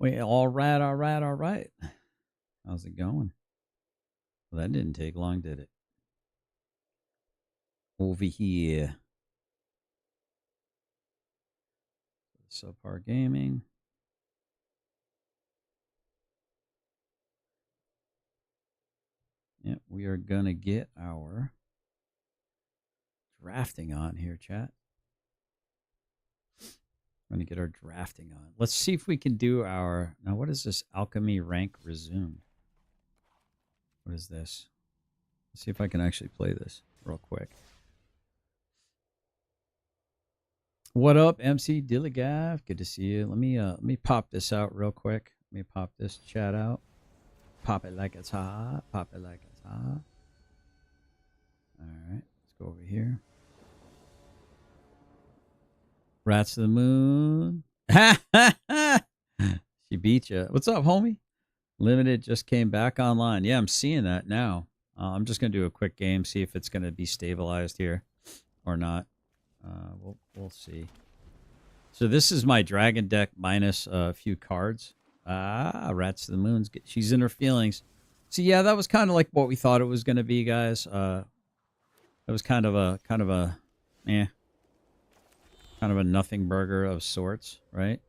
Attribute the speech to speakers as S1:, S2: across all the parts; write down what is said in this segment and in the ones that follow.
S1: Wait, all right, all right, all right. How's it going? Well, that didn't take long, did it? Over here. Subpar Gaming. Yep, we are going to get our drafting on here, chat. We're going to get our drafting on. Let's see if we can do our... Now, what is this? Alchemy rank resumed. What is this? Let's see if I can actually play this real quick. What up, MC Dilligav? Good to see you. Let me pop this out real quick. Let me pop this chat out. Pop it like it's hot. Pop it like it's hot. All right, let's go over here. Rats to the moon. She beat you. What's up, homie? Limited just came back online. Yeah, I'm seeing that now. I'm just gonna do a quick game, see if it's gonna be stabilized here or not. We'll see. So this is my dragon deck minus a few cards. Rats to the moon. She's in her feelings. So yeah, that was kind of like what we thought it was going to be, guys. It was kind of a nothing burger of sorts, right?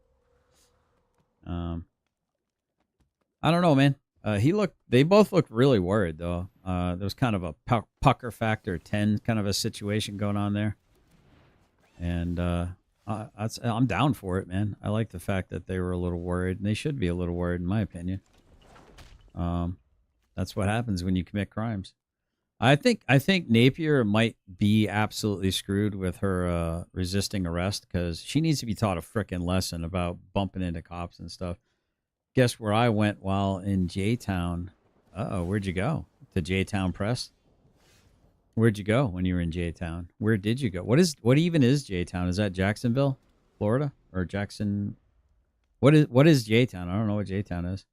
S1: I don't know, man. They both looked really worried though. There was kind of a pucker factor 10 kind of a situation going on there. And I'm down for it, man. I like the fact that they were a little worried, and they should be a little worried, in my opinion. That's what happens when you commit crimes. I think Napier might be absolutely screwed with her resisting arrest, because she needs to be taught a frickin' lesson about bumping into cops and stuff. Guess where I went while in J-Town? Where'd you go? To J-Town Press? Where'd you go when you were in J-Town? Where did you go? What even is J-Town? Is that Jacksonville, Florida, or Jackson? What is J-Town? I don't know what J-Town is.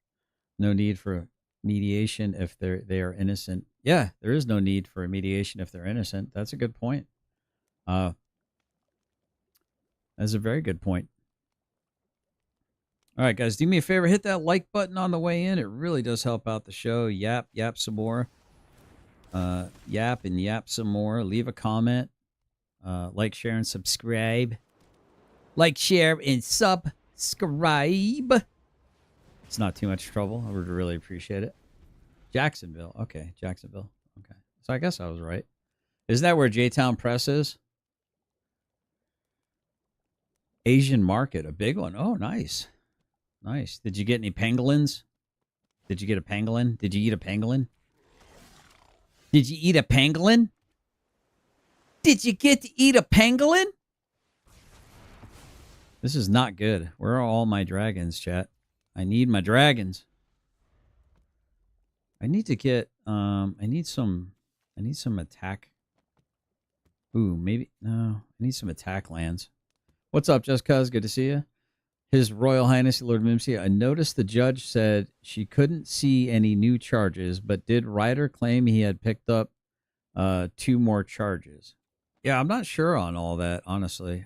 S1: No need for mediation if they are innocent. Yeah, there is no need for a mediation if they're innocent. That's a good point. That's a very good point. All right, guys, do me a favor. Hit that like button on the way in. It really does help out the show. Yap some more. Yap some more. Leave a comment. Like, share, and subscribe. Like, share, and subscribe. It's not too much trouble. I would really appreciate it. Jacksonville. Okay, Jacksonville. Okay. So I guess I was right. Isn't that where J-Town Press is? Asian market. A big one. Oh, nice. Nice. Did you get any pangolins? Did you get a pangolin? Did you eat a pangolin? Did you eat a pangolin? Did you get to eat a pangolin? This is not good. Where are all my dragons, chat? I need my dragons. I need to get I need some attack. Ooh, maybe no. I need some attack lands. What's up, Just Cuz? Good to see you. His Royal Highness Lord Mimsy, I noticed the judge said she couldn't see any new charges, but did Ryder claim he had picked up 2 more charges? Yeah, I'm not sure on all that, honestly.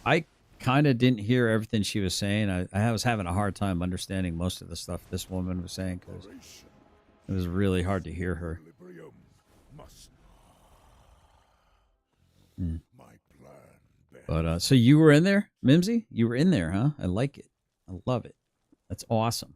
S1: I kind of didn't hear everything she was saying. I was having a hard time understanding most of the stuff this woman was saying, because it was really hard to hear her. But so you were in there, Mimsy? You were in there, huh? I like it. I love it. That's awesome.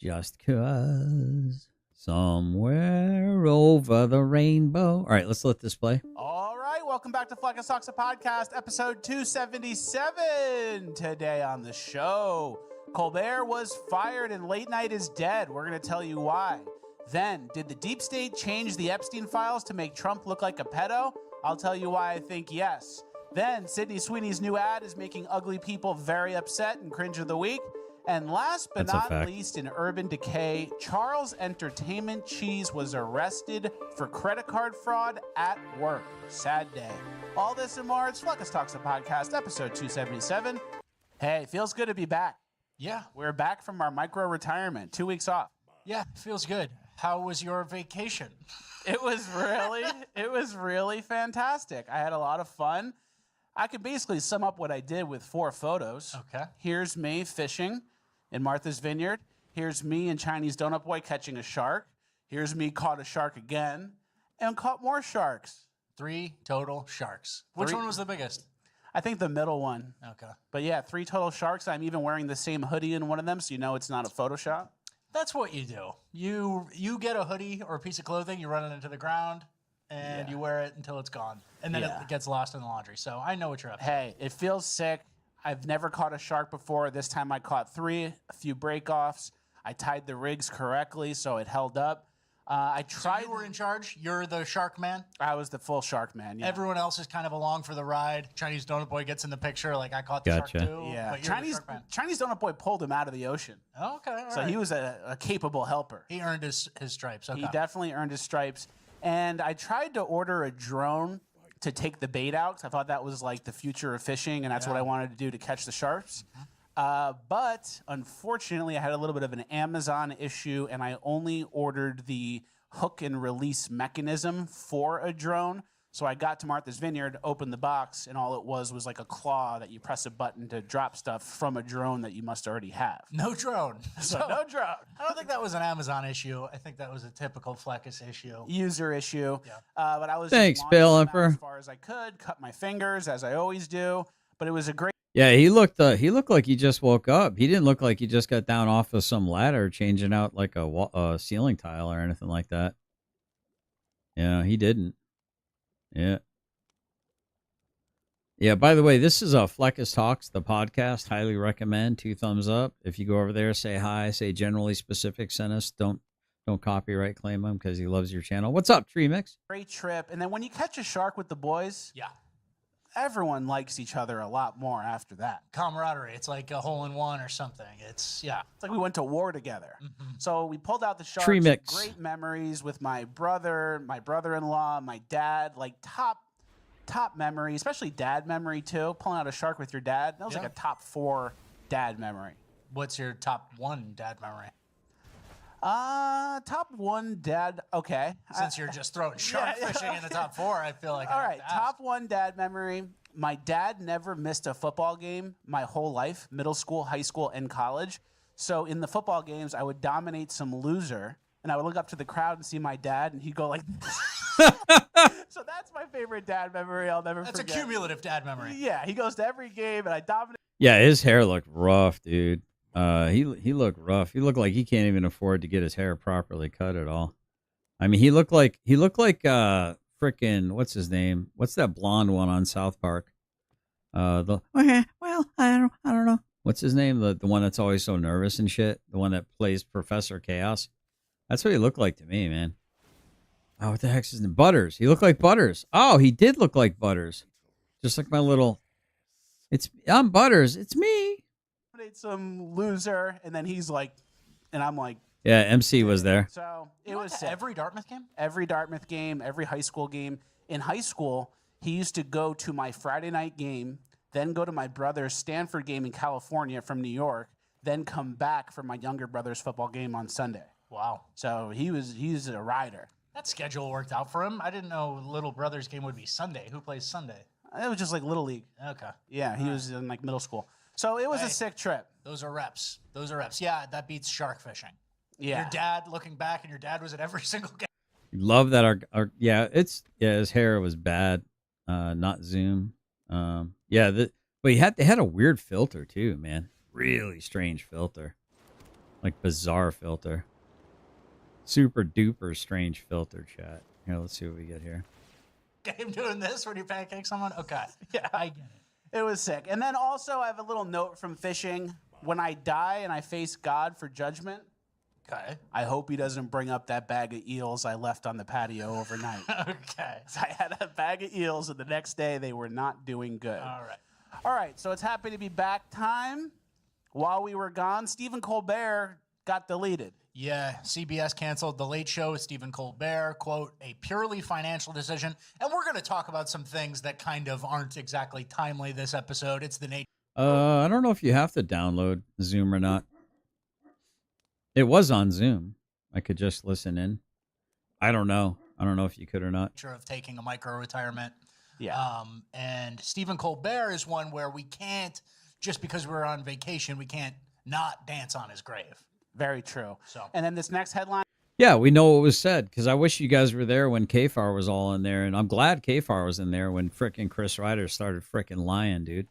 S1: Just 'cause somewhere over the rainbow. All right, let's let this play.
S2: All right, welcome back to Fleck and Soxa Podcast, episode 277. Today on the show, Colbert was fired and late night is dead. We're going to tell you why. Then, did the deep state change the Epstein files to make Trump look like a pedo? I'll tell you why I think yes. Then, Sydney Sweeney's new ad is making ugly people very upset and cringe of the week. And last but not least, in Urban Decay, Charles Entertainment Cheese was arrested for credit card fraud at work. Sad day. All this and more, it's Fleck and Soxa Podcast, episode 277. Hey, feels good to be back.
S3: Yeah.
S2: We're back from our micro-retirement, 2 weeks off.
S3: Yeah, feels good. How was your vacation?
S2: It was really fantastic. I had a lot of fun. I could basically sum up what I did with 4 photos.
S3: Okay.
S2: Here's me fishing in Martha's Vineyard. Here's me and Chinese Donut Boy catching a shark. Here's me caught a shark again and caught more sharks.
S3: 3 total sharks. Which
S2: 3
S3: one was the biggest?
S2: I think the middle one.
S3: Okay.
S2: But yeah, 3 total sharks. I'm even wearing the same hoodie in one of them, so you know it's not a Photoshop.
S3: That's what you do. You get a hoodie or a piece of clothing, you run it into the ground, and you wear it until it's gone. And then it gets lost in the laundry. So I know what you're up to.
S2: Hey, it feels sick. I've never caught a shark before. This time I caught 3, a few break-offs. I tied the rigs correctly, so it held up. I tried.
S3: So you were in charge? You're the shark man?
S2: I was the full shark man, yeah.
S3: Everyone else is kind of along for the ride. Chinese Donut Boy gets in the picture, like I caught the
S1: Gotcha.
S3: shark too.
S2: Yeah,
S3: But you're the
S2: Chinese
S3: shark man.
S2: Chinese Donut Boy pulled him out of the ocean,
S3: Okay, all
S2: so
S3: right.
S2: he was a capable helper.
S3: He earned his stripes. Okay.
S2: He definitely earned his stripes. And I tried to order a drone to take the bait out 'cause I thought that was like the future of fishing, and that's what I wanted to do to catch the sharks. But unfortunately, I had a little bit of an Amazon issue, and I only ordered the hook and release mechanism for a drone. So I got to Martha's Vineyard, opened the box, and all it was like a claw that you press a button to drop stuff from a drone that you must already have.
S3: No drone.
S2: So no drone.
S3: I don't think that was an Amazon issue. I think that was a typical Fleckus issue.
S2: User issue.
S3: Yeah.
S2: But I was
S1: Thanks,
S2: just
S1: Bill
S2: launching them out
S1: Emperor.
S2: as far as I could, cut my fingers as I always do. But it was a great.
S1: Yeah, he looked like he just woke up. He didn't look like he just got down off of some ladder changing out like a ceiling tile or anything like that. Yeah, he didn't. Yeah. Yeah, by the way, this is Fleckus Talks, the podcast. Highly recommend. 2 thumbs up. If you go over there, say hi, say generally specific, send us. Don't copyright claim him because he loves your channel. What's up, Tree Mix?
S2: Great trip. And then when you catch a shark with the boys,
S3: Yeah.
S2: everyone likes each other a lot more after that.
S3: Camaraderie. It's like a hole in one or something. It's
S2: like we went to war together. So we pulled out the sharks.
S1: Tree mix.
S2: Great memories with my brother, my brother-in-law, my dad. Like top memory, especially dad memory too. Pulling out a shark with your dad. That was like a top 4 dad memory.
S3: What's your top 1 dad memory?
S2: Top 1 dad. Okay.
S3: Since you're just throwing shark fishing in the top 4, I feel like
S2: All
S3: I have
S2: right,
S3: to ask.
S2: top 1 dad memory. My dad never missed a football game my whole life, middle school, high school, and college. So in the football games, I would dominate some loser, and I would look up to the crowd and see my dad, and he'd go like, so that's my favorite dad memory. I'll never
S3: That's a
S2: forget.
S3: cumulative dad memory.
S2: Yeah, he goes to every game, and I dominate.
S1: Yeah, his hair looked rough, dude. He looked rough. He looked like he can't even afford to get his hair properly cut at all. I mean, he looked like frickin' what's his name? What's that blonde one on South Park? I don't know. What's his name? The one that's always so nervous and shit. The one that plays Professor Chaos. That's what he looked like to me, man. Oh, what the heck's his name? Butters. He looked like Butters. Oh, he did look like Butters. Just like my little. I'm Butters. It's me.
S2: Some loser, and then he's like, and I'm like,
S1: Yeah, MC was there.
S2: so it
S3: You went
S2: was
S3: to
S2: sick.
S3: every Dartmouth game?
S2: Every Dartmouth game, every high school game. In high school, he used to go to my Friday night game, then go to my brother's Stanford game in California from New York, then come back for my younger brother's football game on Sunday.
S3: Wow.
S2: So he's a rider.
S3: That schedule worked out for him. I didn't know little brother's game would be Sunday. Who plays Sunday?
S2: It was just like Little League.
S3: Okay.
S2: Yeah, he was in like middle school. So it was
S3: Hey.
S2: a sick trip.
S3: Those are reps. Yeah, that beats shark fishing.
S2: Yeah.
S3: Your dad looking back, and your dad was at every single game.
S1: Love that his hair was bad. Not Zoom. But they had a weird filter too, man. Really strange filter. Like bizarre filter. Super duper strange filter, chat. Here, let's see what we get here.
S3: Game doing this when you pancake someone? Okay.
S2: Yeah.
S3: I get it.
S2: It was sick. And then also I have a little note from fishing. When I die and I face God for judgment,
S3: Okay.
S2: I hope he doesn't bring up that bag of eels I left on the patio overnight.
S3: Okay.
S2: I had a bag of eels, and the next day they were not doing good. All right, so it's happy to be back time. While we were gone, Stephen Colbert got deleted.
S3: Yeah, CBS canceled The Late Show with Stephen Colbert, quote, a purely financial decision. And we're going to talk about some things that kind of aren't exactly timely this episode. It's the nature.
S1: I don't know if you have to download Zoom or not. It was on Zoom. I could just listen in. I don't know. I don't know if you could or not.
S3: Of taking a micro retirement.
S2: Yeah.
S3: And Stephen Colbert is one where we can't, just because we're on vacation, we can't not dance on his grave.
S2: Very true.
S3: So,
S2: and then this next headline.
S1: Yeah, we know what was said because I wish you guys were there when Kfar was all in there, and I'm glad Kfar was in there when frickin' Chris Ryder started frickin' lying, dude.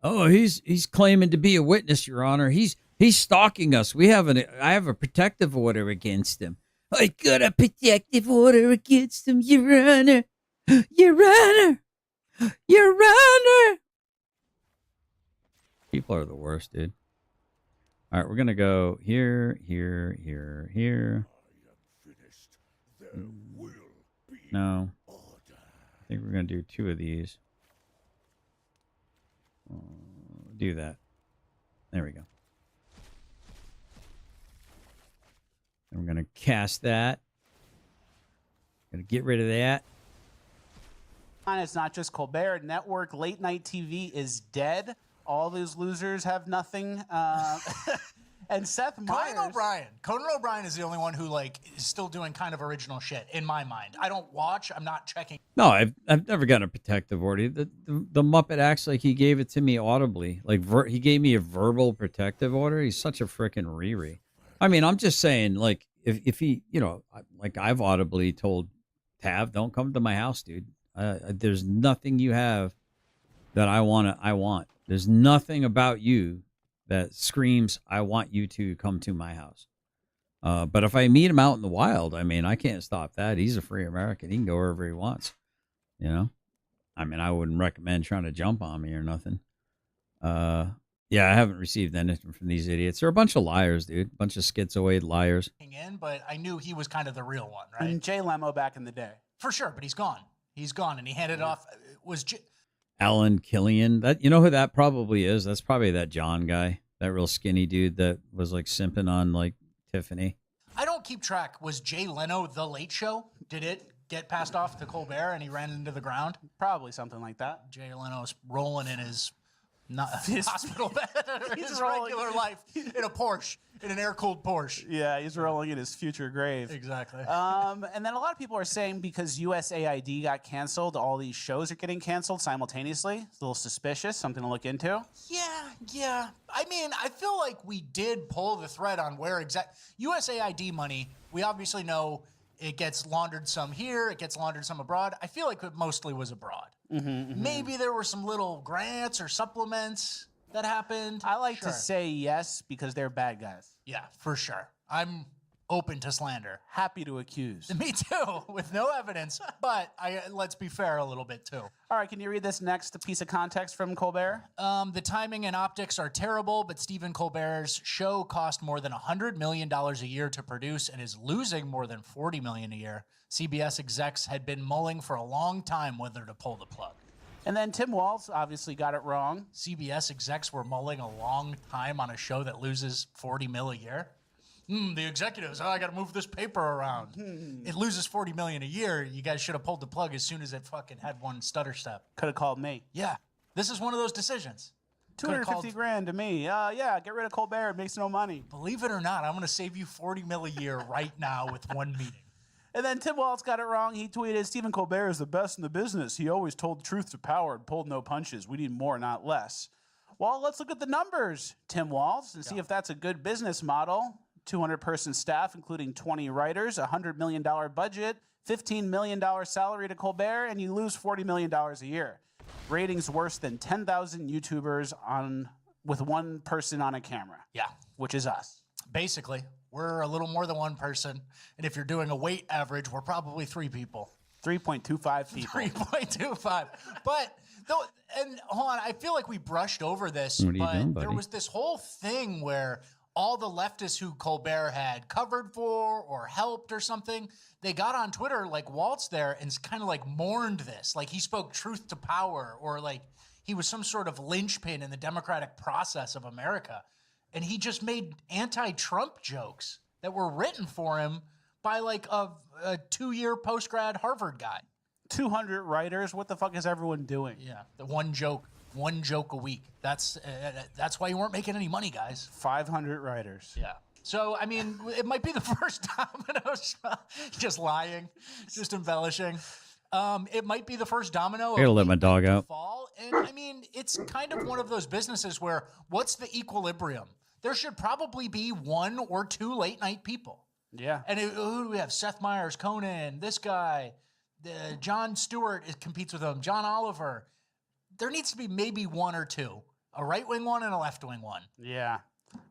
S1: Oh, he's claiming to be a witness, Your Honor. He's stalking us. I have a protective order against him. I got a protective order against him, Your Honor. Your Honor. Your Honor. People are the worst, dude. All right, we're gonna go here, here, here, here. No, I think we're gonna do 2 of these. Do that. There we go. And we're gonna cast that. Gonna get rid of that.
S2: It's not just Colbert. Network late night TV is dead. All those losers have nothing. And Seth Meyers.
S3: Conan O'Brien is the only one who like is still doing kind of original shit in my mind. I don't watch. I'm not checking.
S1: No, I've never gotten a protective order. The Muppet acts like he gave it to me audibly. Like he gave me a verbal protective order. He's such a freaking Riri. I mean, I'm just saying, like if he, like I've audibly told Tav, don't come to my house, dude. There's nothing you have that I want. There's nothing about you that screams, I want you to come to my house. But if I meet him out in the wild, I mean, I can't stop that. He's a free American. He can go wherever he wants. I mean, I wouldn't recommend trying to jump on me or nothing. Yeah, I haven't received anything from these idiots. They're a bunch of liars, dude. A bunch of schizoid liars.
S3: But I knew he was kind of the real one, right?
S2: And Jay Lemo back in the day.
S3: For sure, but he's gone. He's gone, and he handed it off.
S1: Alan Killian. That, you know who that probably is? That's probably that John guy, that real skinny dude that was like simping on like Tiffany.
S3: I don't keep track. Was Jay Leno The Late Show? Did it get passed off to Colbert and he ran into the ground?
S2: Probably something like that.
S3: Jay Leno's rolling in his hospital bed, his
S2: rolling.
S3: regular life in a Porsche, in an air-cooled Porsche.
S2: Yeah, he's rolling in his future grave.
S3: Exactly.
S2: And then a lot of people are saying because USAID got canceled, all these shows are getting canceled simultaneously. It's a little suspicious, something to look into.
S3: Yeah. I mean, I feel like we did pull the thread on where USAID money, we obviously know it gets laundered some here, it gets laundered some abroad. I feel like it mostly was abroad. Maybe there were some little grants or supplements that happened.
S2: I like to say yes because they're bad guys.
S3: Yeah, for sure. I'm open to slander.
S2: Happy to accuse.
S3: Me too, with no evidence. But let's be fair a little bit too.
S2: All right, can you read this next piece of context from Colbert?
S3: The timing and optics are terrible, but Stephen Colbert's show cost more than $100 million a year to produce and is losing more than $40 million a year. CBS execs had been mulling for a long time whether to pull the plug.
S2: And then Tim Walz obviously got it wrong.
S3: CBS execs were mulling a long time on a show that loses $40 million a year. The executives, I got to move this paper around. It loses $40 million a year. You guys should have pulled the plug as soon as it fucking had one stutter step.
S2: Could have called me.
S3: Yeah, this is one of those decisions.
S2: $250,000 to me. Yeah, get rid of Colbert. It makes no money.
S3: Believe it or not, I'm going to save you $40 million a year right now with one meeting.
S2: And then Tim Walz got it wrong. He tweeted, Stephen Colbert is the best in the business. He always told truth to power and pulled no punches. We need more, not less. Well, let's look at the numbers, Tim Walz, and see if that's a good business model. 200-person staff, including 20 writers, $100 million budget, $15 million salary to Colbert, and you lose $40 million a year. Ratings worse than 10,000 YouTubers with one person on a camera.
S3: Yeah.
S2: Which is us.
S3: Basically, we're a little more than one person, and if you're doing a weight average, we're probably 3 people.
S2: 3.25 people.
S3: 3.25. But, though, and hold on, I feel like we brushed over this,
S1: what are you doing, buddy?
S3: There was this whole thing where all the leftists who Colbert had covered for or helped or something, they got on Twitter like Waltz there and kind of like mourned this. Like he spoke truth to power or like he was some sort of linchpin in the democratic process of America. And he just made anti-Trump jokes that were written for him by like a 2-year post-grad Harvard guy. 200
S2: writers. What the fuck is everyone doing?
S3: Yeah, the one joke a week. That's why you weren't making any money, guys.
S2: 500 writers.
S3: Yeah. So, I mean, it might be the first time I was just lying, just embellishing. It might be the first domino.
S1: I gotta let my dog
S3: to
S1: out.
S3: fall. And I mean, it's kind of one of those businesses where what's the equilibrium? There should probably be 1 or 2 late night people.
S2: Yeah.
S3: And who do we have? Seth Meyers, Conan, this guy, Jon Stewart competes with him, John Oliver. There needs to be maybe 1 or 2, a right wing one and a left wing one.
S2: Yeah.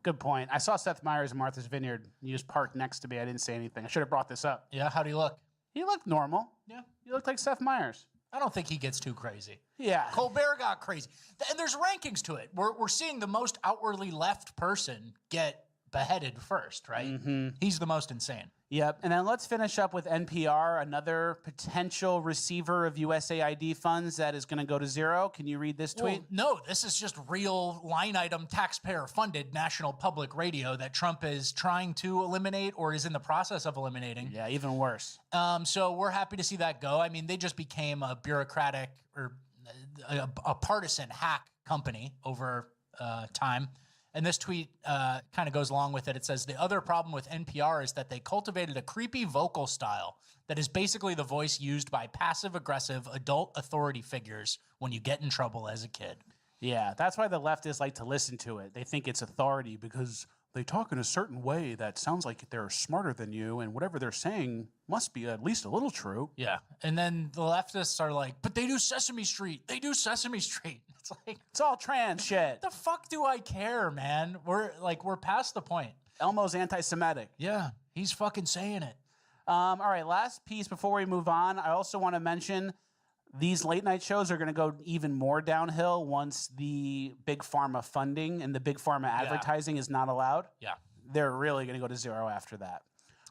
S2: Good point. I saw Seth Meyers in Martha's Vineyard. He just parked next to me. I didn't say anything. I should have brought this up.
S3: Yeah, how do you look?
S2: He looked normal.
S3: Yeah.
S2: He looked like Seth Meyers.
S3: I don't think he gets too crazy.
S2: Yeah.
S3: Colbert got crazy. And there's rankings to it. We're seeing the most outwardly left person get beheaded first, right?
S2: Mm-hmm.
S3: He's the most insane.
S2: Yep. And then let's finish up with NPR, another potential receiver of USAID funds that is going to go to zero. Can you read this tweet?
S3: Well, no, this is just real line item taxpayer funded national public radio that Trump is trying to eliminate or is in the process of eliminating.
S2: Yeah, even worse.
S3: So we're happy to see that go. I mean, they just became a bureaucratic or a partisan hack company over time. And this tweet kind of goes along with it. It says, the other problem with NPR is that they cultivated a creepy vocal style that is basically the voice used by passive-aggressive adult authority figures when you get in trouble as a kid.
S2: Yeah, that's why the leftists like to listen to it. They think it's authority because they talk in a certain way that sounds like they're smarter than you, and whatever they're saying must be at least a little true.
S3: Yeah. And then the leftists are like, but they do Sesame Street. They do Sesame Street. It's like,
S2: It's all trans shit.
S3: the fuck do I care, man? We're past the point.
S2: Elmo's anti-Semitic.
S3: Yeah, he's fucking saying it.
S2: All right, last piece before we move on. I also want to mention these late night shows are going to go even more downhill once the big pharma funding and the big pharma advertising is not allowed.
S3: Yeah.
S2: They're really going to go to zero after that.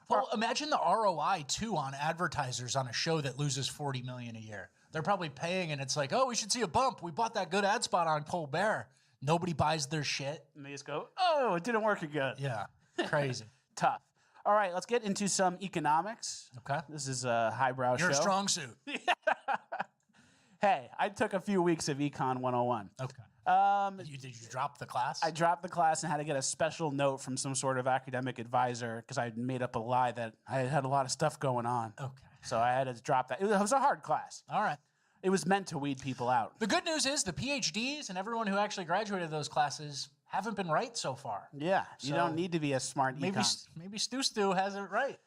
S3: Well, imagine the ROI too on advertisers on a show that loses $40 million a year. They're probably paying, and it's like, oh, we should see a bump. We bought that good ad spot on Colbert. Nobody buys their shit.
S2: And they just go, oh, it didn't work again.
S3: Yeah, crazy.
S2: Tough. All right, let's get into some economics.
S3: Okay,
S2: This is a highbrow
S3: you're
S2: show.
S3: a strong suit.
S2: Hey, I took a few weeks of Econ 101.
S3: Okay. Did you drop the class?
S2: I dropped the class and had to get a special note from some sort of academic advisor because I made up a lie that I had a lot of stuff going on.
S3: Okay.
S2: So I had to drop that. It was a hard class.
S3: All right.
S2: It was meant to weed people out.
S3: The good news is the PhDs and everyone who actually graduated those classes haven't been right so far.
S2: Yeah, you
S3: So
S2: don't need to be a smart
S3: Maybe
S2: econ.
S3: Stu has it right.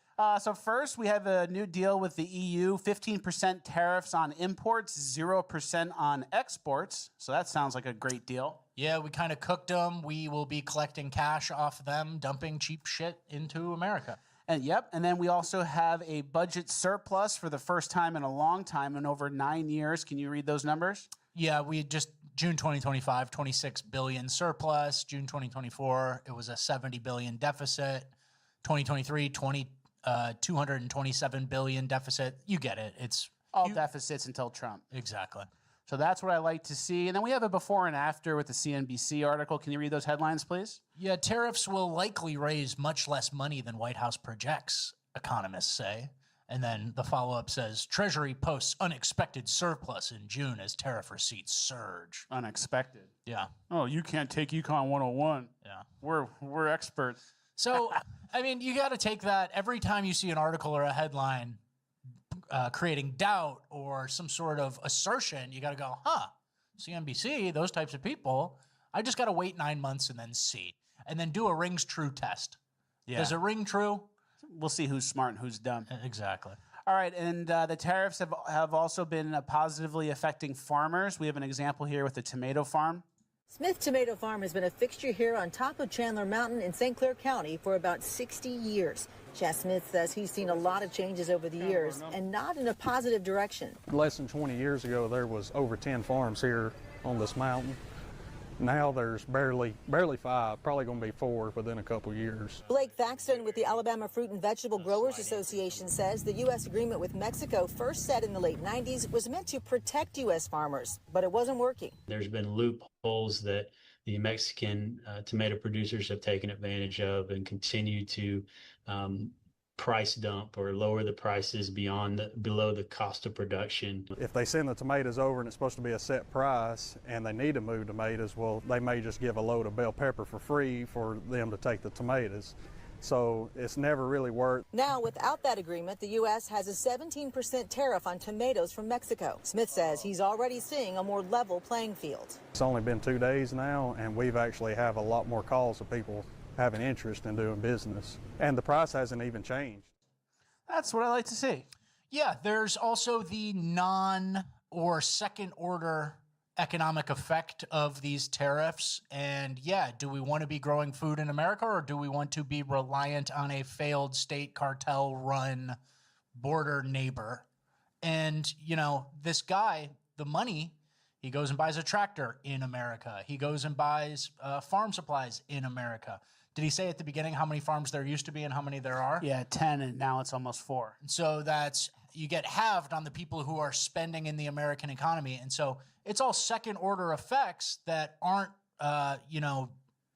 S2: So first, we have a new deal with the EU, 15% tariffs on imports, 0% on exports. So that sounds like a great deal.
S3: Yeah, we kind of cooked them. We will be collecting cash off them, dumping cheap shit into America.
S2: And then we also have a budget surplus for the first time in a long time, in over 9 years. Can you read those numbers?
S3: Yeah, we just June 2025, 26 billion surplus. June 2024, it was a 70 billion deficit. 2023, 227 billion deficit. You get it. It's
S2: All deficits until Trump.
S3: exactly.
S2: So that's what I like to see. And then we have a before and after with the CNBC article. Can you read those headlines, please?
S3: Yeah, tariffs will likely raise much less money than White House projects, economists say. And then the follow-up says, Treasury posts unexpected surplus in June as tariff receipts surge.
S2: Unexpected.
S3: Yeah,
S2: Oh, you can't take Econ 101.
S3: yeah.
S2: We're experts.
S3: So, I mean, you got to take that every time you see an article or a headline creating doubt or some sort of assertion, you got to go, CNBC, those types of people, I just got to wait 9 months and then see. And then do a rings true test.
S2: Yeah.
S3: Does it ring true?
S2: We'll see who's smart and who's dumb.
S3: Exactly.
S2: All right, and the tariffs have also been positively affecting farmers. We have an example here with the tomato farm.
S4: Smith Tomato Farm has been a fixture here on top of Chandler Mountain in St. Clair County for about 60 years. Chad Smith says he's seen a lot of changes over the years and not in a positive direction.
S5: Less than 20 years ago, there was over 10 farms here on this mountain. Now there's barely 5, probably going to be 4 within a couple years.
S4: Blake Thaxton with the Alabama Fruit and Vegetable Growers Association says the U.S. agreement with Mexico, first set in the late 90s, was meant to protect U.S. farmers, but it wasn't working.
S6: There's been loopholes that the Mexican tomato producers have taken advantage of and continue to price dump or lower the prices below the cost of production.
S5: If they send the tomatoes over and it's supposed to be a set price and they need to move tomatoes, well, they may just give a load of bell pepper for free for them to take the tomatoes. So it's never really worked.
S4: Now, without that agreement, the U.S. has a 17% tariff on tomatoes from Mexico. Smith says he's already seeing a more level playing field.
S5: It's only been 2 days now, and we've actually have a lot more calls of people having interest in doing business. And the price hasn't even changed.
S2: That's what I like to see.
S3: Yeah, there's also the non or second order economic effect of these tariffs. And yeah, do we want to be growing food in America, or do we want to be reliant on a failed state cartel run border neighbor? And, you know, this guy, the money, he goes and buys a tractor in America. He goes and buys farm supplies in America. Did he say at the beginning how many farms there used to be and how many there are?
S2: Yeah, 10, and now it's almost 4.
S3: So that's, you get halved on the people who are spending in the American economy. And so it's all second order effects that aren't,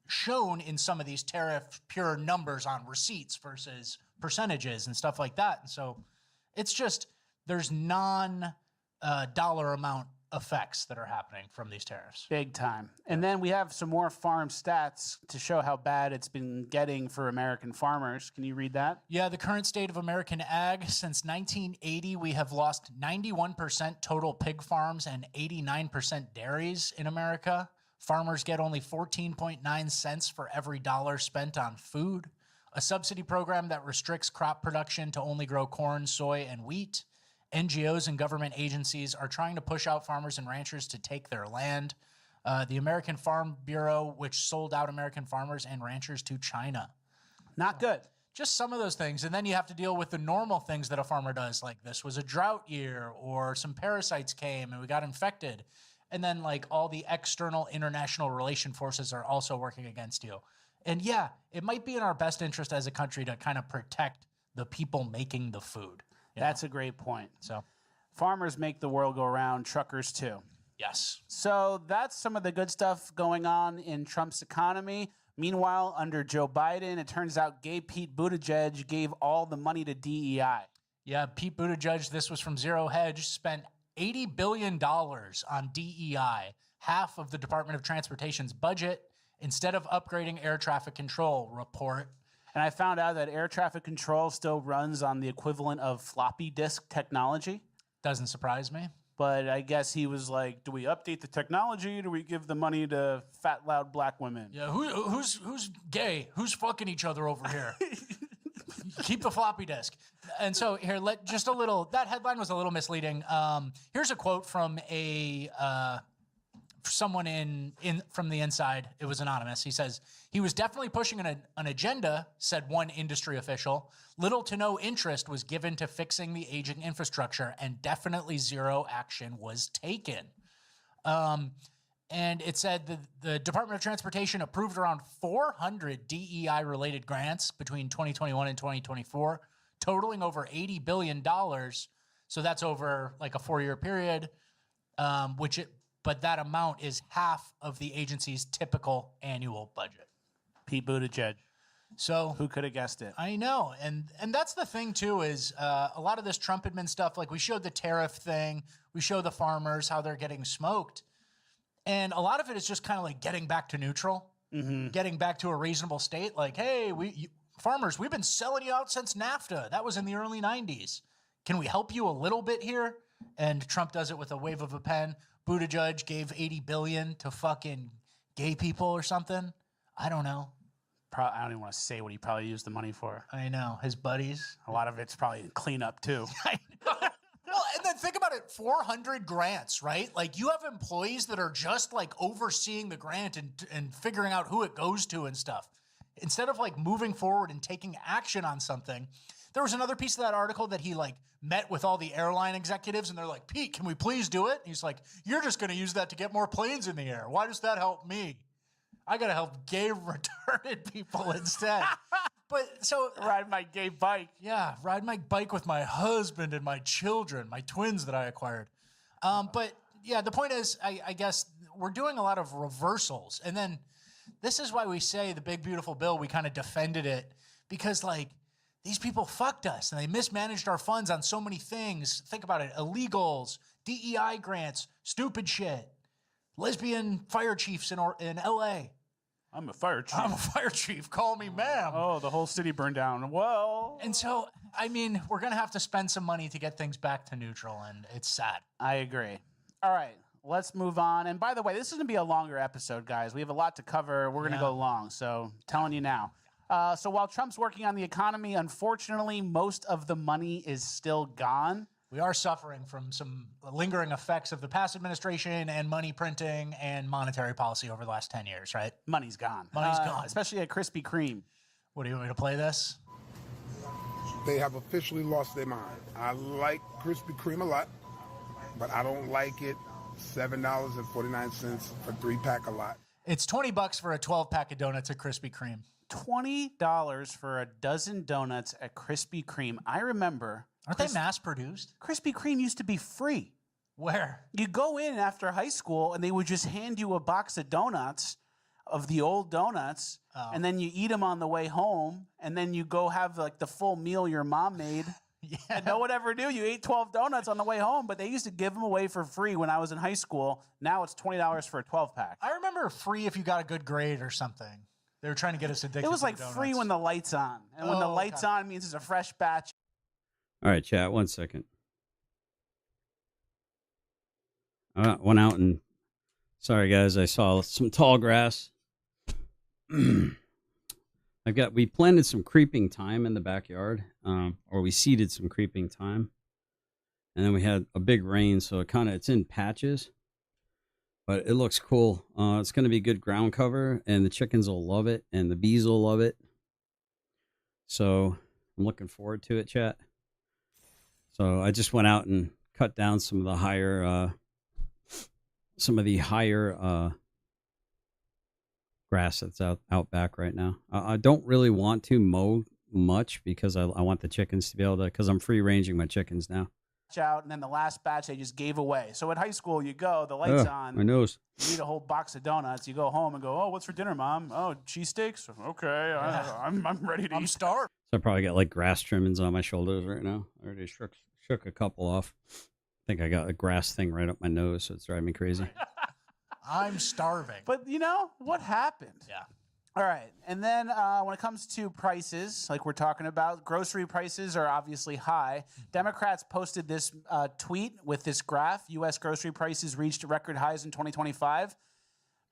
S3: shown in some of these tariff pure numbers on receipts versus percentages and stuff like that. And so it's just, there's dollar amount effects that are happening from these tariffs.
S2: Big time. And then we have some more farm stats to show how bad it's been getting for American farmers. Can you read that?
S3: Yeah, the current state of American ag. Since 1980, we have lost 91% total pig farms and 89% dairies in America. Farmers get only 14.9 cents for every dollar spent on food. A subsidy program that restricts crop production to only grow corn, soy, and wheat. NGOs and government agencies are trying to push out farmers and ranchers to take their land. The American Farm Bureau, which sold out American farmers and ranchers to China.
S2: Not good.
S3: Just some of those things. And then you have to deal with the normal things that a farmer does, like this was a drought year, or some parasites came and we got infected. And then like all the external international relation forces are also working against you. And yeah, it might be in our best interest as a country to kind of protect the people making the food.
S2: That's a great point.
S3: So
S2: farmers make the world go round, truckers too.
S3: yes.
S2: So that's some of the good stuff going on in Trump's economy. Meanwhile, under Joe Biden, it turns out gay Pete Buttigieg gave all the money to DEI.
S3: Yeah, Pete Buttigieg, this was from Zero Hedge, spent $80 billion on DEI, half of the Department of Transportation's budget, instead of upgrading air traffic control, report.
S2: And I found out that air traffic control still runs on the equivalent of floppy disk technology.
S3: Doesn't surprise me.
S2: But I guess he was like, do we update the technology? Do we give the money to fat, loud black women?
S3: Yeah, who's gay? Who's fucking each other over here? Keep the floppy disk. And so here, that headline was a little misleading. Here's a quote from someone from the inside. It was anonymous. He says, he was definitely pushing an agenda, said one industry official. Little to no interest was given to fixing the aging infrastructure, and definitely zero action was taken. And it said the Department of Transportation approved around 400 DEI-related grants between 2021 and 2024, totaling over $80 billion. So that's over like a 4-year period, but that amount is half of the agency's typical annual budget.
S2: Pete Buttigieg.
S3: So
S2: Who could have guessed it?
S3: I know. And that's the thing, too, is a lot of this Trump admin stuff, like we showed the tariff thing, we show the farmers, how they're getting smoked. And a lot of it is just kind of like getting back to neutral, getting back to a reasonable state. Like, hey, farmers, we've been selling you out since NAFTA. That was in the early 90s. Can we help you a little bit here? And Trump does it with a wave of a pen. Buttigieg gave $80 billion to fucking gay people or something. I don't know.
S2: I don't even want to say what he probably used the money for.
S3: I know. His buddies.
S2: A lot of it's probably cleanup, too.
S3: I know. Well, and then think about it, 400 grants, right? Like you have employees that are just like overseeing the grant and figuring out who it goes to and stuff. Instead of like moving forward and taking action on something, there was another piece of that article that he like met with all the airline executives and they're like, Pete, can we please do it? And he's like, you're just going to use that to get more planes in the air. Why does that help me? I got to help gay retarded people instead. But so
S2: Ride my gay bike.
S3: yeah, ride my bike with my husband and my children, my twins that I acquired. But yeah, the point is, I guess we're doing a lot of reversals. And then this is why we say the big, beautiful bill, we kind of defended it because like these people fucked us and they mismanaged our funds on so many things. Think about it. Illegals, DEI grants, stupid shit, lesbian fire chiefs in LA.
S2: I'm a fire chief.
S3: I'm a fire chief. Call me ma'am.
S2: Oh, the whole city burned down. Well.
S3: And so, I mean, we're going to have to spend some money to get things back to neutral, and it's sad.
S2: I agree. All right, let's move on. And by the way, this is going to be a longer episode, guys. We have a lot to cover. We're going to go long, so telling you now. So while Trump's working on the economy, unfortunately, most of the money is still gone.
S3: We are suffering from some lingering effects of the past administration and money printing and monetary policy over the last 10 years, right?
S2: Money's gone.
S3: Money's gone.
S2: Especially at Krispy Kreme.
S3: What do you want me to play this?
S7: They have officially lost their mind. I like Krispy Kreme a lot, but I don't like it $7.49 for 3-pack a lot.
S3: It's $20 for a 12-pack of donuts at Krispy Kreme.
S2: $20 for a dozen donuts at Krispy Kreme. I remember.
S3: Aren't they mass-produced?
S2: Krispy Kreme used to be free.
S3: Where?
S2: You go in after high school, and they would just hand you a box of donuts, of the old donuts, and then you eat them on the way home, and then you go have like the full meal your mom made.
S3: Yeah.
S2: And no one ever knew you ate 12 donuts on the way home, but they used to give them away for free when I was in high school. Now it's $20 for a 12-pack.
S3: I remember free if you got a good grade or something. They were trying to get us addicted to
S2: It was like
S3: donuts.
S2: free when the light's on. And when the light's on means it's a fresh batch.
S1: All right, chat. 1 second. I went out and sorry guys, I saw some tall grass. We planted some creeping thyme in the backyard, or we seeded some creeping thyme, and then we had a big rain, so it's in patches, but it looks cool. It's going to be good ground cover, and the chickens will love it, and the bees will love it. So I'm looking forward to it, chat. So I just went out and cut down some of the higher grass that's out back right now. I don't really want to mow much because I want the chickens to be able to, because I'm free ranging my chickens now.
S2: Out, and then the last batch they just gave away. So at high school, you go, the light's on.
S1: My nose.
S2: You eat a whole box of donuts. You go home and go, oh, what's for dinner, Mom? Oh, cheesesteaks? Okay, I'm ready to
S3: I'm
S2: eat.
S3: starved.
S1: So I probably got like grass trimmings on my shoulders right now. I already shook a couple off. I think I got a grass thing right up my nose, so it's driving me crazy.
S3: I'm starving.
S2: But you know what happened?
S3: Yeah.
S2: All right. And then when it comes to prices, like we're talking about, grocery prices are obviously high. Democrats posted this tweet with this graph. U.S. grocery prices reached record highs in 2025.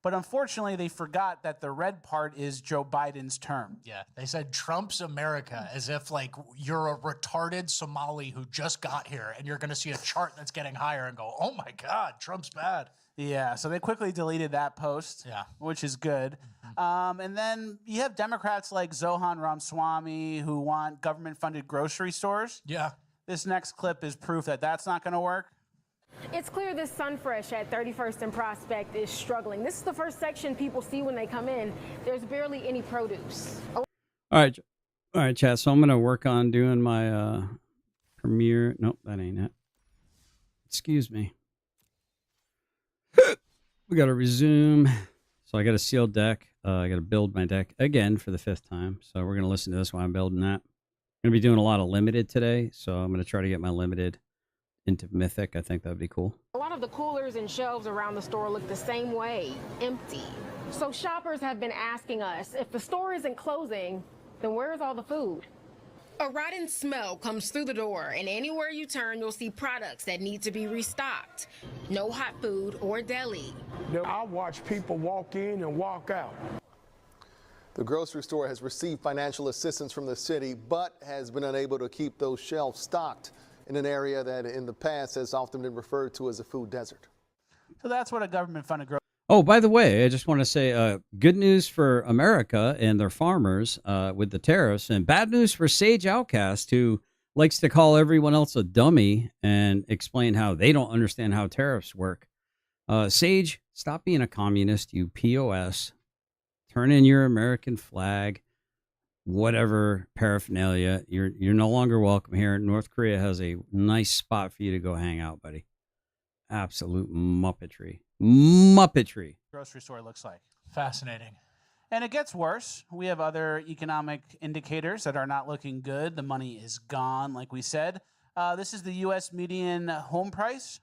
S2: But unfortunately, they forgot that the red part is Joe Biden's term.
S3: Yeah, they said Trump's America as if like you're a retarded Somali who just got here and you're going to see a chart that's getting higher and go, oh my God, Trump's bad.
S2: Yeah, so they quickly deleted that post, which is good. And then you have Democrats like Zohan Ramswamy who want government-funded grocery stores.
S3: Yeah.
S2: This next clip is proof that that's not going to work.
S8: It's clear this Sunfresh at 31st and Prospect is struggling. This is the first section people see when they come in. There's barely any produce.
S1: All right, chat. So I'm going to work on doing my premiere. Nope, that ain't it. Excuse me. We got to resume. So I got a sealed deck. I got to build my deck again for the 5th time. So we're going to listen to this while I'm building that. I'm going to be doing a lot of limited today. So I'm going to try to get my limited into Mythic. I think that'd be cool.
S8: A lot of the coolers and shelves around the store look the same way, empty. So shoppers have been asking us, if the store isn't closing, then where's all the food? A rotten smell comes through the door, and anywhere you turn, you'll see products that need to be restocked. No hot food or deli.
S9: I watch people walk in and walk out.
S10: The grocery store has received financial assistance from the city, but has been unable to keep those shelves stocked in an area that in the past has often been referred to as a food desert.
S2: So that's what a government-funded grocery.
S1: Oh, by the way, I just want to say good news for America and their farmers with the tariffs, and bad news for Sage Outcast, who likes to call everyone else a dummy and explain how they don't understand how tariffs work. Sage, stop being a communist, you POS. Turn in your American flag, whatever paraphernalia. You're no longer welcome here. North Korea has a nice spot for you to go hang out, buddy. Absolute muppetry.
S2: Grocery store looks like.
S3: Fascinating.
S2: And it gets worse. We have other economic indicators that are not looking good. The money is gone, like we said. This is the U.S. median home price.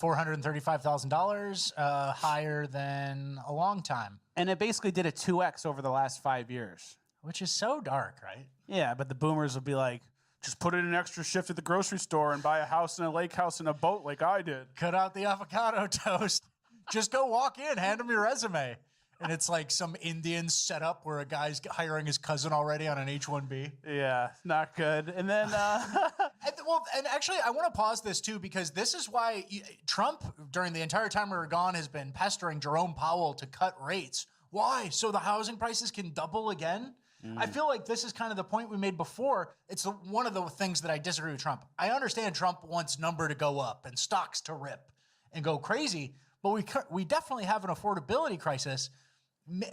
S3: $435,000, higher than a long time.
S2: And it basically did a 2x over the last 5 years.
S3: Which is so dark, right?
S2: Yeah, but the boomers will be like, just put in an extra shift at the grocery store and buy a house and a lake house and a boat like I did.
S3: Cut out the avocado toast. Just go walk in, hand them your resume. And it's like some Indian setup where a guy's hiring his cousin already on an H-1B.
S2: Yeah, not good. And then...
S3: and actually, I want to pause this too, because this is why Trump, during the entire time we were gone, has been pestering Jerome Powell to cut rates. Why? So the housing prices can double again? I feel like this is kind of the point we made before. It's one of the things that I disagree with Trump. I understand Trump wants number to go up and stocks to rip and go crazy, but we definitely have an affordability crisis.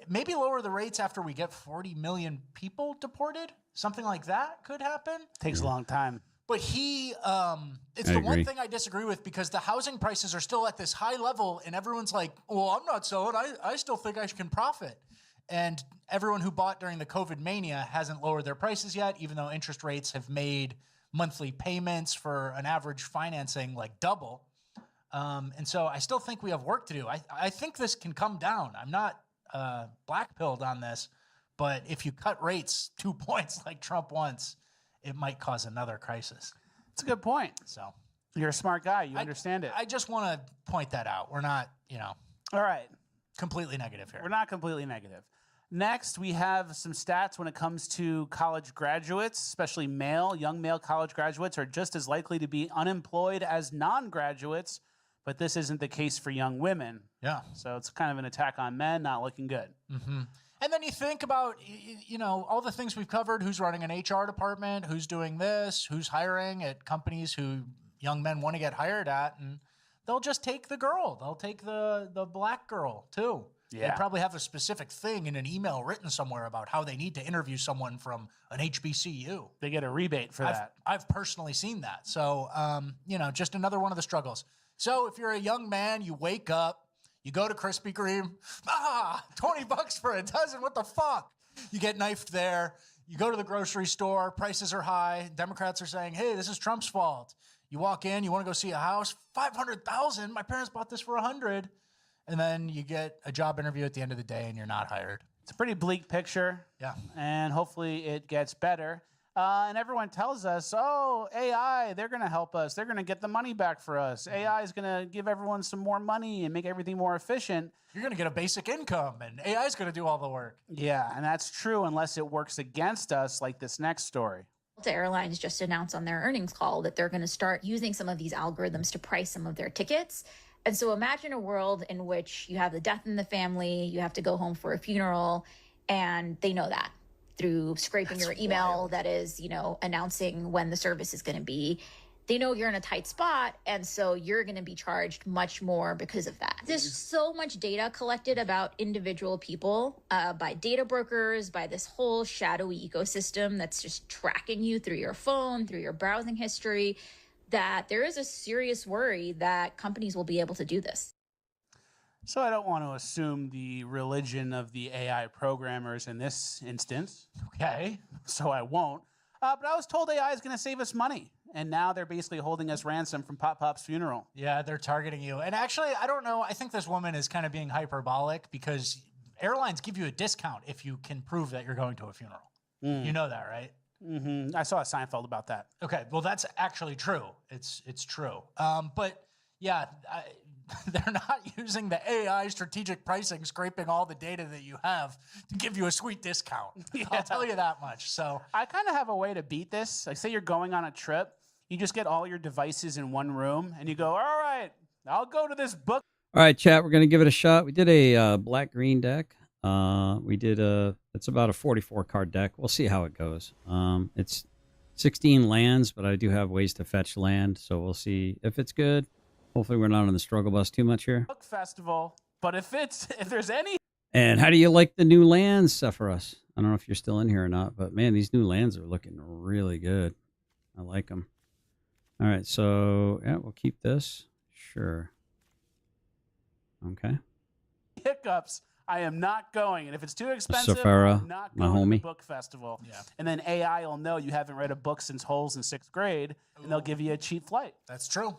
S3: Maybe lower the rates after we get 40 million people deported. Something like that could happen.
S2: Takes a long time.
S3: But it's the one thing I disagree with, because the housing prices are still at this high level and everyone's like, well, I'm not selling. I still think I can profit. And everyone who bought during the COVID mania hasn't lowered their prices yet, even though interest rates have made monthly payments for an average financing like double. And so I still think we have work to do. I think this can come down. I'm not black-pilled on this, but if you cut rates 2 points like Trump wants, it might cause another crisis.
S2: It's a good point.
S3: So
S2: you're a smart guy. You understand it.
S3: I just want to point that out. We're not,
S2: all right,
S3: completely negative here.
S2: We're not completely negative. Next, we have some stats when it comes to college graduates, especially young male college graduates are just as likely to be unemployed as non-graduates, but this isn't the case for young women.
S3: Yeah.
S2: So it's kind of an attack on men, not looking good.
S3: Mm-hmm. And then you think about, all the things we've covered, who's running an HR department, who's doing this, who's hiring at companies who young men want to get hired at, and they'll just take the girl. They'll take the black girl, too.
S2: Yeah.
S3: They probably have a specific thing in an email written somewhere about how they need to interview someone from an HBCU.
S2: They get a rebate for that.
S3: I've personally seen that. So, just another one of the struggles. So if you're a young man, you wake up, you go to Krispy Kreme, $20 for a dozen, what the fuck? You get knifed there. You go to the grocery store, prices are high. Democrats are saying, hey, this is Trump's fault. You walk in, you want to go see a house, $500,000. My parents bought this for $100,000. And then you get a job interview at the end of the day and you're not hired.
S2: It's a pretty bleak picture.
S3: Yeah.
S2: And hopefully it gets better. And everyone tells us, oh, AI, they're going to help us. They're going to get the money back for us. AI is going to give everyone some more money and make everything more efficient.
S3: You're going to get a basic income and AI is going to do all the work.
S2: Yeah, and that's true unless it works against us, like this next story.
S11: Delta Airlines just announced on their earnings call that they're going to start using some of these algorithms to price some of their tickets. And so imagine a world in which you have the death in the family, you have to go home for a funeral, and they know that through scraping your email that is, announcing when the service is going to be. They know you're in a tight spot, and so you're going to be charged much more because of that. There's so much data collected about individual people by data brokers, by this whole shadowy ecosystem that's just tracking you through your phone, through your browsing history, that there is a serious worry that companies will be able to do this.
S2: So I don't want to assume the religion of the AI programmers in this instance.
S3: Okay.
S2: So I won't. But I was told AI is going to save us money. And now they're basically holding us ransom from Pop Pop's funeral.
S3: Yeah, they're targeting you. And actually, I don't know. I think this woman is kind of being hyperbolic because airlines give you a discount if you can prove that you're going to a funeral. You know that, right?
S2: Mm-hmm. I saw a Seinfeld about that.
S3: Okay, well, that's actually true. It's true. But yeah, they're not using the AI strategic pricing, scraping all the data that you have to give you a sweet discount. Yeah. I'll tell you that much. So
S2: I kind of have a way to beat this. Like, say you're going on a trip, you just get all your devices in one room, and you go, all right, I'll go to this book.
S1: All right, chat, we're going to give it a shot. We did a black-green deck. It's about a 44 card deck. We'll see how it goes. It's 16 lands, but I do have ways to fetch land, so we'll see if it's good. Hopefully we're not on the struggle bus too much here.
S2: Book festival, but if there's any.
S1: And how do you like the new lands, Sephiroth? I don't know if you're still in here or not, but man, these new lands are looking really good. I like them. All right, so yeah, we'll keep this. Sure. Okay.
S2: Hiccups. I am not going, and if it's too expensive,
S1: Safara,
S2: I'm not
S1: my
S2: going to
S1: homie.
S2: the book festival.
S3: Yeah.
S2: And then AI will know you haven't read a book since Holes in 6th grade, and they'll give you a cheap flight.
S3: that's true.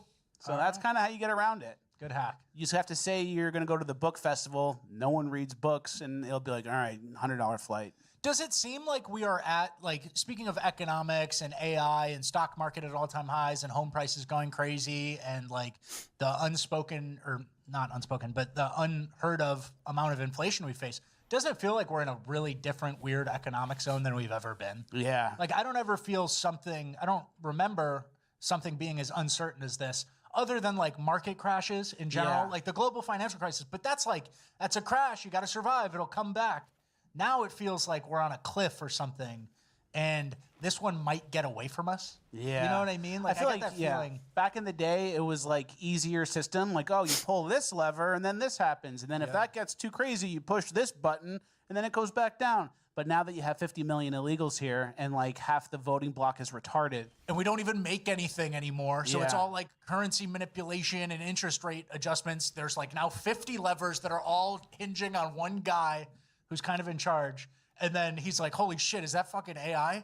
S2: So that's kind of how you get around it.
S3: Good hack.
S2: You just have to say you're going to go to the book festival. No one reads books, and it'll be like, all right, $100 flight.
S3: Does it seem like we are at, like, speaking of economics and AI and stock market at all-time highs and home prices going crazy and, like, the unspoken, or not unspoken, but the unheard of amount of inflation we face, doesn't it feel like we're in a really different, weird economic zone than we've ever been?
S2: Yeah.
S3: Like, I don't ever feel something, I don't remember something being as uncertain as this, other than, like, market crashes in general, like the global financial crisis. But that's a crash. You got to survive. It'll come back. Now it feels like we're on a cliff or something, and this one might get away from us.
S2: Yeah.
S3: You know what I mean? Like,
S2: I feel
S3: get that feeling.
S2: Back in the day, it was like easier system. Like, oh, you pull this lever, and then this happens. And then if that gets too crazy, you push this button, and then it goes back down. But now that you have 50 million illegals here, and like half the voting block is retarded.
S3: And we don't even make anything anymore. So it's all like currency manipulation and interest rate adjustments. There's like now 50 levers that are all hinging on one guy who's kind of in charge. And then he's like, holy shit, is that fucking AI?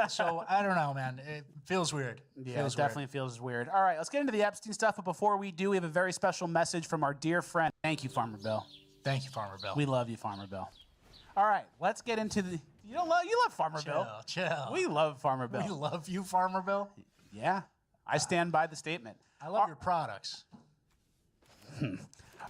S3: So I don't know, man. It feels weird.
S2: Yeah, it definitely feels weird. All right, let's get into the Epstein stuff. But before we do, we have a very special message from our dear friend. Thank you, Farmer Bill.
S3: Thank you, Farmer Bill.
S2: We love you, Farmer Bill. All right, let's get into the. You love Farmer Bill.
S3: Chill.
S2: We love Farmer Bill.
S3: We love you, Farmer Bill.
S2: Yeah, I stand by the statement.
S3: I love your products.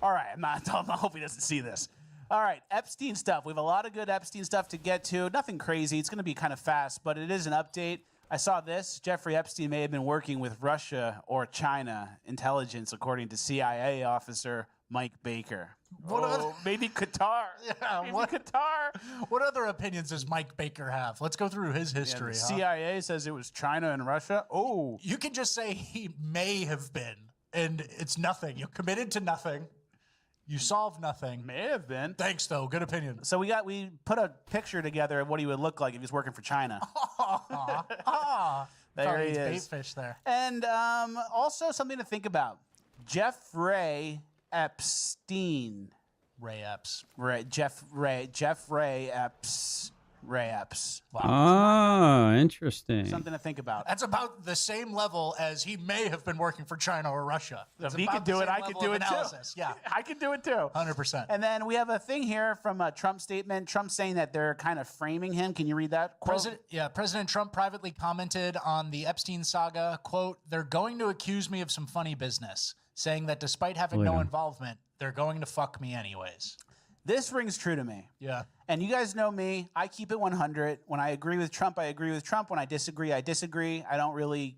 S2: All right, I hope he doesn't see this. All right, Epstein stuff. We have a lot of good Epstein stuff to get to. Nothing crazy. It's going to be kind of fast, but it is an update. I saw this. Jeffrey Epstein may have been working with Russia or China intelligence, according to CIA officer Mike Baker. Maybe Qatar.
S3: Yeah,
S2: maybe Qatar.
S3: What other opinions does Mike Baker have? Let's go through his history.
S2: The CIA says it was China and Russia. Oh.
S3: You can just say he may have been, and it's nothing. You committed to nothing. You solved nothing.
S2: May have been.
S3: Thanks, though. Good opinion.
S2: So we put a picture together of what he would look like if he was working for China. There he is.
S3: Bait fish there.
S2: And also something to think about. Jeffrey Epstein.
S3: Ray Epps.
S2: Jeffrey Epps. Ray Epps.
S1: Wow. Ah, interesting.
S2: Something to think about.
S3: That's about the same level as he may have been working for China or Russia.
S2: If he could do it, I could do it too.
S3: Yeah,
S2: I could do it too.
S3: 100%.
S2: And then we have a thing here from a Trump statement. Trump saying that they're kind of framing him. Can you read that quote?
S3: President Trump privately commented on the Epstein saga, quote, "They're going to accuse me of some funny business, saying that despite having no involvement, they're going to fuck me anyways."
S2: This rings true to me.
S3: Yeah.
S2: And you guys know me. I keep it 100. When I agree with Trump, I agree with Trump. When I disagree, I disagree. I don't really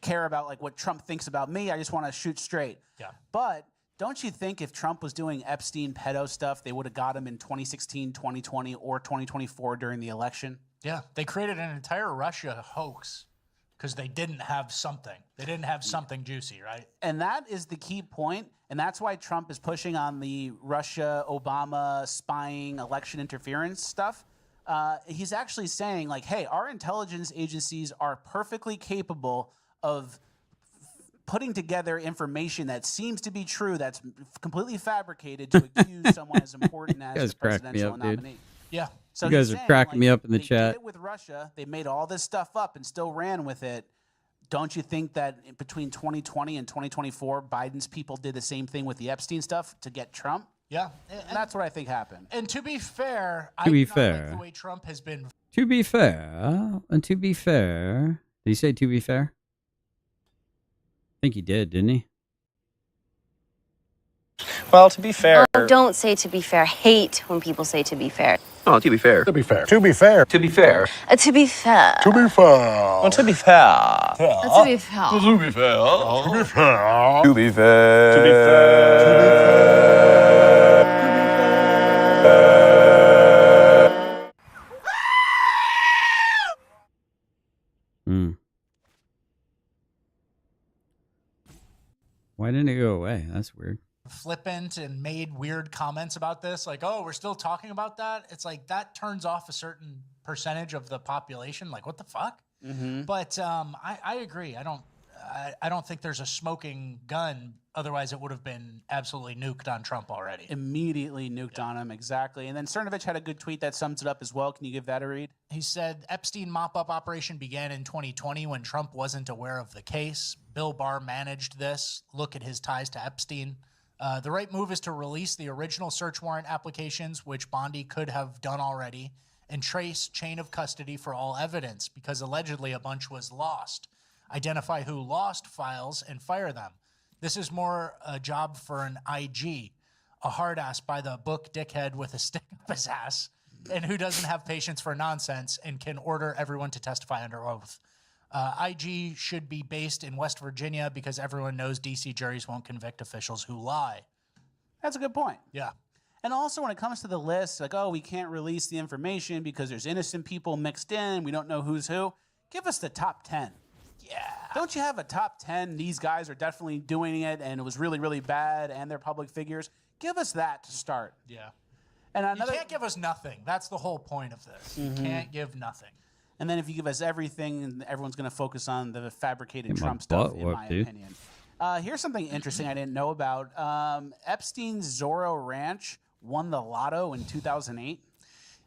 S2: care about like what Trump thinks about me. I just want to shoot straight.
S3: Yeah.
S2: But don't you think if Trump was doing Epstein pedo stuff, they would have got him in 2016, 2020, or 2024 during the election?
S3: Yeah. They created an entire Russia hoax because they didn't have something. They didn't have something juicy, right?
S2: And that is the key point. And that's why Trump is pushing on the Russia, Obama, spying, election interference stuff. He's actually saying, like, hey, our intelligence agencies are perfectly capable of putting together information that seems to be true, that's completely fabricated to accuse someone as important as the presidential nominee.
S3: Yeah.
S2: So
S1: you guys are cracking me up in the chat.
S2: They did it with Russia. They made all this stuff up and still ran with it. Don't you think that between 2020 and 2024, Biden's people did the same thing with the Epstein stuff to get Trump?
S3: Yeah.
S2: And that's what I think happened.
S3: And to be fair,
S1: like
S3: the way Trump has been.
S1: To be fair, did he say to be fair? I think he did, didn't he?
S12: Well, to be fair.
S13: Oh, don't say to be fair. Hate when people say to be fair.
S12: Oh, to be fair.
S9: To be fair. To be fair.
S12: To be fair.
S13: To be fair.
S9: To be fair.
S12: Oh, to be fair.
S13: To be fair.
S12: To be fair.
S9: To be fair.
S12: To be fair.
S9: To be
S1: Why didn't it go away? That's weird.
S3: Flippant and made weird comments about this, like, oh, we're still talking about that. It's like that turns off a certain percentage of the population. Like, what the fuck?
S2: Mm-hmm.
S3: But I agree. I don't. I don't think there's a smoking gun. Otherwise, it would have been absolutely nuked on Trump already.
S2: Immediately nuked on him, exactly. And then Cernovich had a good tweet that sums it up as well. Can you give that a read?
S3: He said, Epstein mop-up operation began in 2020 when Trump wasn't aware of the case. Bill Barr managed this. Look at his ties to Epstein. The right move is to release the original search warrant applications, which Bondi could have done already, and trace chain of custody for all evidence, because allegedly a bunch was lost. Identify who lost files and fire them. This is more a job for an IG, a hard ass by the book dickhead with a stick up his ass, and who doesn't have patience for nonsense and can order everyone to testify under oath. IG should be based in West Virginia because everyone knows DC juries won't convict officials who lie.
S2: That's a good point.
S3: Yeah.
S2: And also when it comes to the list, like, oh, we can't release the information because there's innocent people mixed in. We don't know who's who. Give us the top 10.
S3: Yeah.
S2: Don't you have a top 10? These guys are definitely doing it, and it was really, really bad, and they're public figures. Give us that to start.
S3: Yeah.
S2: And another,
S3: you can't give us nothing. That's the whole point of this. You can't give nothing.
S2: And then if you give us everything, everyone's going to focus on the fabricated
S1: Get my
S2: Trump stuff,
S1: butt
S2: in
S1: whooped,
S2: my
S1: dude.
S2: opinion. Here's something interesting I didn't know about. Epstein's Zorro Ranch won the lotto in 2008.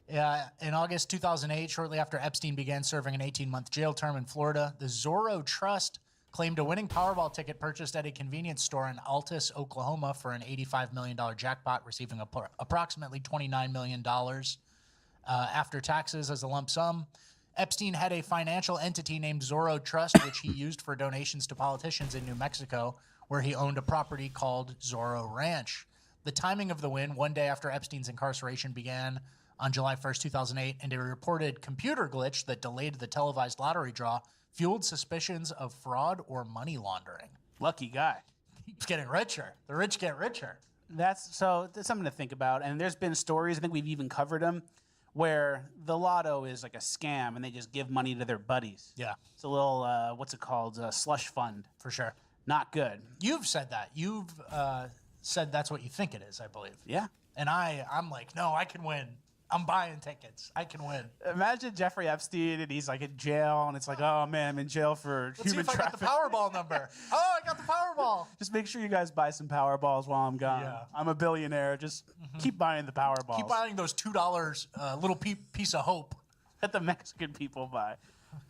S3: In August 2008, shortly after Epstein began serving an 18-month jail term in Florida, the Zorro Trust claimed a winning Powerball ticket purchased at a convenience store in Altus, Oklahoma for an $85 million jackpot, receiving approximately $29 million after taxes as a lump sum. Epstein had a financial entity named Zorro Trust, which he used for donations to politicians in New Mexico, where he owned a property called Zorro Ranch. The timing of the win, one day after Epstein's incarceration, began on July 1st, 2008, and a reported computer glitch that delayed the televised lottery draw fueled suspicions of fraud or money laundering.
S2: Lucky guy.
S3: He's getting richer. The rich get richer.
S2: That's something to think about. And there's been stories, I think we've even covered them, where the lotto is like a scam and they just give money to their buddies.
S3: Yeah.
S2: It's a little, what's it called? A slush fund.
S3: For sure.
S2: Not good.
S3: You've said that. You've said that's what you think it is, I believe.
S2: Yeah.
S3: And I'm like, no, I can win. I'm buying tickets. I can win.
S2: Imagine Jeffrey Epstein and he's like in jail and it's like, oh man, I'm in jail for
S3: Let's
S2: human
S3: see if
S2: trafficking.
S3: I got the Powerball number. Oh, I got the Powerball.
S2: Just make sure you guys buy some Powerballs while I'm gone.
S3: Yeah.
S2: I'm a billionaire. Just keep buying the Powerballs.
S3: Keep buying those $2 little piece of hope
S2: that the Mexican people buy.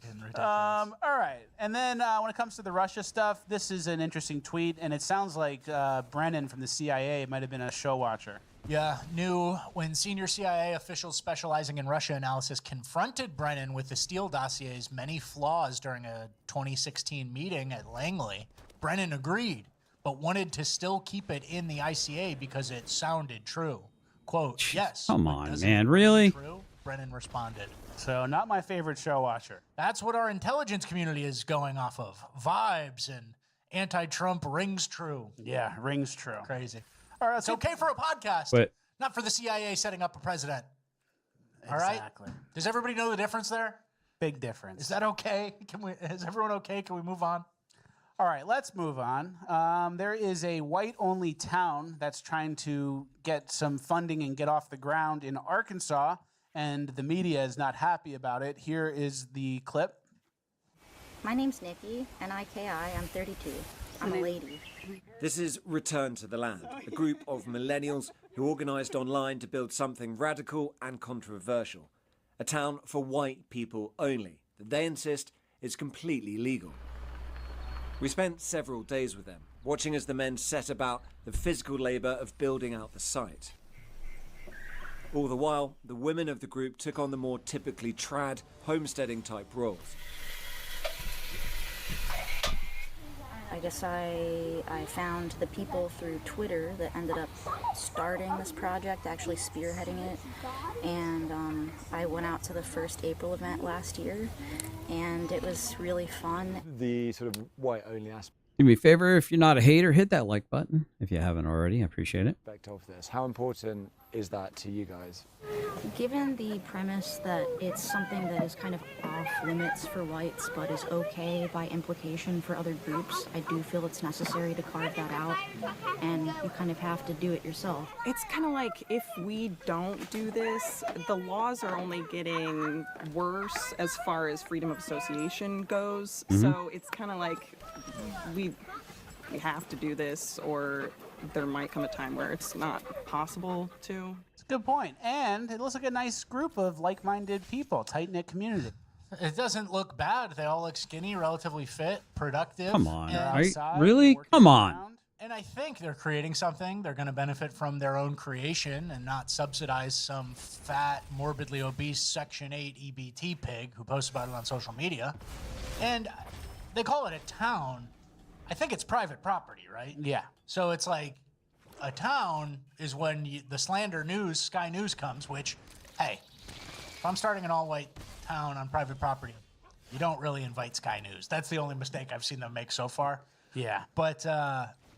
S3: Ridiculous.
S2: All right. And then when it comes to the Russia stuff, this is an interesting tweet, and it sounds like Brennan from the CIA might have been a show watcher.
S3: Yeah, new when senior CIA officials specializing in Russia analysis confronted Brennan with the Steele dossier's many flaws during a 2016 meeting at Langley. Brennan agreed, but wanted to still keep it in the ICA because it sounded true. Quote, yes.
S1: Come
S3: but
S1: on,
S3: doesn't
S1: man,
S3: it
S1: really?
S3: True? Brennan responded.
S2: So not my favorite show watcher.
S3: That's what our intelligence community is going off of. Vibes and anti-Trump rings true.
S2: Yeah, rings true.
S3: Crazy.
S2: All right,
S3: It's okay for a podcast,
S1: But-
S3: not for the CIA setting up a president. All right?
S2: Exactly.
S3: Does everybody know the difference there?
S2: Big difference.
S3: Is that okay? Is everyone okay? Can we move on?
S2: All right, let's move on. There is a white-only town that's trying to get some funding and get off the ground in Arkansas, and the media is not happy about it. Here is the clip.
S14: My name's Nikki, N-I-K-I. I'm 32. I'm a lady.
S15: This is Return to the Land, a group of millennials who organised online to build something radical and controversial. A town for white people only, that they insist is completely legal. We spent several days with them, watching as the men set about the physical labour of building out the site. All the while, the women of the group took on the more typically trad, homesteading type roles.
S14: I guess I found the people through Twitter that ended up starting this project, actually spearheading it. And I went out to the first April event last year, and it was really fun.
S16: The sort of white-only aspect
S1: Do me a favor, if you're not a hater, hit that like button. If you haven't already, I appreciate it.
S16: of this, how important is that to you guys?
S14: Given the premise that it's something that is kind of off limits for whites, but is okay by implication for other groups, I do feel it's necessary to carve that out, and you kind of have to do it yourself.
S17: It's kind of like if we don't do this, the laws are only getting worse as far as freedom of association goes.
S1: Mhm.
S17: So it's kind of like we have to do this, or there might come a time where it's not possible to.
S2: It's a good point. And it looks like a nice group of like-minded people, tight-knit community.
S3: It doesn't look bad. They all look skinny, relatively fit, productive.
S1: Come on.
S3: and-
S1: Really? Come on.
S3: And I think they're creating something. They're going to benefit from their own creation and not subsidize some fat, morbidly obese Section 8 EBT pig who posts about it on social media. And they call it a town. I think it's private property, right?
S2: Yeah.
S3: So it's like a town is when the slander news, Sky News comes, which, hey, if I'm starting an all-white town on private property, you don't really invite Sky News. That's the only mistake I've seen them make so far.
S2: Yeah.
S3: But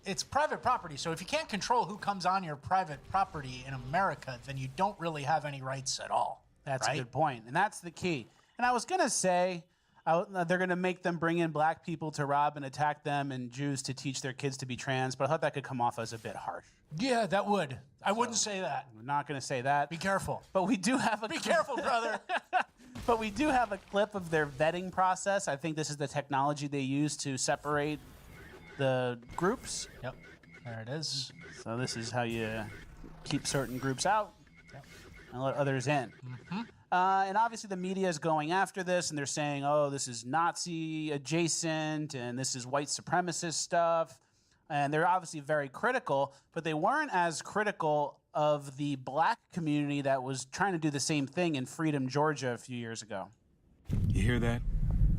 S3: it's private property, so if you can't control who comes on your private property in America, then you don't really have any rights at all.
S2: That's
S3: right?
S2: a good point, and that's the key. And I was going to say they're going to make them bring in black people to rob and attack them and Jews to teach their kids to be trans, but I thought that could come off as a bit harsh.
S3: Yeah, that would. I wouldn't say that.
S2: I'm not going to say that.
S3: Be careful.
S2: But we do have a
S3: Be careful, brother.
S2: But we do have a clip of their vetting process. I think this is the technology they use to separate the groups.
S3: Yep, there it is.
S2: So this is how you keep certain groups out and let others in. And obviously the media is going after this, and they're saying, oh, this is Nazi adjacent, and this is white supremacist stuff. And they're obviously very critical, but they weren't as critical of the black community that was trying to do the same thing in Freedom, Georgia a few years ago.
S18: You hear that?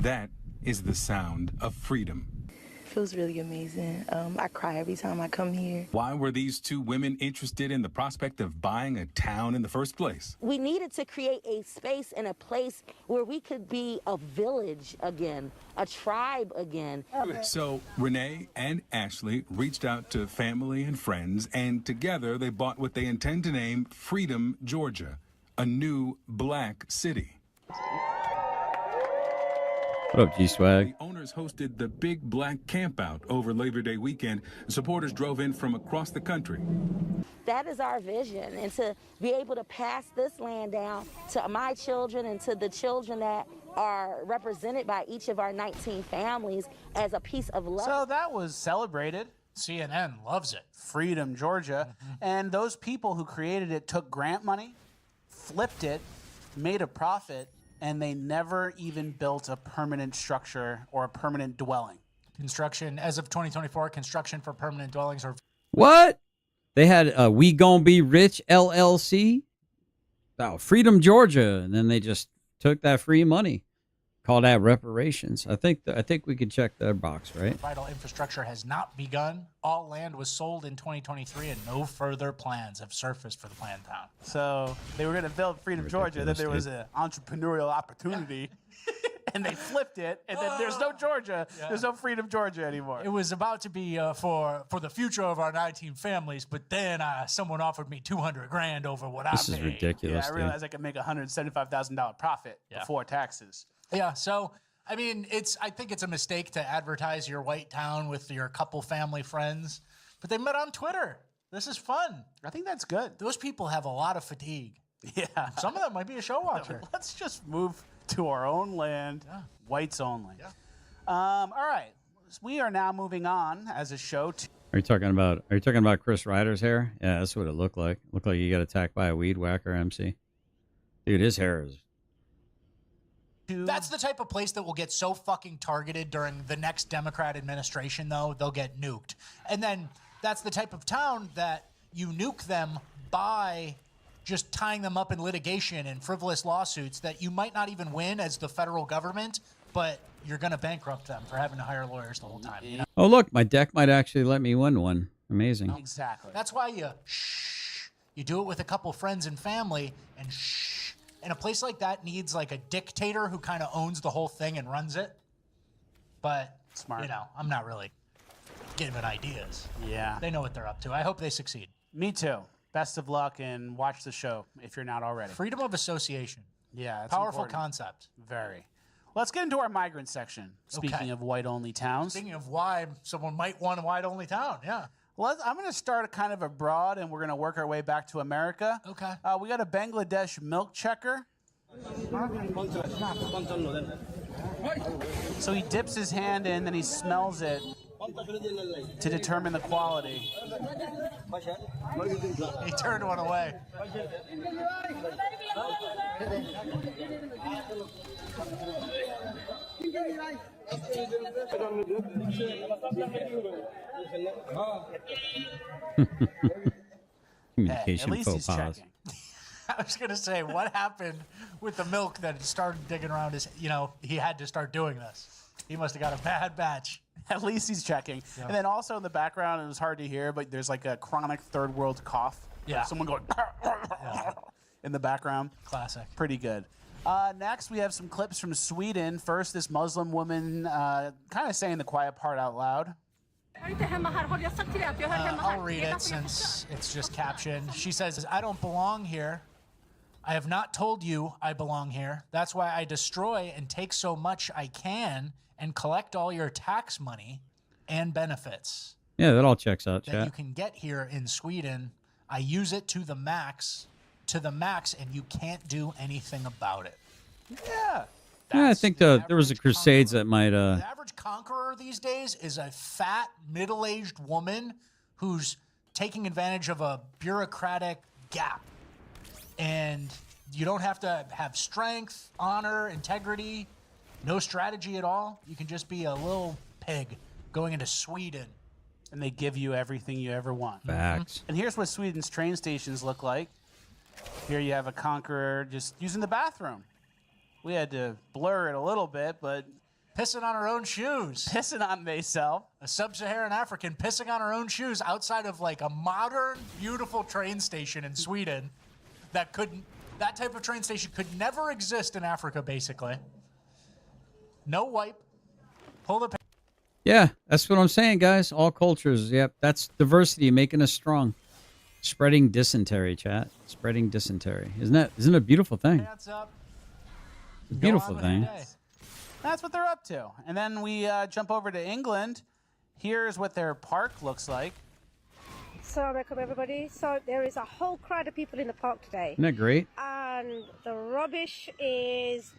S18: That is the sound of freedom.
S19: Feels really amazing. I cry every time I come here.
S18: Why were these two women interested in the prospect of buying a town in the first place?
S20: We needed to create a space and a place where we could be a village again, a tribe again.
S18: So Renee and Ashley reached out to family and friends, and together they bought what they intend to name Freedom, Georgia, a new black city.
S1: What up, G-Swag?
S18: The owners hosted the big black campout over Labor Day weekend. Supporters drove in from across the country.
S20: That is our vision, and to be able to pass this land down to my children and to the children that are represented by each of our 19 families as a piece of love.
S2: So that was celebrated.
S3: CNN loves it.
S2: Freedom, Georgia. And those people who created it took grant money, flipped it, made a profit, and they never even built a permanent structure or a permanent dwelling.
S3: Construction, as of 2024, construction for permanent dwellings are...
S1: What? They had We Gon' Be Rich LLC? Oh, Freedom, Georgia. And then they just took that free money. Call that reparations. I think we could check that box, right?
S3: Vital infrastructure has not begun. All land was sold in 2023, and no further plans have surfaced for the planned town.
S2: So they were going to build Freedom, Georgia. Then there was an entrepreneurial opportunity, and they flipped it. And then there's no Georgia. Yeah. There's no Freedom, Georgia anymore.
S3: It was about to be for the future of our 19 families, but then someone offered me $200,000 over what I paid.
S1: This is ridiculous.
S2: Yeah, I realized I could make $175,000 profit before taxes.
S3: Yeah, so I mean, I think it's a mistake to advertise your white town with your couple family friends, but they met on Twitter. This is fun.
S2: I think that's good.
S3: Those people have a lot of fatigue.
S2: Yeah.
S3: Some of them might be a show watcher.
S2: Let's just move to our own land, whites only.
S3: Yeah.
S2: All right. We are now moving on as a show to...
S1: Are you talking about Chris Ryder's hair? Yeah, that's what it looked like. Looked like he got attacked by a weed whacker MC. Dude, his hair is...
S3: That's the type of place that will get so fucking targeted during the next Democrat administration, though. They'll get nuked. And then that's the type of town that you nuke them by just tying them up in litigation and frivolous lawsuits that you might not even win as the federal government, but you're going to bankrupt them for having to hire lawyers the whole time. You know?
S1: Oh, look, my deck might actually let me win one. Amazing.
S2: Exactly.
S3: That's why you do it with a couple friends and family, and And a place like that needs like a dictator who kind of owns the whole thing and runs it. But,
S2: smart.
S3: I'm not really giving ideas.
S2: Yeah.
S3: They know what they're up to. I hope they succeed.
S2: Me too. Best of luck, and watch the show if you're not already.
S3: Freedom of association.
S2: Yeah. That's
S3: powerful
S2: important.
S3: concept.
S2: Very. Let's get into our migrant section. Speaking of white-only towns.
S3: Speaking of why someone might want a white-only town, yeah.
S2: Well, I'm going to start kind of abroad, and we're going to work our way back to America.
S3: Okay.
S2: We got a Bangladesh milk checker. So he dips his hand in, then he smells it to determine the quality.
S3: He turned one away.
S1: Communication
S2: at least
S1: faux
S2: he's
S1: pas.
S2: checking.
S3: I was going to say, what happened with the milk that started digging around his, he had to start doing this. He must have got a bad batch.
S2: At least he's checking.
S3: Yeah.
S2: And then also in the background, it was hard to hear, but there's like a chronic third world cough.
S3: Yeah.
S2: Like someone going in the background.
S3: Classic.
S2: Pretty good. Next, we have some clips from Sweden. First, this Muslim woman kind of saying the quiet part out loud.
S3: I'll read it since it's just captioned. She says, I don't belong here. I have not told you I belong here. That's why I destroy and take so much I can and collect all your tax money and benefits
S1: Yeah, that all checks out,
S3: that
S1: chat.
S3: you can get here in Sweden. I use it to the max, and you can't do anything about it.
S2: Yeah.
S1: Yeah, I think there was a Crusades that might.
S3: The average conqueror these days is a fat, middle-aged woman who's taking advantage of a bureaucratic gap. And you don't have to have strength, honor, integrity, no strategy at all. You can just be a little pig going into Sweden.
S2: And they give you everything you ever want.
S1: Facts.
S2: And here's what Sweden's train stations look like. Here you have a conqueror just using the bathroom. We had to blur it a little bit, but...
S3: Pissing on her own shoes.
S2: Pissing on theyself.
S3: A sub-Saharan African pissing on her own shoes outside of like a modern, beautiful train station in Sweden that type of train station could never exist in Africa, basically. No wipe. Pull the...
S1: Yeah, that's what I'm saying, guys. All cultures. Yep, that's diversity making us strong. Spreading dysentery, chat. Spreading dysentery. Isn't it a beautiful thing?
S3: Hands up.
S1: A beautiful thing.
S2: That's what they're up to. And then we jump over to England. Here's what their park looks like.
S21: Assalamu alaikum, everybody. So there is a whole crowd of people in the park today.
S1: Isn't that great?
S21: And the rubbish is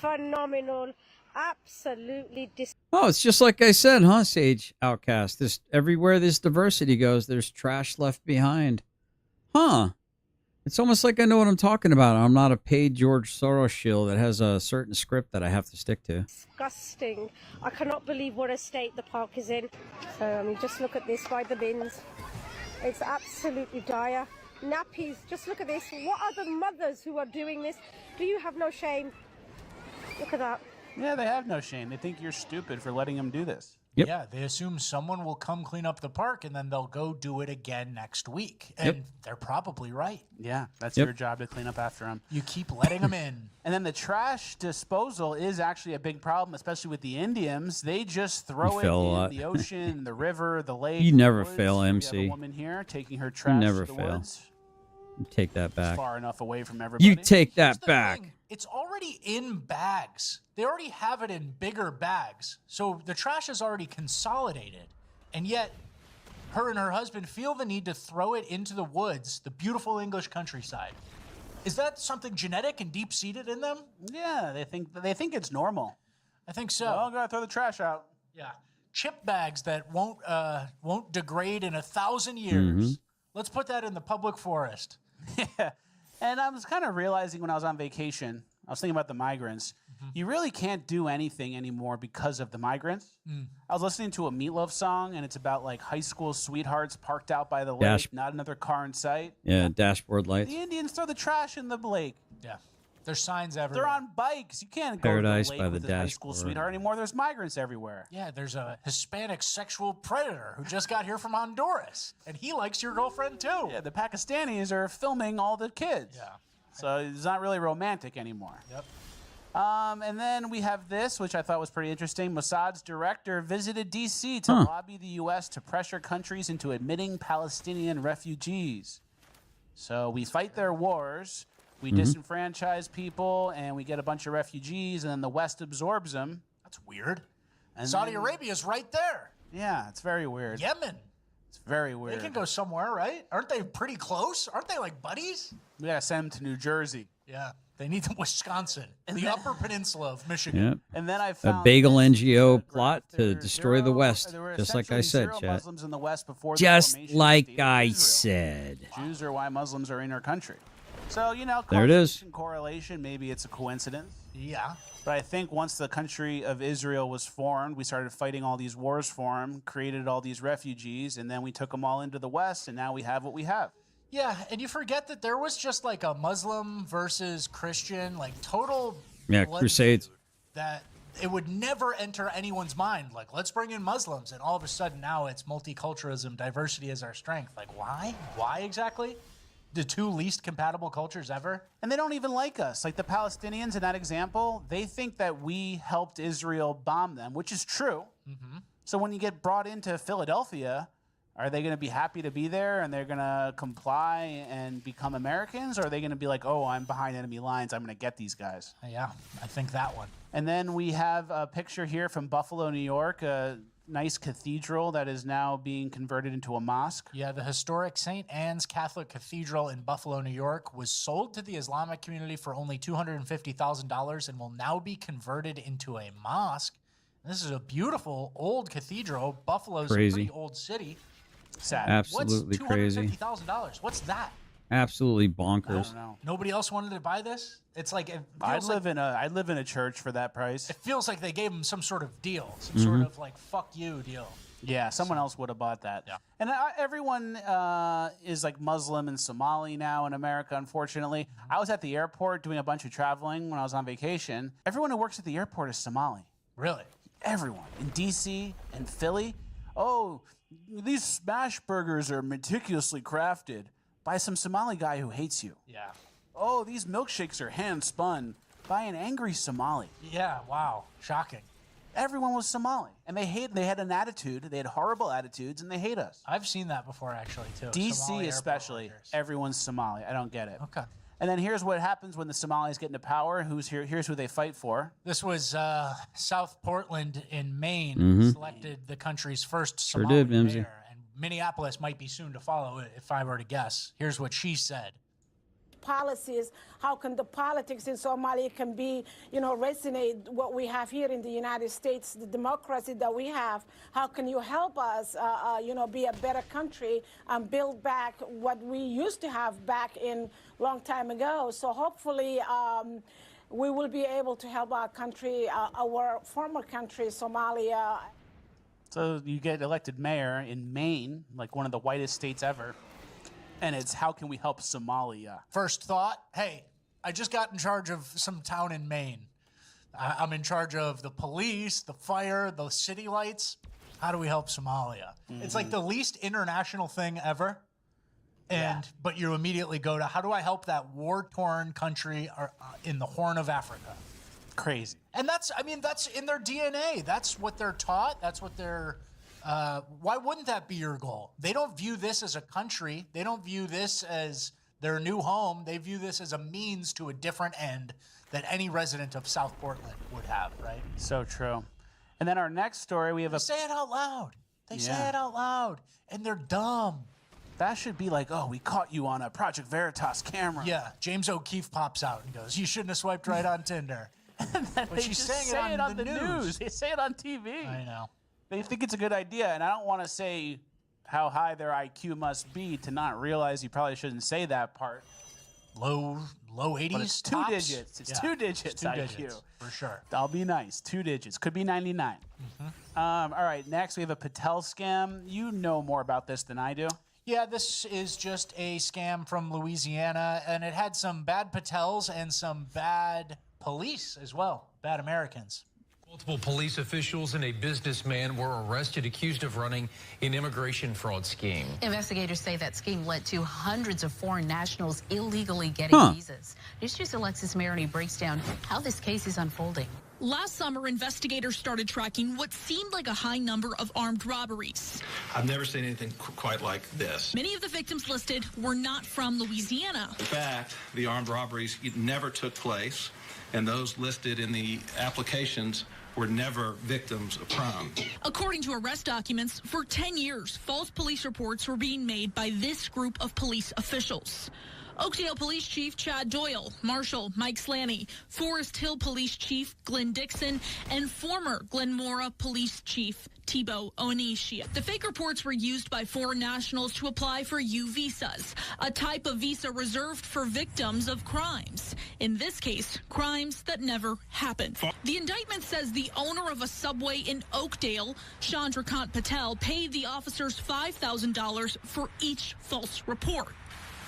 S21: phenomenal. Absolutely
S1: Oh, it's just like I said, huh, Sage Outcast? Everywhere this diversity goes, there's trash left behind. Huh. It's almost like I know what I'm talking about. I'm not a paid George Soros shill that has a certain script that I have to stick to.
S21: disgusting. I cannot believe what a state the park is in. So, I mean, just look at this by the bins. It's absolutely dire. Nappies, just look at this. What are the mothers who are doing this? Do you have no shame? Look at that.
S2: Yeah, they have no shame. They think you're stupid for letting them do this.
S1: Yep.
S3: Yeah, they assume someone will come clean up the park and then they'll go do it again next week. And they're probably right.
S2: Yeah, that's
S1: Yep.
S2: your job to clean up after them.
S3: You keep letting them in.
S2: And then the trash disposal is actually a big problem, especially with the Indians. They just throw it
S1: fail a
S2: in
S1: lot.
S2: the ocean, the river, the lake.
S1: You
S2: the
S1: never
S2: woods.
S1: fail,
S2: We have
S1: MC.
S2: a woman here taking her trash
S1: never
S2: to the
S1: fail.
S2: woods.
S1: You take that back.
S2: Far enough away from everybody.
S1: You take that
S3: Here's the
S1: back.
S3: thing. It's already in bags. They already have it in bigger bags. So the trash is already consolidated. And yet, her and her husband feel the need to throw it into the woods, the beautiful English countryside. Is that something genetic and deep-seated in them?
S2: Yeah, they think it's normal.
S3: I think so.
S2: Well, gotta throw the trash out.
S3: Yeah. Chip bags that won't degrade in 1,000 years. Let's put that in the public forest.
S2: Yeah. And I was kind of realizing when I was on vacation, I was thinking about the migrants. You really can't do anything anymore because of the migrants. I was listening to a Meatloaf song, and it's about like high school sweethearts parked out by the lake, not another car in sight.
S1: Yeah, dashboard lights.
S2: The Indians throw the trash in the lake.
S3: Yeah. There's signs everywhere.
S2: They're on bikes. You can't
S1: Paradise
S2: go to
S1: by
S2: the lake
S1: the
S2: with a high school
S1: dashboard.
S2: sweetheart anymore. There's migrants everywhere.
S3: Yeah, there's a Hispanic sexual predator who just got here from Honduras, and he likes your girlfriend too.
S2: Yeah, the Pakistanis are filming all the kids.
S3: Yeah.
S2: So it's not really romantic anymore.
S3: Yep.
S2: And then we have this, which I thought was pretty interesting. Mossad's director visited D.C. to lobby the U.S. to pressure countries into admitting Palestinian refugees. So we fight their wars, we disenfranchise people, and we get a bunch of refugees, and then the West absorbs them.
S3: That's weird.
S2: And
S3: Saudi
S2: then-
S3: Arabia's right there.
S2: Yeah, it's very weird.
S3: Yemen.
S2: It's very weird.
S3: They can go somewhere, right? Aren't they pretty close? Aren't they like buddies?
S2: We gotta send them to New Jersey.
S3: Yeah, they need them Wisconsin, the Upper Peninsula of Michigan.
S1: Yep.
S2: And then I
S1: A
S2: found
S1: bagel NGO plot to destroy the West,
S2: there were
S1: just like I
S2: essentially
S1: said,
S2: zero
S1: chat.
S2: Muslims in the West before the
S1: Just
S2: formation of
S1: like
S2: the State of
S1: I
S2: Israel.
S1: said.
S2: Jews are why Muslims are in our country. So, you know,
S1: There it is.
S2: causation, correlation, maybe it's a coincidence.
S3: Yeah.
S2: But I think once the country of Israel was formed, we started fighting all these wars for them, created all these refugees, and then we took them all into the West, and now we have what we have.
S3: Yeah, and you forget that there was just like a Muslim versus Christian, like total
S1: Yeah,
S3: blood
S1: Crusades.
S3: feud that it would never enter anyone's mind. Like, let's bring in Muslims, and all of a sudden now it's multiculturalism, diversity is our strength. Like, why? Why exactly? The two least compatible cultures ever?
S2: And they don't even like us. Like the Palestinians in that example, they think that we helped Israel bomb them, which is true.
S3: Mm-hmm.
S2: So when you get brought into Philadelphia, are they going to be happy to be there and they're going to comply and become Americans? Or are they going to be like, oh, I'm behind enemy lines, I'm going to get these guys?
S3: Yeah, I think that one.
S2: And then we have a picture here from Buffalo, New York, a nice cathedral that is now being converted into a mosque.
S3: Yeah, the historic St. Anne's Catholic Cathedral in Buffalo, New York was sold to the Islamic community for only $250,000 and will now be converted into a mosque. This is a beautiful old cathedral. Buffalo's a
S1: Crazy.
S3: pretty old city.
S2: Sad.
S1: Absolutely crazy.
S3: What's $250,000? What's that?
S1: Absolutely
S2: I
S1: bonkers.
S2: don't know.
S3: Nobody else wanted to buy this? It's like
S2: I'd live in a church for that price.
S3: It feels like they gave them some sort of deal, some
S1: Mm-hmm.
S3: sort of like fuck you deal.
S2: Yeah, someone else would have bought that.
S3: Yeah.
S2: And everyone is like Muslim and Somali now in America, unfortunately. I was at the airport doing a bunch of traveling when I was on vacation. Everyone who works at the airport is Somali.
S3: Really?
S2: Everyone. In D.C. and Philly. Oh, these smash burgers are meticulously crafted by some Somali guy who hates you.
S3: Yeah.
S2: Oh, these milkshakes are hand-spun by an angry Somali.
S3: Yeah, wow. Shocking.
S2: Everyone was Somali, and they had an attitude. They had horrible attitudes, and they hate us.
S3: I've seen that before, actually, too.
S2: DC
S3: Somali airport
S2: especially,
S3: workers.
S2: everyone's Somali. I don't get it.
S3: Okay.
S2: And then here's what happens when the Somalis get into power. Who's here? Here's who they fight for.
S3: This was South Portland in Maine
S1: Mhm.
S3: selected the country's first
S1: Sure
S3: Somali
S1: did, Mimsy.
S3: mayor, and Minneapolis might be soon to follow it, if I were to guess. Here's what she said.
S6: Policies, how can the politics in Somalia can be, resonate what we have here in the United States, the democracy that we have. How can you help us, be a better country and build back what we used to have back in long time ago? So hopefully we will be able to help our country, our former country, Somalia.
S2: So you get elected mayor in Maine, like one of the whitest states ever. And it's how can we help Somalia?
S3: First thought, hey, I just got in charge of some town in Maine. I'm in charge of the police, the fire, the city lights. How do we help Somalia? It's like the least international thing ever. But you immediately go to, how do I help that war-torn country in the Horn of Africa?
S2: Crazy.
S3: And that's in their DNA. That's what they're taught. That's what they're... why wouldn't that be your goal? They don't view this as a country. They don't view this as their new home. They view this as a means to a different end that any resident of South Portland would have, right?
S2: So true. And then our next story, we have
S3: They say it out loud. They say
S2: Yeah.
S3: it out loud, and they're dumb.
S2: That should be like, oh, we caught you on a Project Veritas camera.
S3: Yeah, James O'Keefe pops out and goes, "You shouldn't have swiped right on Tinder." But
S2: They
S3: she's
S2: just
S3: saying
S2: say
S3: it on the news.
S2: They say it on TV.
S3: I know.
S2: They think it's a good idea, and I don't want to say how high their IQ must be to not realize you probably shouldn't say that part.
S3: Low 80s.
S2: But it's two
S3: tops?
S2: digits. It's
S3: Yeah,
S2: 2 digits
S3: two
S2: IQ.
S3: digits, for sure.
S2: I'll be nice. 2 digits. Could be 99. All right, next we have a Patel scam. You know more about this than I do.
S3: Yeah, this is just a scam from Louisiana, and it had some bad Patels and some bad police as well, bad Americans.
S22: Multiple police officials and a businessman were arrested accused of running an immigration fraud scheme.
S23: Investigators say that scheme led to hundreds of foreign nationals illegally getting visas. News 2's Alexis Maroney breaks down how this case is unfolding.
S24: Last summer, investigators started tracking what seemed like a high number of armed robberies.
S25: I've never seen anything quite like this.
S24: Many of the victims listed were not from Louisiana.
S25: In fact, the armed robberies never took place, and those listed in the applications were never victims of crime.
S24: According to arrest documents, for 10 years, false police reports were being made by this group of police officials. Oakdale Police Chief Chad Doyle, Marshal Mike Slaney, Forest Hill Police Chief Glenn Dixon, and former Glenmora Police Chief Thibaut Onishia. The fake reports were used by foreign nationals to apply for U visas, a type of visa reserved for victims of crimes. In this case, crimes that never happened. The indictment says the owner of a subway in Oakdale, Chandrakant Patel, paid the officers $5,000 for each false report.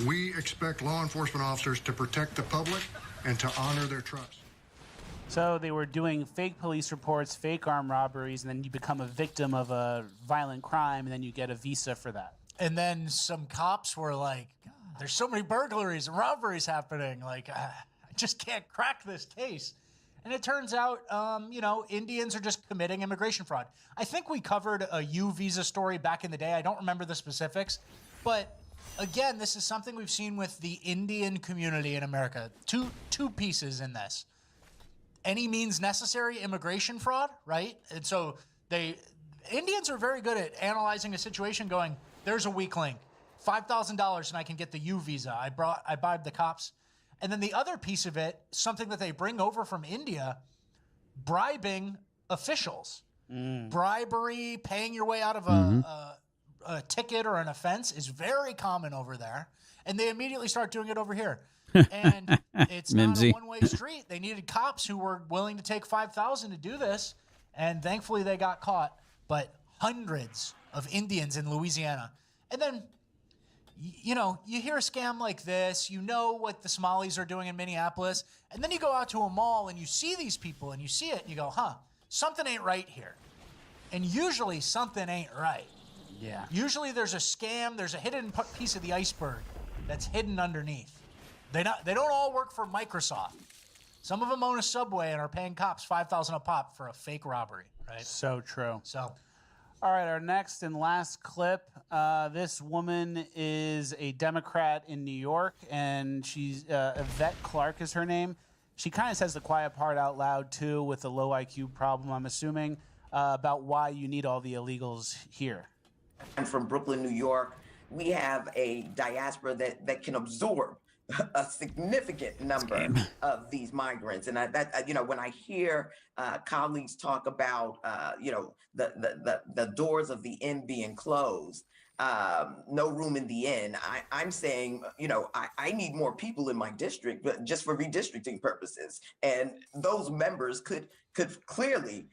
S9: We expect law enforcement officers to protect the public and to honor their trust.
S2: So they were doing fake police reports, fake armed robberies, and then you become a victim of a violent crime, and then you get a visa for that.
S3: And then some cops were like, God, there's so many burglaries and robberies happening. Like, I just can't crack this case. And it turns out, Indians are just committing immigration fraud. I think we covered a U visa story back in the day. I don't remember the specifics, but again, this is something we've seen with the Indian community in America. Two pieces in this. Any means necessary immigration fraud, right? And so Indians are very good at analyzing a situation going, there's a weak link, $5,000 and I can get the U visa. I bribed the cops. And then the other piece of it, something that they bring over from India, bribing officials. Bribery, paying your way out of a ticket or an offense is very common over there, and they immediately start doing it over here. And it's not a one-way street. They needed cops who were willing to take $5,000 to do this, and thankfully they got caught. But hundreds of Indians in Louisiana. And then, you hear a scam like this, you know what the Somalis are doing in Minneapolis, and then you go out to a mall and you see these people and you see it and you go, something ain't right here. And usually something ain't right.
S2: Yeah.
S3: Usually there's a scam, there's a hidden piece of the iceberg that's hidden underneath. They don't all work for Microsoft. Some of them own a Subway and are paying cops $5,000 a pop for a fake robbery, right?
S2: So true.
S3: So,
S2: all right, our next and last clip. This woman is a Democrat in New York, and she's Yvette Clarke is her name. She kind of says the quiet part out loud, too, with the low IQ problem, I'm assuming, about why you need all the illegals here.
S4: I'm from Brooklyn, New York. We have a diaspora that can absorb a significant number of these migrants. And when I hear colleagues talk about, the doors of the inn being closed, no room in the inn, I'm saying, I need more people in my district, but just for redistricting purposes. And those members could clearly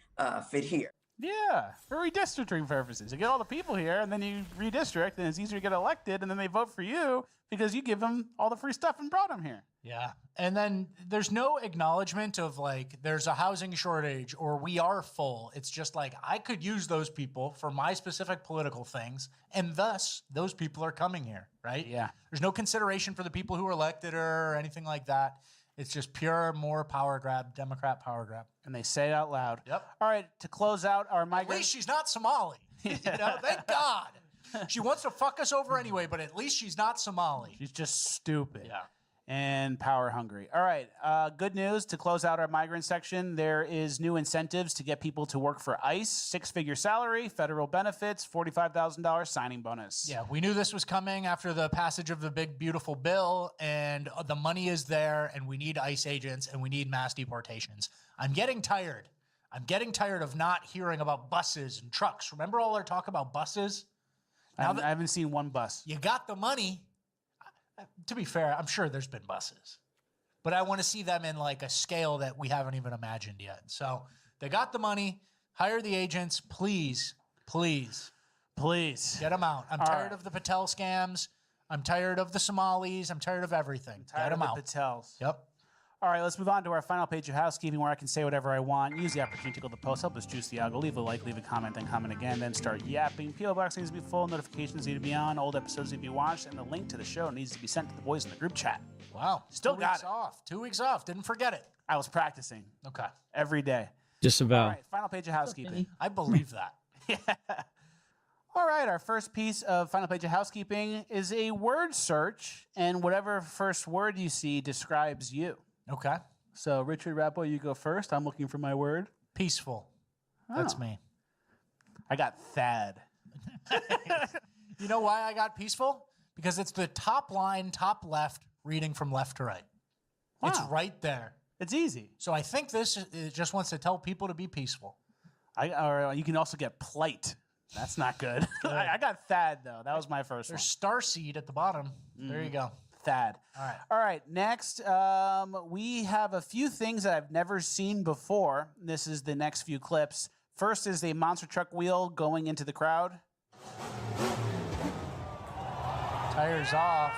S4: fit here.
S2: Yeah, for redistricting purposes. You get all the people here, and then you redistrict, and it's easier to get elected, and then they vote for you because you give them all the free stuff and brought them here.
S3: Yeah. And then there's no acknowledgement of there's a housing shortage or we are full. It's just I could use those people for my specific political things, and thus those people are coming here, right?
S2: Yeah.
S3: There's no consideration for the people who are elected or anything like that. It's just pure, more power grab, Democrat power grab.
S2: And they say it out loud.
S3: Yep.
S2: All right, to close out our migrant...
S3: At least she's not Somali. Thank God. She wants to fuck us over anyway, but at least she's not Somali.
S2: She's just stupid.
S3: Yeah.
S2: And power hungry. All right, good news to close out our migrant section. There is new incentives to get people to work for ICE. 6-figure salary, federal benefits, $45,000 signing bonus.
S3: Yeah, we knew this was coming after the passage of the big, beautiful bill, and the money is there, and we need ICE agents, and we need mass deportations. I'm getting tired. I'm getting tired of not hearing about buses and trucks. Remember all our talk about buses?
S2: I haven't seen one bus.
S3: You got the money. To be fair, I'm sure there's been buses, but I want to see them in a scale that we haven't even imagined yet. So they got the money, hire the agents, please get them out. I'm tired of the Patel scams. I'm tired of the Somalis. I'm tired of everything. Get them out.
S2: Patels.
S3: Yep.
S2: All right, let's move on to our final page of housekeeping where I can say whatever I want. Use the opportunity to click the post, help us juice the algo, leave a like, leave a comment, then comment again, then start yapping. P.O. Box needs to be full, notifications need to be on, old episodes need to be watched, and the link to the show needs to be sent to the boys in the group chat.
S3: Wow.
S2: Still got it.
S3: Off. 2 weeks off. Didn't forget it.
S2: I was practicing.
S3: Okay.
S2: Every day.
S1: Just about.
S2: All right, final page of housekeeping.
S3: I believe that.
S2: Yeah. All right, our first piece of final page of housekeeping is a word search, and whatever first word you see describes you.
S3: Okay.
S2: So, Richard Rappo, you go first. I'm looking for my word.
S3: Peaceful. That's
S2: Oh.
S3: me.
S2: I got Thad.
S3: You know why I got peaceful? Because it's the top line, top left, reading from left to right.
S2: Wow.
S3: It's right there.
S2: It's easy.
S3: So I think this it just wants to tell people to be peaceful.
S2: Or you can also get Plight. That's not good. I got Thad, though. That was my first
S3: There's
S2: one.
S3: Starseed at the bottom. There you go.
S2: Thad.
S3: All right.
S2: All right. Next, we have a few things that I've never seen before. This is the next few clips. First is the monster truck wheel going into the crowd.
S3: Tires off.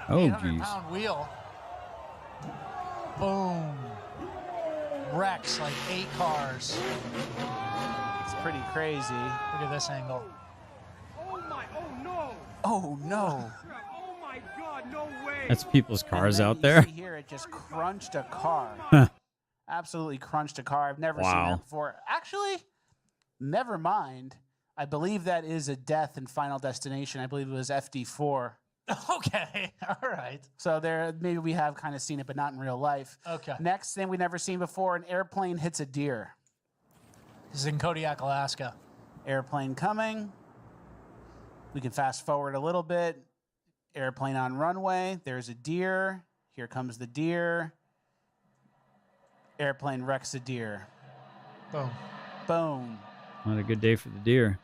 S1: Oh,
S3: 800-pound wheel. Boom. Wrecks like 8 cars.
S2: It's pretty crazy.
S3: Look at this angle.
S2: Oh, no.
S1: That's people's cars
S2: And then
S1: out
S2: you
S1: there.
S2: see here, it just crunched a car.
S1: Huh.
S2: Absolutely crunched a car. I've never seen
S1: Wow.
S2: that before. Actually, never mind. I believe that is a death in Final Destination. I believe it was FD4.
S3: Okay. All right.
S2: So there, maybe we have kind of seen it, but not in real life.
S3: Okay.
S2: Next thing we've never seen before, an airplane hits a deer.
S3: This is in Kodiak, Alaska.
S2: Airplane coming. We can fast forward a little bit. Airplane on runway. There's a deer. Here comes the deer. Airplane wrecks a deer.
S3: Boom.
S2: Boom.
S1: Not a good day for the deer.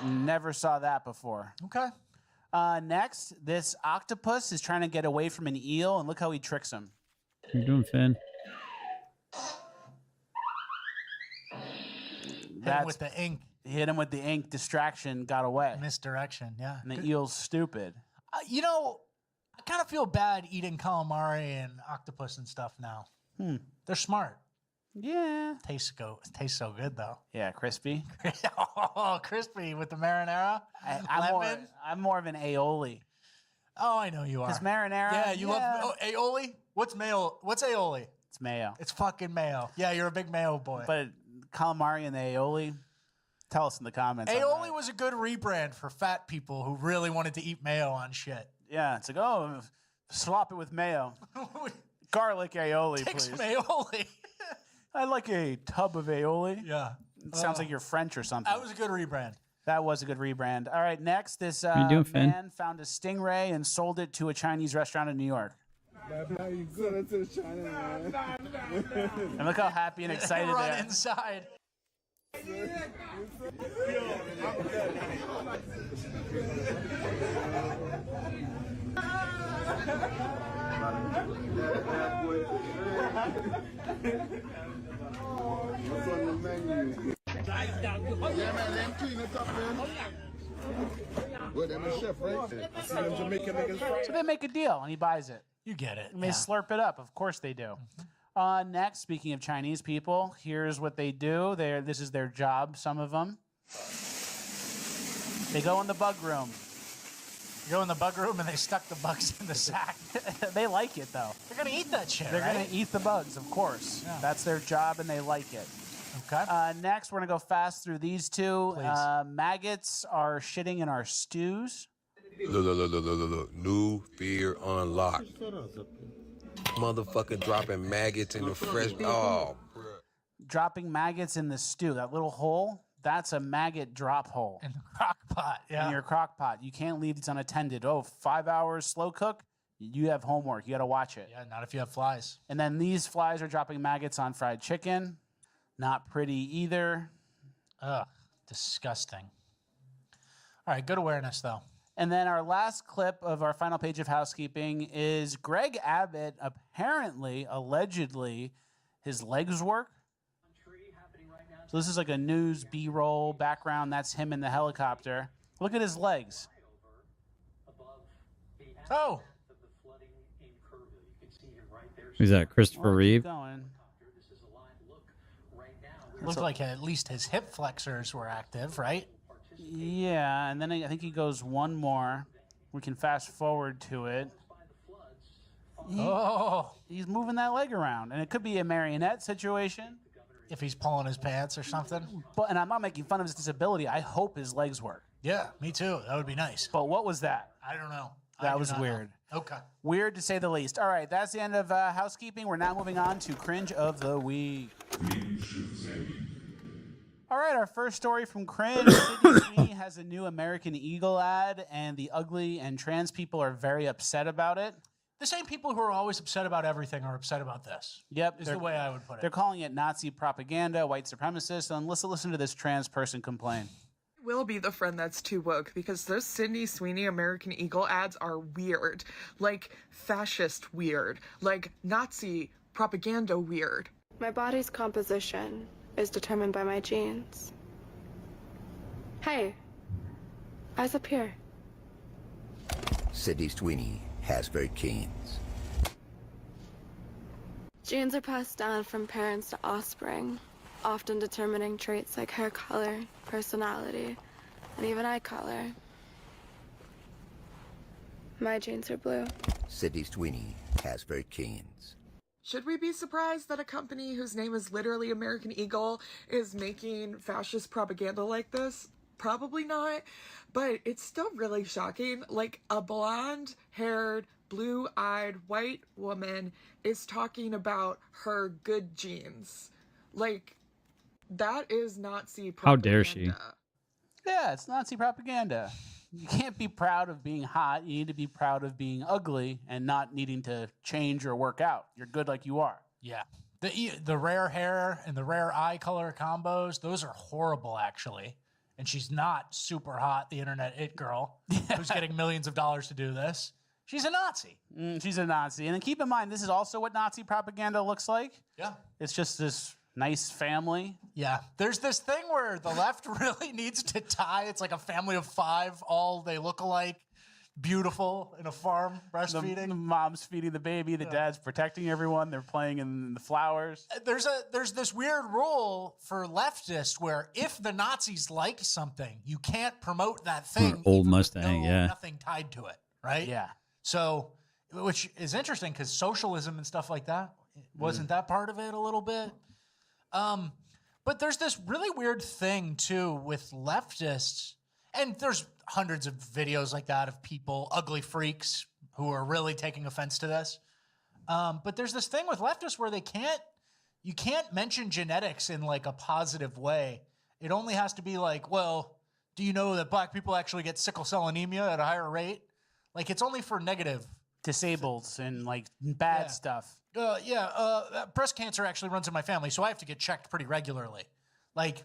S2: Never saw that before.
S3: Okay.
S2: Next, this octopus is trying to get away from an eel, and look how he tricks him.
S1: How you doing, Finn?
S3: Hit him with the ink.
S2: Hit him with the ink. Distraction. Got away.
S3: Misdirection. Yeah.
S2: And the eel's stupid.
S3: You know, I kind of feel bad eating calamari and octopus and stuff now. They're smart.
S2: Yeah.
S3: Tastes so good though.
S2: Yeah, crispy.
S3: Oh, crispy with the marinara.
S2: I'm more of an aioli.
S3: Oh, I know you are.
S2: Because marinara.
S3: Yeah, you love aioli. What's mayo? What's aioli?
S2: It's mayo.
S3: It's fucking mayo. Yeah, you're a big mayo boy.
S2: But calamari and the aioli. Tell us in the comments.
S3: Aioli was a good rebrand for fat people who really wanted to eat mayo on shit.
S2: Yeah, it's like, oh, swap it with mayo. Garlic aioli,
S3: Take
S2: please.
S3: some aioli.
S2: I'd like a tub of aioli.
S3: Yeah.
S2: It sounds like you're French or something.
S3: That was a good rebrand.
S2: That was a good rebrand. All right, next, this
S1: you doing, Finn?
S2: man found a stingray and sold it to a Chinese restaurant in New York. And look how happy and excited they
S3: Run
S2: are.
S3: inside.
S2: So they make a deal, and he buys it.
S3: You get it.
S2: And they
S3: yeah.
S2: slurp it up. Of course they do. Next, speaking of Chinese people, here's what they do. This is their job, some of them. They go in the bug room.
S3: You go in the bug room and they stuck the bugs in the sack.
S2: They like it, though.
S3: They're going to eat that shit,
S2: They're
S3: right?
S2: going to eat the bugs, of course.
S3: Yeah.
S2: That's their job, and they like it.
S3: Okay.
S2: Next, we're going to go fast through these two.
S3: Please.
S2: Maggots are shitting in our stews.
S5: Look. New fear unlocked. Motherfucker dropping maggots in the fresh. Oh, bro.
S2: Dropping maggots in the stew. That little hole, that's a maggot drop hole.
S3: In the crock pot, yeah.
S2: In your crock pot. You can't leave these unattended. 5 hours slow cook. You have homework. You got to watch it.
S3: Yeah, not if you have flies.
S2: And then these flies are dropping maggots on fried chicken. Not pretty either.
S3: Ugh, disgusting. All right, good awareness, though.
S2: And then our last clip of our final page of housekeeping is Greg Abbott apparently, allegedly, his legs work. So this is like a news B-roll background. That's him in the helicopter. Look at his legs.
S3: Oh.
S1: Who's that? Christopher Reeve?
S2: Going.
S3: Looked like at least his hip flexors were active, right?
S2: Yeah, and then I think he goes one more. We can fast forward to it. He's moving that leg around, and it could be a marionette situation.
S3: If he's pulling his pants or something.
S2: And I'm not making fun of his disability. I hope his legs work.
S3: Yeah, me too. That would be nice.
S2: But what was that?
S3: I don't know.
S2: That was weird.
S3: Okay.
S2: Weird to say the least. All right, that's the end of housekeeping. We're now moving on to Cringe of the Week. All right, our first story from Cringe. Sydney Sweeney has a new American Eagle ad, and the ugly and trans people are very upset about it.
S3: The same people who are always upset about everything are upset about this.
S2: Yep.
S3: Is the way I would put it.
S2: They're calling it Nazi propaganda, white supremacist, and listen to this trans person complain.
S7: Will be the friend that's too woke because those Sydney Sweeney American Eagle ads are weird. Like fascist weird. Like Nazi propaganda weird.
S8: My body's composition is determined by my genes. Hey, eyes up here.
S10: Sydney Sweeney has very genes.
S8: Genes are passed down from parents to offspring, often determining traits like hair color, personality, and even eye color. My genes are blue.
S10: Sydney Sweeney has very genes.
S7: Should we be surprised that a company whose name is literally American Eagle is making fascist propaganda like this? Probably not, but it's still really shocking. Like, a blonde-haired, blue-eyed white woman is talking about her good genes. Like, that is Nazi propaganda.
S1: How dare she?
S2: Yeah, it's Nazi propaganda. You can't be proud of being hot. You need to be proud of being ugly and not needing to change or work out. You're good like you are.
S3: Yeah. The rare hair and the rare eye color combos, those are horrible, actually. And she's not super hot, the internet it girl, who's getting millions of dollars to do this. She's a Nazi.
S2: She's a Nazi. And then keep in mind, this is also what Nazi propaganda looks like.
S3: Yeah.
S2: It's just this nice family.
S3: Yeah. There's this thing where the left really needs to tie. It's like a family of 5. All they look alike. Beautiful in a farm, breastfeeding.
S2: The mom's feeding the baby. The dad's protecting everyone. They're playing in the flowers.
S3: There's this weird rule for leftists where if the Nazis like something, you can't promote that thing.
S1: Old Mustang, yeah.
S3: Nothing tied to it, right?
S2: Yeah.
S3: So, which is interesting because socialism and stuff like that, wasn't that part of it a little bit? But there's this really weird thing too with leftists, and there's hundreds of videos like that of people, ugly freaks, who are really taking offense to this. But there's this thing with leftists where you can't mention genetics in like a positive way. It only has to be like, well, do you know that black people actually get sickle cell anemia at a higher rate? Like, it's only for negative.
S2: Disabled and like bad stuff.
S3: Breast cancer actually runs in my family, so I have to get checked pretty regularly. Like,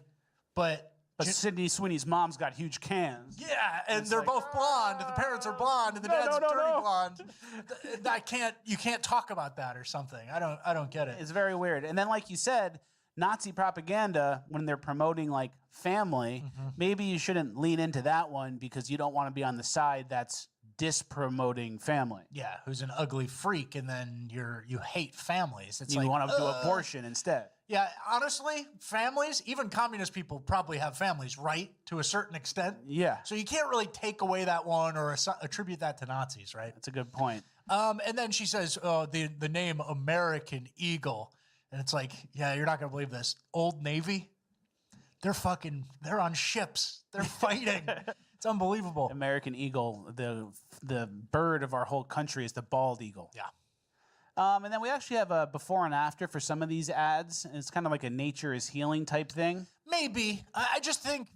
S3: but
S2: Sydney Sweeney's mom's got huge cans.
S3: Yeah, and they're both blonde, and the parents are blonde, and the dad's dirty blonde. You can't talk about that or something. I don't get it.
S2: It's very weird. And then, like you said, Nazi propaganda, when they're promoting like family, maybe you shouldn't lean into that one because you don't want to be on the side that's dispromoting family.
S3: Yeah, who's an ugly freak, and then you hate families. It's
S2: you
S3: like,
S2: want to do abortion instead.
S3: Yeah, honestly, families, even communist people probably have families, right? To a certain extent.
S2: Yeah.
S3: So you can't really take away that one or attribute that to Nazis, right?
S2: That's a good point.
S3: And then she says, the name American Eagle. And it's like, yeah, you're not going to believe this. Old Navy, they're on ships. They're fighting. It's unbelievable.
S2: American Eagle, the bird of our whole country is the bald eagle.
S3: Yeah.
S2: And then we actually have a before and after for some of these ads. It's kind of like a nature is healing type thing.
S3: Maybe. I just think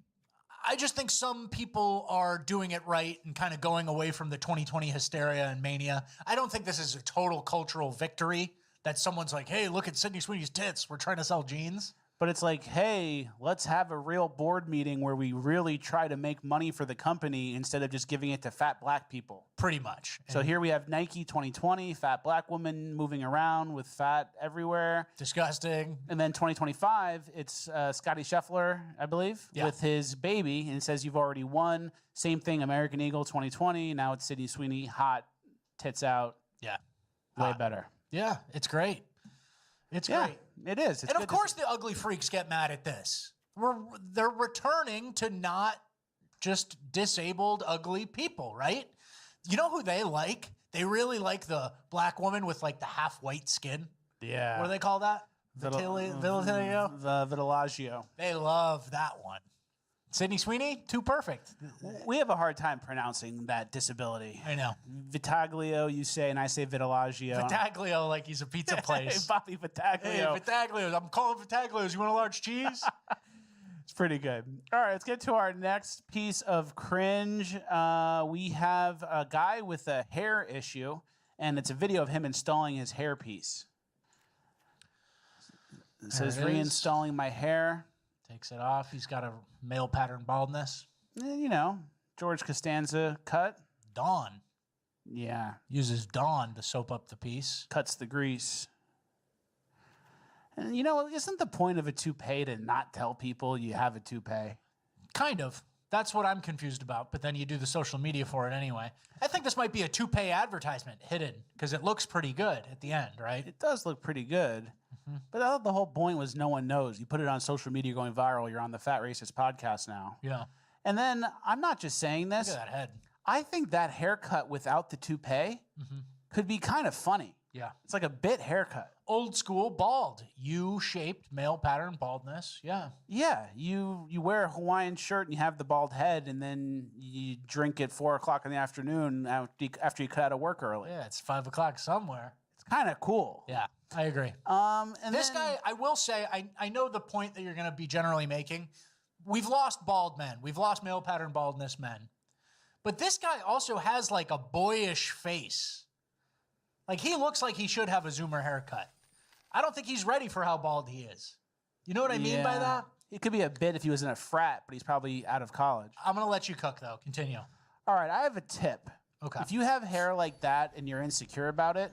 S3: some people are doing it right and kind of going away from the 2020 hysteria and mania. I don't think this is a total cultural victory that someone's like, hey, look at Sydney Sweeney's tits. We're trying to sell jeans.
S2: But it's like, hey, let's have a real board meeting where we really try to make money for the company instead of just giving it to fat black people.
S3: Pretty much.
S2: So here we have Nike 2020, fat black woman moving around with fat everywhere.
S3: Disgusting.
S2: And then 2025, it's Scotty Scheffler, I believe, with his baby. And it says you've already won. Same thing, American Eagle 2020. Now it's Sydney Sweeney, hot, tits out.
S3: Yeah.
S2: Way better.
S3: Yeah, it's great. It's great.
S2: It is.
S3: And of course the ugly freaks get mad at this. They're returning to not just disabled, ugly people, right? You know who they like? They really like the black woman with like the half white skin.
S2: Yeah.
S3: What do they call that? Vitiligo?
S2: The vitiligo.
S3: They love that one. Sydney Sweeney, too perfect.
S2: We have a hard time pronouncing that disability.
S3: I know.
S2: Vitaglio, you say, and I say Vitellagio.
S3: Vitaglio, like he's a pizza place.
S2: Hey, Bobby Vitaglio.
S3: Hey, Vitaglios. I'm calling Vitaglios. You want a large cheese?
S2: It's pretty good. All right, let's get to our next piece of cringe. We have a guy with a hair issue, and it's a video of him installing his hairpiece. It says, reinstalling my hair.
S3: Takes it off. He's got a male pattern baldness.
S2: You know, George Costanza cut.
S3: Dawn.
S2: Yeah.
S3: Uses Dawn to soap up the piece.
S2: Cuts the grease. And, you know, isn't the point of a toupee to not tell people you have a toupee?
S3: Kind of. That's what I'm confused about. But then you do the social media for it anyway. I think this might be a toupee advertisement hidden because it looks pretty good at the end, right?
S2: It does look pretty good. But I thought the whole point was no one knows. You put it on social media going viral. You're on the Fat Racist podcast now.
S3: Yeah.
S2: And then I'm not just saying this.
S3: Look at that head.
S2: I think that haircut without the toupee could be kind of funny.
S3: Yeah.
S2: It's like a bit haircut.
S3: Old school bald. U-shaped male pattern baldness. Yeah.
S2: Yeah. You wear a Hawaiian shirt and you have the bald head, and then you drink at 4 o'clock in the afternoon after you cut out of work early.
S3: Yeah, it's 5 o'clock somewhere.
S2: It's kind of cool.
S3: Yeah, I agree.
S2: And
S3: this guy, I will say, I know the point that you're going to be generally making. We've lost bald men. We've lost male pattern baldness men. But this guy also has like a boyish face. Like he looks like he should have a Zoomer haircut. I don't think he's ready for how bald he is. You know what I mean by that?
S2: It could be a bit if he was in a frat, but he's probably out of college.
S3: I'm going to let you cook, though. Continue.
S2: All right, I have a tip.
S3: Okay.
S2: If you have hair like that and you're insecure about it,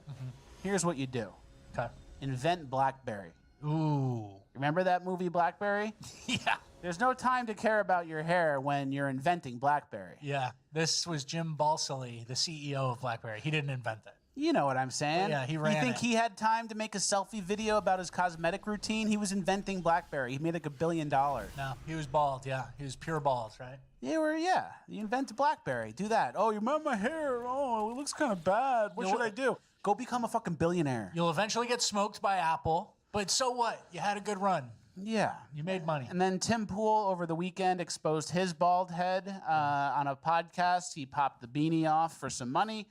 S2: here's what you do.
S3: Okay.
S2: Invent BlackBerry.
S3: Ooh.
S2: Remember that movie BlackBerry?
S3: Yeah.
S2: There's no time to care about your hair when you're inventing BlackBerry.
S3: Yeah. This was Jim Balsillie, the CEO of BlackBerry. He didn't invent it.
S2: You know what I'm saying.
S3: Yeah, he ran
S2: You think
S3: it.
S2: he had time to make a selfie video about his cosmetic routine? He was inventing BlackBerry. He made like $1 billion.
S3: No, he was bald, yeah. He was pure bald, right?
S2: Yeah. You invent BlackBerry. Do that. Oh, you remember my hair? Oh, it looks kind of bad. What should I do? Go become a fucking billionaire.
S3: You'll eventually get smoked by Apple, but so what? You had a good run.
S2: Yeah.
S3: You made money.
S2: And then Tim Pool over the weekend exposed his bald head on a podcast. He popped the beanie off for some money.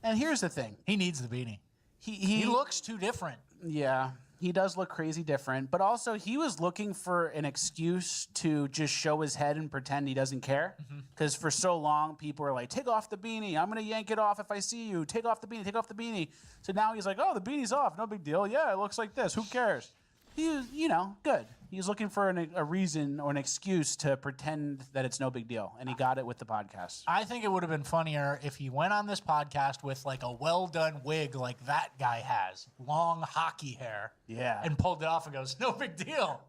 S2: And here's the thing.
S3: He needs the beanie. He looks too different.
S2: Yeah, he does look crazy different. But also, he was looking for an excuse to just show his head and pretend he doesn't care. Because for so long, people were like, take off the beanie. I'm going to yank it off if I see you. Take off the beanie. Take off the beanie. So now he's like, oh, the beanie's off. No big deal. Yeah, it looks like this. Who cares? He was, good. He was looking for a reason or an excuse to pretend that it's no big deal. And he got it with the podcast.
S3: I think it would have been funnier if he went on this podcast with like a well-done wig like that guy has. Long hockey hair.
S2: Yeah.
S3: And pulled it off and goes, no big deal.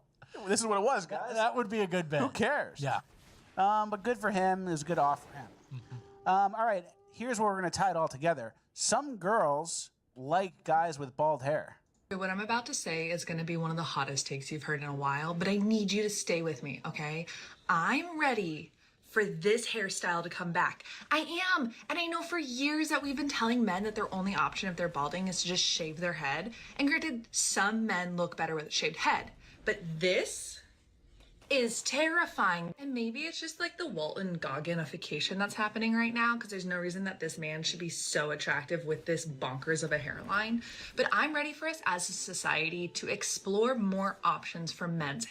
S2: This is what it was, guys.
S3: That would be a good bit.
S2: Who cares?
S3: Yeah.
S2: But good for him. It was a good off for him. All right. Here's where we're going to tie it all together. Some girls like guys with bald hair.
S11: What I'm about to say is going to be one of the hottest takes you've heard in a while, but I need you to stay with me, okay? I'm ready for this hairstyle to come back. I am. And I know for years that we've been telling men that their only option if they're balding is to just shave their head. And granted, some men look better with a shaved head, but this is terrifying. And maybe it's just like the Walton Gogginification that's happening right now, because there's no reason that this man should be so attractive with this bonkers of a hairline. But I'm ready for us as a society to explore more options for men's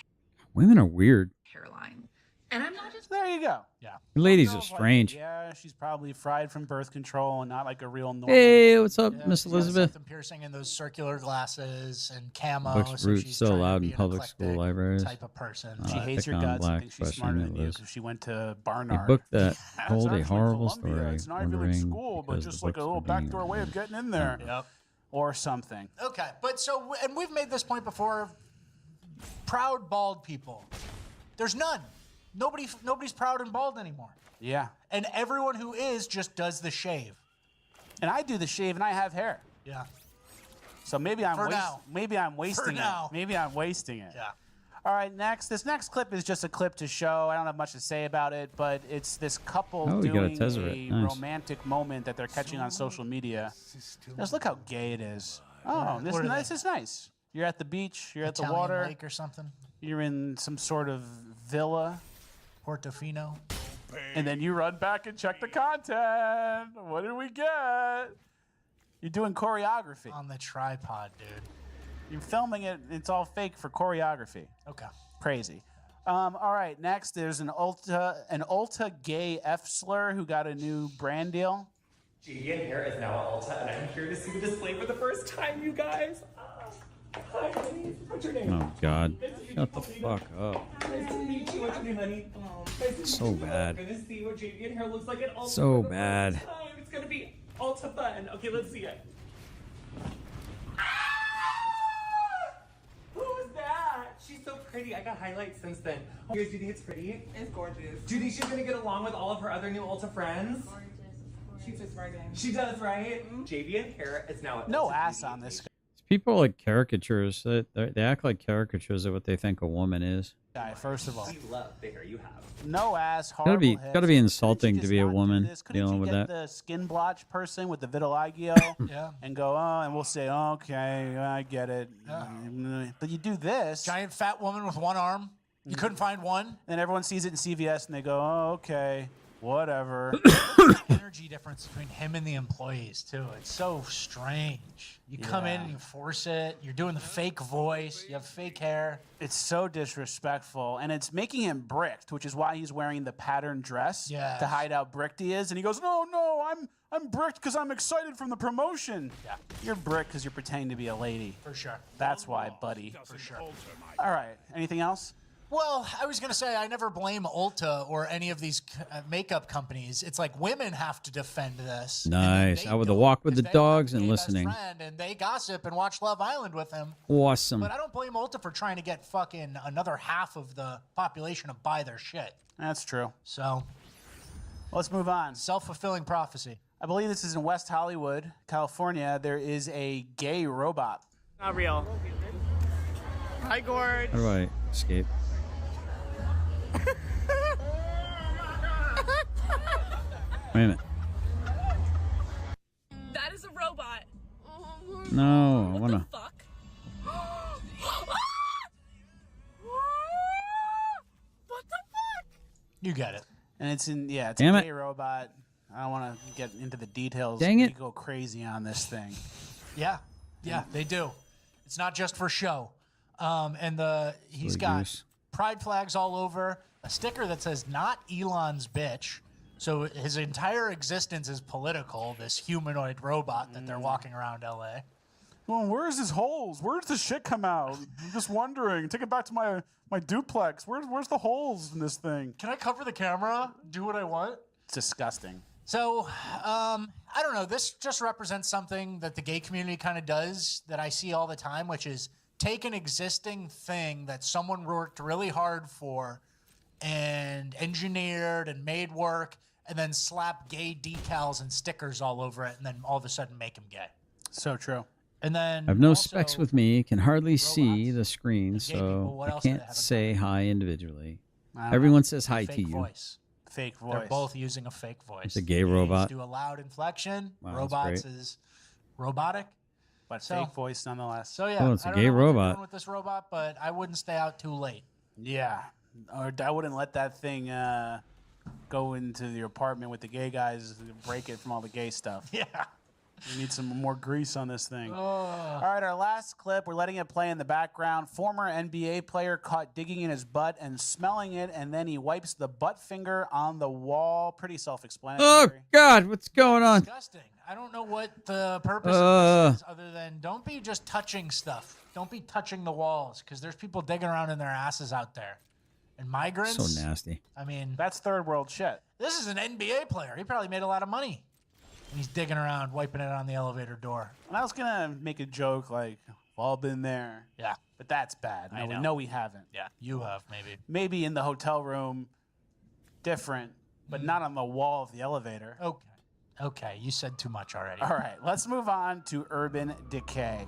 S1: Women are weird.
S11: hairline. And I'm not just...
S2: There you go.
S3: Yeah.
S1: Ladies
S2: Some
S1: are
S2: girls like
S1: strange.
S2: it. Yeah, she's probably fried from birth control and not like a real normal.
S1: Hey, what's up,
S3: Yeah,
S1: Miss
S3: she's got
S1: Elizabeth?
S3: septum piercing and those circular glasses and camo.
S1: Books
S3: so
S1: brute
S3: she's
S1: so
S3: trying to
S1: loud
S3: be
S1: in
S3: an
S1: public school
S3: eclectic
S1: libraries.
S3: type of person.
S2: She hates your
S1: Pick on
S2: guts and
S1: black
S2: thinks she's
S1: question
S2: smarter than you
S1: Liz.
S2: because she went to
S1: He
S2: Barnard.
S1: booked that
S2: That's
S1: told a
S2: actually
S1: horrible
S2: Columbia.
S1: story,
S2: It's not even
S1: wondering
S2: school, but
S1: because
S2: just
S1: the
S2: like a
S1: books
S2: little
S1: were being
S2: backdoor way of getting in there.
S3: Yep.
S2: Or something.
S3: Okay, but so, and we've made this point before. Proud bald people. There's none. Nobody's proud and bald anymore.
S2: Yeah.
S3: And everyone who is just does the shave.
S2: And I do the shave and I have hair.
S3: Yeah.
S2: So maybe I'm
S3: For now.
S2: maybe I'm wasting it.
S3: now.
S2: Maybe I'm wasting it.
S3: Yeah.
S2: All right, next. This next clip is just a clip to show. I don't have much to say about it, but it's this couple
S1: Oh, we got a
S2: doing
S1: Tezzeret.
S2: a
S1: Nice.
S2: romantic moment that they're catching on social media. Just look how gay it is. Oh, this
S3: What are
S2: is nice. You're at the beach. You're at the
S3: Italian
S2: water.
S3: lake or something.
S2: You're in some sort of villa.
S3: Portofino.
S2: And then you run back and check the content. What did we get? You're doing choreography.
S3: On the tripod, dude.
S2: You're filming it. It's all fake for choreography.
S3: Okay.
S2: Crazy. All right. Next, there's an Ulta gay F slur who got a new brand deal.
S12: Julian here is now at Ulta, and I'm here to see the display for the first time, you guys. Hi, honey. What's your name?
S1: Oh, God. Shut the fuck up.
S12: Nice to meet you. What's your name, honey? Nice to meet
S1: So
S12: you.
S1: bad.
S12: We're gonna see what Julian hair looks like at Ulta.
S1: So
S12: for the
S1: bad.
S12: first time. It's gonna be Ulta fun. Okay, let's see it. Who is that? She's so pretty. I got highlights since then. Oh, do you think it's pretty? It's gorgeous. Do you think she's gonna get along with all of her other new Ulta friends?
S17: She fits right in.
S12: She does, right? JV hair is now at
S2: No
S12: Ulta
S2: ass
S12: Beauty.
S2: on this
S1: People like caricatures. They act like caricatures of what they think a woman is.
S2: guy, first of all.
S12: We love the hair you have.
S2: No ass, horrible
S1: Gotta be insulting to be a woman
S2: Couldn't
S1: dealing
S2: you
S1: with
S2: get
S1: that.
S2: the skin blotch person with the vitiligo
S3: Yeah.
S2: and go, oh, and we'll say, okay, I get it. But you do this.
S3: Giant fat woman with one arm. You couldn't find one.
S2: And everyone sees it in CVS and they go, oh, okay, whatever.
S3: Energy difference between him and the employees too. It's so strange. You come in and you force it. You're doing the fake voice. You have fake hair.
S2: It's so disrespectful, and it's making him bricked, which is why he's wearing the patterned dress
S3: Yes.
S2: to hide how bricked he is. And he goes, no, I'm bricked because I'm excited from the promotion.
S3: Yeah.
S2: You're bricked because you're pretending to be a lady.
S3: For sure.
S2: That's why, buddy.
S3: For sure.
S2: All right. Anything else?
S3: Well, I was going to say I never blame Ulta or any of these makeup companies. It's like women have to defend this.
S1: Nice. Out with the walk with the dogs and listening.
S3: Friend, and they gossip and watch Love Island with him.
S1: Awesome.
S3: But I don't blame Ulta for trying to get fucking another half of the population to buy their shit.
S2: That's true.
S3: So
S2: let's move on.
S3: Self-fulfilling prophecy.
S2: I believe this is in West Hollywood, California. There is a gay robot.
S13: Not real. Hi, Gord.
S1: How do I escape? Wait a minute.
S13: That is a robot.
S1: No, I wanna.
S13: Fuck. What the fuck?
S3: You get it.
S2: And it's in, it's
S1: Damn
S2: a
S1: it.
S2: gay robot. I don't want to get into the details.
S1: Dang it.
S2: We go crazy on this thing.
S3: Yeah, they do. It's not just for show. And he's
S1: Silly
S3: got
S1: goose.
S3: pride flags all over, a sticker that says "Not Elon's bitch." So his entire existence is political. This humanoid robot that they're walking around LA.
S2: Well, where's his holes? Where's the shit come out? I'm just wondering. Take it back to my duplex. Where's the holes in this thing?
S3: Can I cover the camera? Do what I want?
S2: It's disgusting.
S3: So, I don't know. This just represents something that the gay community kind of does that I see all the time, which is take an existing thing that someone worked really hard for and engineered and made work, and then slap gay decals and stickers all over it, and then all of a sudden make them gay.
S2: So true.
S3: And then
S1: I have no
S3: also,
S1: specs with me. Can hardly see the screen, so
S3: what
S1: I
S3: else do they
S1: can't
S3: have
S1: say hi individually.
S2: I don't
S1: Everyone
S2: know.
S1: says hi
S3: fake
S1: to you.
S3: voice.
S2: Fake voice.
S3: They're both using a fake voice.
S1: It's a gay
S3: Gays
S1: robot.
S3: do a loud inflection.
S1: Wow, that's
S3: Robots
S1: great.
S3: is robotic.
S2: But
S3: So-
S2: fake voice nonetheless.
S3: So yeah,
S1: Oh, it's a
S3: I don't
S1: gay
S3: know what they're
S1: robot.
S3: doing with this robot, but I wouldn't stay out too late.
S2: Yeah. Or I wouldn't let that thing go into your apartment with the gay guys, break it from all the gay stuff.
S3: Yeah.
S2: We need some more grease on this thing.
S3: Oh.
S2: All right, our last clip, we're letting it play in the background. Former NBA player caught digging in his butt and smelling it, and then he wipes the butt finger on the wall. Pretty self-explanatory.
S1: Oh, God, what's going on?
S3: Disgusting. I don't know what the purpose of this is other than don't be just touching stuff. Don't be touching the walls because there's people digging around in their asses out there. And migrants.
S1: So nasty.
S3: I mean,
S2: That's third world shit.
S3: this is an NBA player. He probably made a lot of money. And he's digging around, wiping it on the elevator door.
S2: And I was going to make a joke like, we've all been there.
S3: Yeah.
S2: But that's bad.
S3: I know.
S2: No, we haven't.
S3: Yeah. You have, maybe.
S2: Maybe in the hotel room, different, but not on the wall of the elevator.
S3: Okay. Okay. You said too much already.
S2: All right, let's move on to Urban Decay.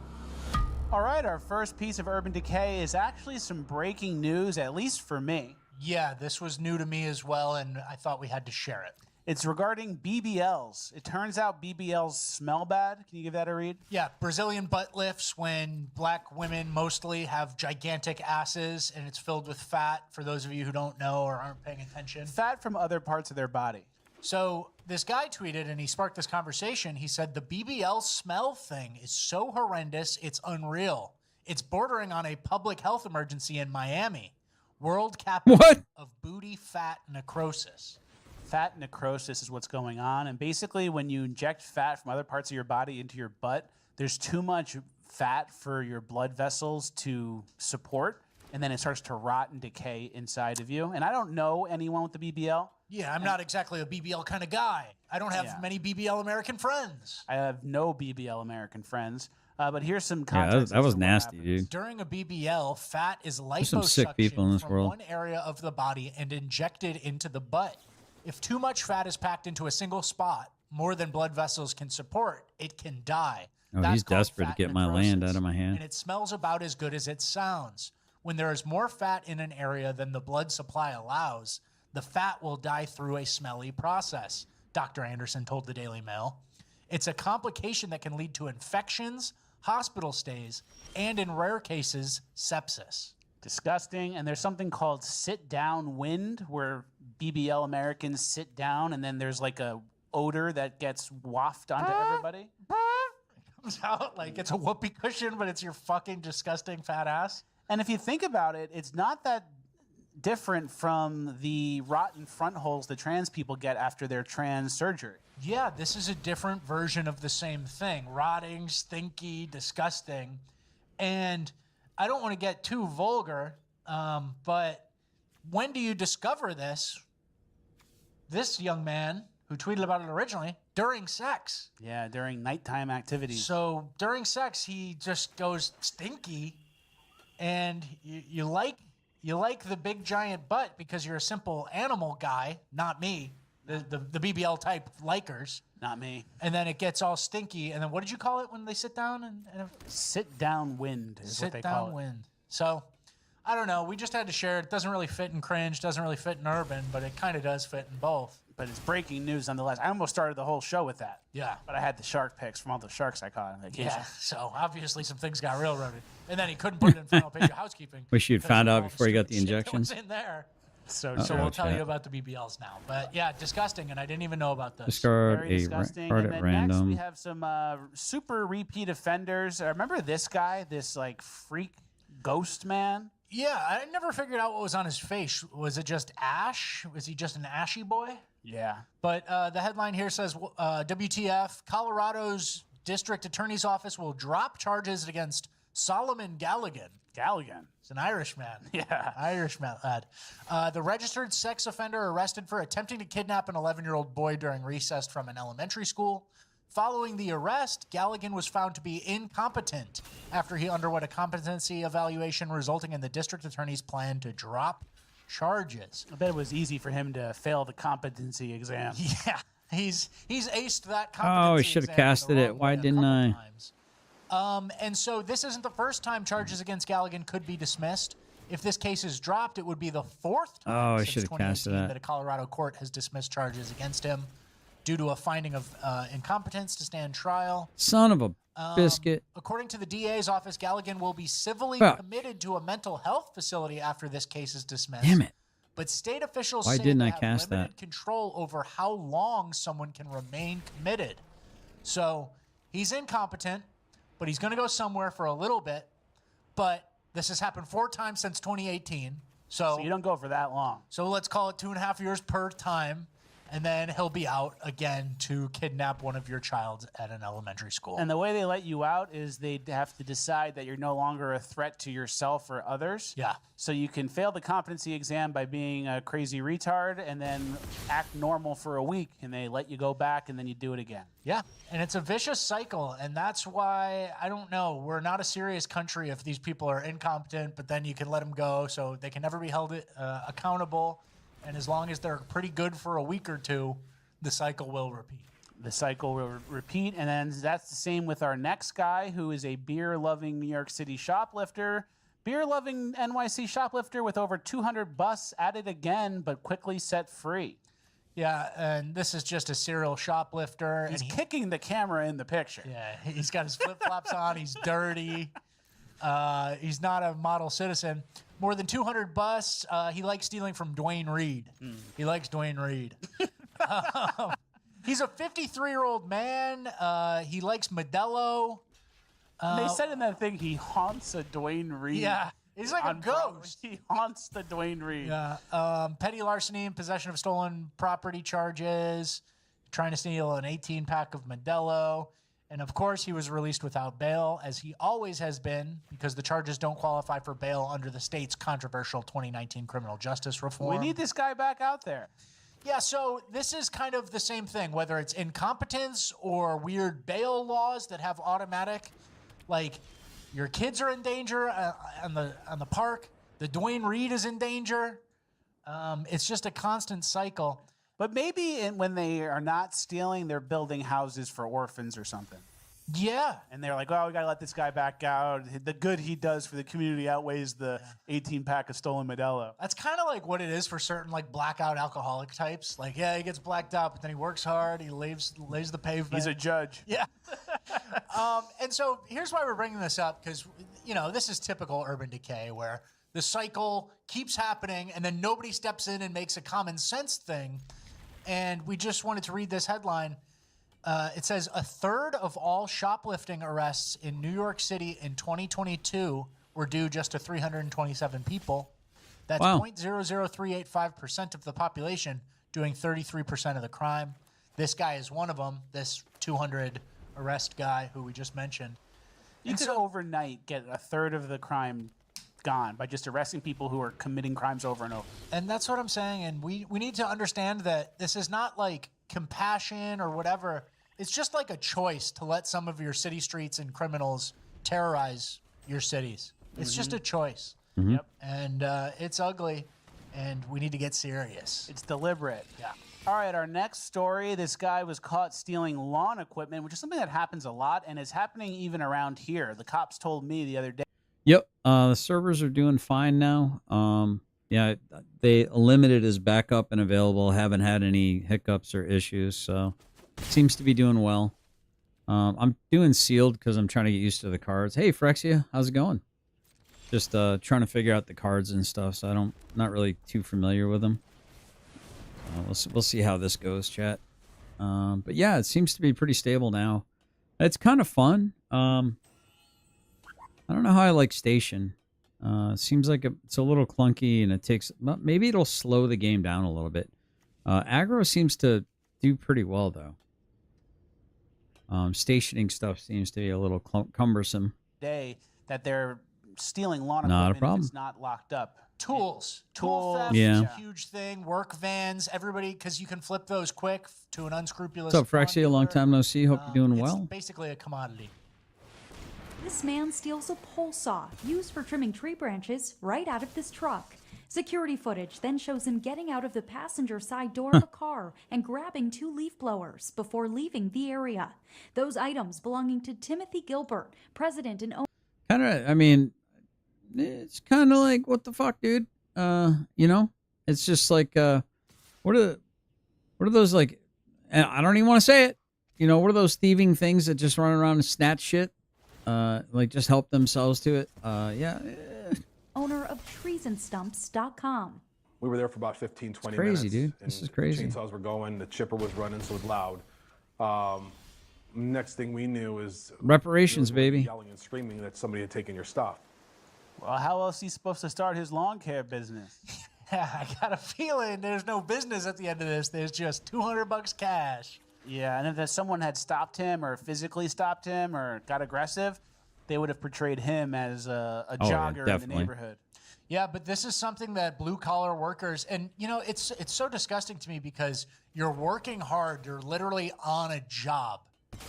S2: All right, our first piece of Urban Decay is actually some breaking news, at least for me.
S3: Yeah, this was new to me as well, and I thought we had to share it.
S2: It's regarding BBLs. It turns out BBLs smell bad. Can you give that a read?
S3: Yeah, Brazilian butt lifts when black women mostly have gigantic asses and it's filled with fat, for those of you who don't know or aren't paying attention.
S2: Fat from other parts of their body.
S3: So this guy tweeted and he sparked this conversation. He said, the BBL smell thing is so horrendous, it's unreal. It's bordering on a public health emergency in Miami. World capital of booty fat necrosis.
S2: Fat necrosis is what's going on. And basically, when you inject fat from other parts of your body into your butt, there's too much fat for your blood vessels to support. And then it starts to rot and decay inside of you. And I don't know anyone with the BBL.
S3: Yeah, I'm not exactly a BBL kind of guy. I don't have many BBL American friends.
S2: I have no BBL American friends. But here's some context.
S1: That was nasty, dude.
S3: During a BBL, fat is
S1: There's some sick people in
S3: liposuctioned
S1: this
S3: from
S1: world.
S3: one area of the body and injected into the butt. If too much fat is packed into a single spot, more than blood vessels can support, it can die.
S1: Oh,
S3: That's
S1: he's
S3: called
S1: desperate to
S3: fat
S1: get my
S3: necrosis,
S1: land out of my hand.
S3: and it smells about as good as it sounds. When there is more fat in an area than the blood supply allows, the fat will die through a smelly process, Dr. Anderson told the Daily Mail. It's a complication that can lead to infections, hospital stays, and in rare cases, sepsis.
S2: Disgusting. And there's something called sit-down wind, where BBL Americans sit down, and then there's like a odor that gets wafted onto everybody.
S3: It comes out like it's a whoopee cushion, but it's your fucking disgusting fat ass.
S2: And if you think about it, it's not that different from the rotten front holes that trans people get after their trans surgery.
S3: Yeah, this is a different version of the same thing. Rotting, stinky, disgusting. And I don't want to get too vulgar, but when do you discover this? This young man who tweeted about it originally, during sex.
S2: Yeah, during nighttime activities.
S3: So during sex, he just goes stinky, and you like the big giant butt because you're a simple animal guy, not me. The BBL type likers.
S2: Not me.
S3: And then it gets all stinky. And then what did you call it when they sit down? And
S2: sit down wind is what they call it.
S3: Sit down wind. So I don't know. We just had to share it. It doesn't really fit in cringe, doesn't really fit in urban, but it kind of does fit in both.
S2: But it's breaking news nonetheless. I almost started the whole show with that.
S3: Yeah.
S2: But I had the shark pics from all the sharks I caught on vacation.
S3: Yeah. So obviously some things got railroaded. And then he couldn't put it in final page of housekeeping.
S1: Wish you'd found out before you got the injections.
S3: What's in there? So
S1: Uh-oh,
S3: we'll tell
S1: chat.
S3: you about the BBLs now. But yeah, disgusting, and I didn't even know about this.
S1: Discard
S2: Very
S1: a
S2: disgusting.
S1: card
S2: And
S1: at
S2: then next
S1: random.
S2: we have some super repeat offenders. Remember this guy, this like freak ghost man?
S3: Yeah, I never figured out what was on his face. Was it just ash? Was he just an ashy boy?
S2: Yeah.
S3: But the headline here says, WTF, Colorado's district attorney's office will drop charges against Solomon Galligan.
S2: Galligan.
S3: He's an Irishman.
S2: Yeah.
S3: Irishman lad. The registered sex offender arrested for attempting to kidnap an 11-year-old boy during recess from an elementary school. Following the arrest, Galligan was found to be incompetent after he underwent a competency evaluation, resulting in the district attorney's plan to drop charges.
S2: I bet it was easy for him to fail the competency exam.
S3: Yeah, he's aced that competency
S1: Oh, I should have
S3: exam in the
S1: casted it.
S3: wrong
S1: Why
S3: way a
S1: didn't
S3: couple
S1: I?
S3: times. And so this isn't the first time charges against Galligan could be dismissed. If this case is dropped, it would be the fourth time
S1: Oh, I
S3: since
S1: should have
S3: 2018
S1: casted that.
S3: that a Colorado court has dismissed charges against him due to a finding of incompetence to stand trial.
S1: Son of a biscuit.
S3: According to the DA's office, Galligan will be civilly
S1: Fuck.
S3: committed to a mental health facility after this case is dismissed.
S1: Damn it.
S3: But state officials
S1: Why
S3: say
S1: didn't
S3: they
S1: I
S3: have
S1: cast
S3: limited
S1: that?
S3: control over how long someone can remain committed. So he's incompetent, but he's going to go somewhere for a little bit. But this has happened 4 times since 2018.
S2: So you don't go for that long.
S3: So let's call it 2.5 years per time. And then he'll be out again to kidnap one of your child at an elementary school.
S2: And the way they let you out is they have to decide that you're no longer a threat to yourself or others.
S3: Yeah.
S2: So you can fail the competency exam by being a crazy retard and then act normal for a week, and they let you go back and then you do it again.
S3: Yeah, and it's a vicious cycle, and that's why, I don't know, we're not a serious country if these people are incompetent, but then you can let them go so they can never be held accountable. And as long as they're pretty good for a week or two, the cycle will repeat.
S2: The cycle will repeat, and then that's the same with our next guy, who is a beer-loving New York City shoplifter. Beer-loving NYC shoplifter with over 200 busts at it again, but quickly set free.
S3: Yeah, and this is just a serial shoplifter.
S2: He's
S3: and
S2: kicking the camera in the picture.
S3: Yeah, he's got his flip-flops on. He's dirty. He's not a model citizen. More than 200 busts. He likes stealing from Dwayne Reed. He likes Dwayne Reed. He's a 53-year-old man. He likes Modelo.
S2: They said in that thing he haunts a Dwayne Reed.
S3: Yeah, he's like a
S2: on Broadway.
S3: ghost.
S2: He haunts the Dwayne Reed.
S3: Yeah, petty larceny and possession of stolen property charges, trying to steal an 18-pack of Modelo. And, of course, he was released without bail, as he always has been, because the charges don't qualify for bail under the state's controversial 2019 criminal justice reform.
S2: We need this guy back out there.
S3: Yeah, so this is kind of the same thing, whether it's incompetence or weird bail laws that have automatic, like your kids are in danger on the park, the Dwayne Reed is in danger. It's just a constant cycle.
S2: But maybe when they are not stealing, they're building houses for orphans or something.
S3: Yeah.
S2: And they're like, oh, we got to let this guy back out. The good he does for the community outweighs the 18-pack of stolen Modelo.
S3: That's kind of like what it is for certain like blackout alcoholic types. Like, yeah, he gets blacked out, but then he works hard. He lays the pavement.
S2: He's a judge.
S3: Yeah. And so here's why we're bringing this up, because, this is typical urban decay where the cycle keeps happening and then nobody steps in and makes a common sense thing. And we just wanted to read this headline. It says, a third of all shoplifting arrests in New York City in 2022 were due just to 327 people. That's
S1: Wow.
S3: 0.00385% of the population doing 33% of the crime. This guy is one of them, this 200 arrest guy who we just mentioned.
S2: You could overnight get a third of the crime gone by just arresting people who are committing crimes over and over.
S3: And that's what I'm saying. And we need to understand that this is not like compassion or whatever. It's just like a choice to let some of your city streets and criminals terrorize your cities. It's just a choice.
S1: Mhm.
S2: Yep.
S3: And it's ugly, and we need to get serious.
S2: It's deliberate.
S3: Yeah.
S2: All right, our next story. This guy was caught stealing lawn equipment, which is something that happens a lot and is happening even around here. The cops told me the other day.
S1: Yep. The servers are doing fine now. Yeah, they limited as backup and available. Haven't had any hiccups or issues, so seems to be doing well. I'm doing sealed because I'm trying to get used to the cards. Hey, Frexia, how's it going? Just trying to figure out the cards and stuff, so not really too familiar with them. We'll see how this goes, chat. But yeah, it seems to be pretty stable now. It's kind of fun. I don't know how I like Station. Seems like it's a little clunky, and it takes... Maybe it'll slow the game down a little bit. Aggro seems to do pretty well, though. Stationing stuff seems to be a little cumbersome.
S2: Day that they're stealing lawn
S1: Not a
S2: equipment
S1: problem.
S2: if it's not locked up.
S3: Tools.
S2: Tool
S3: Tool theft
S1: Yeah.
S3: is a huge thing. Work vans, everybody, because you can flip those quick to an unscrupulous...
S1: What's up, Frexia? Long time no see. Hope you're doing
S3: it's
S1: well.
S3: basically a commodity.
S14: This man steals a pole saw used for trimming tree branches right out of this truck. Security footage then shows him getting out of the passenger side door of a car and grabbing 2 leaf blowers before leaving the area. Those items belonging to Timothy Gilbert, president and owner.
S1: Kind of, I mean, it's kind of like, what the fuck, dude? It's just like, what are those, like, and I don't even want to say it. What are those thieving things that just run around and snatch shit? Like, just help themselves to it. Yeah.
S14: Owner of treesandstumps.com.
S15: We were there for about 15, 20
S1: crazy,
S15: minutes.
S1: dude.
S15: and
S1: This is crazy.
S15: The chainsaws were going, the chipper was running, so it was loud. Next thing we knew is...
S1: Reparations,
S15: there was
S1: baby.
S15: Yelling and screaming that somebody had taken your stuff.
S2: Well, how else is he supposed to start his lawn care business?
S3: Yeah, I got a feeling there's no business at the end of this. There's just $200 cash.
S2: Yeah, and if someone had stopped him or physically stopped him or got aggressive, they would have portrayed him as a
S1: Oh, yeah,
S2: jogger in the
S1: definitely.
S2: neighborhood.
S3: Yeah, but this is something that blue-collar workers, and, it's so disgusting to me because you're working hard, you're literally on a job,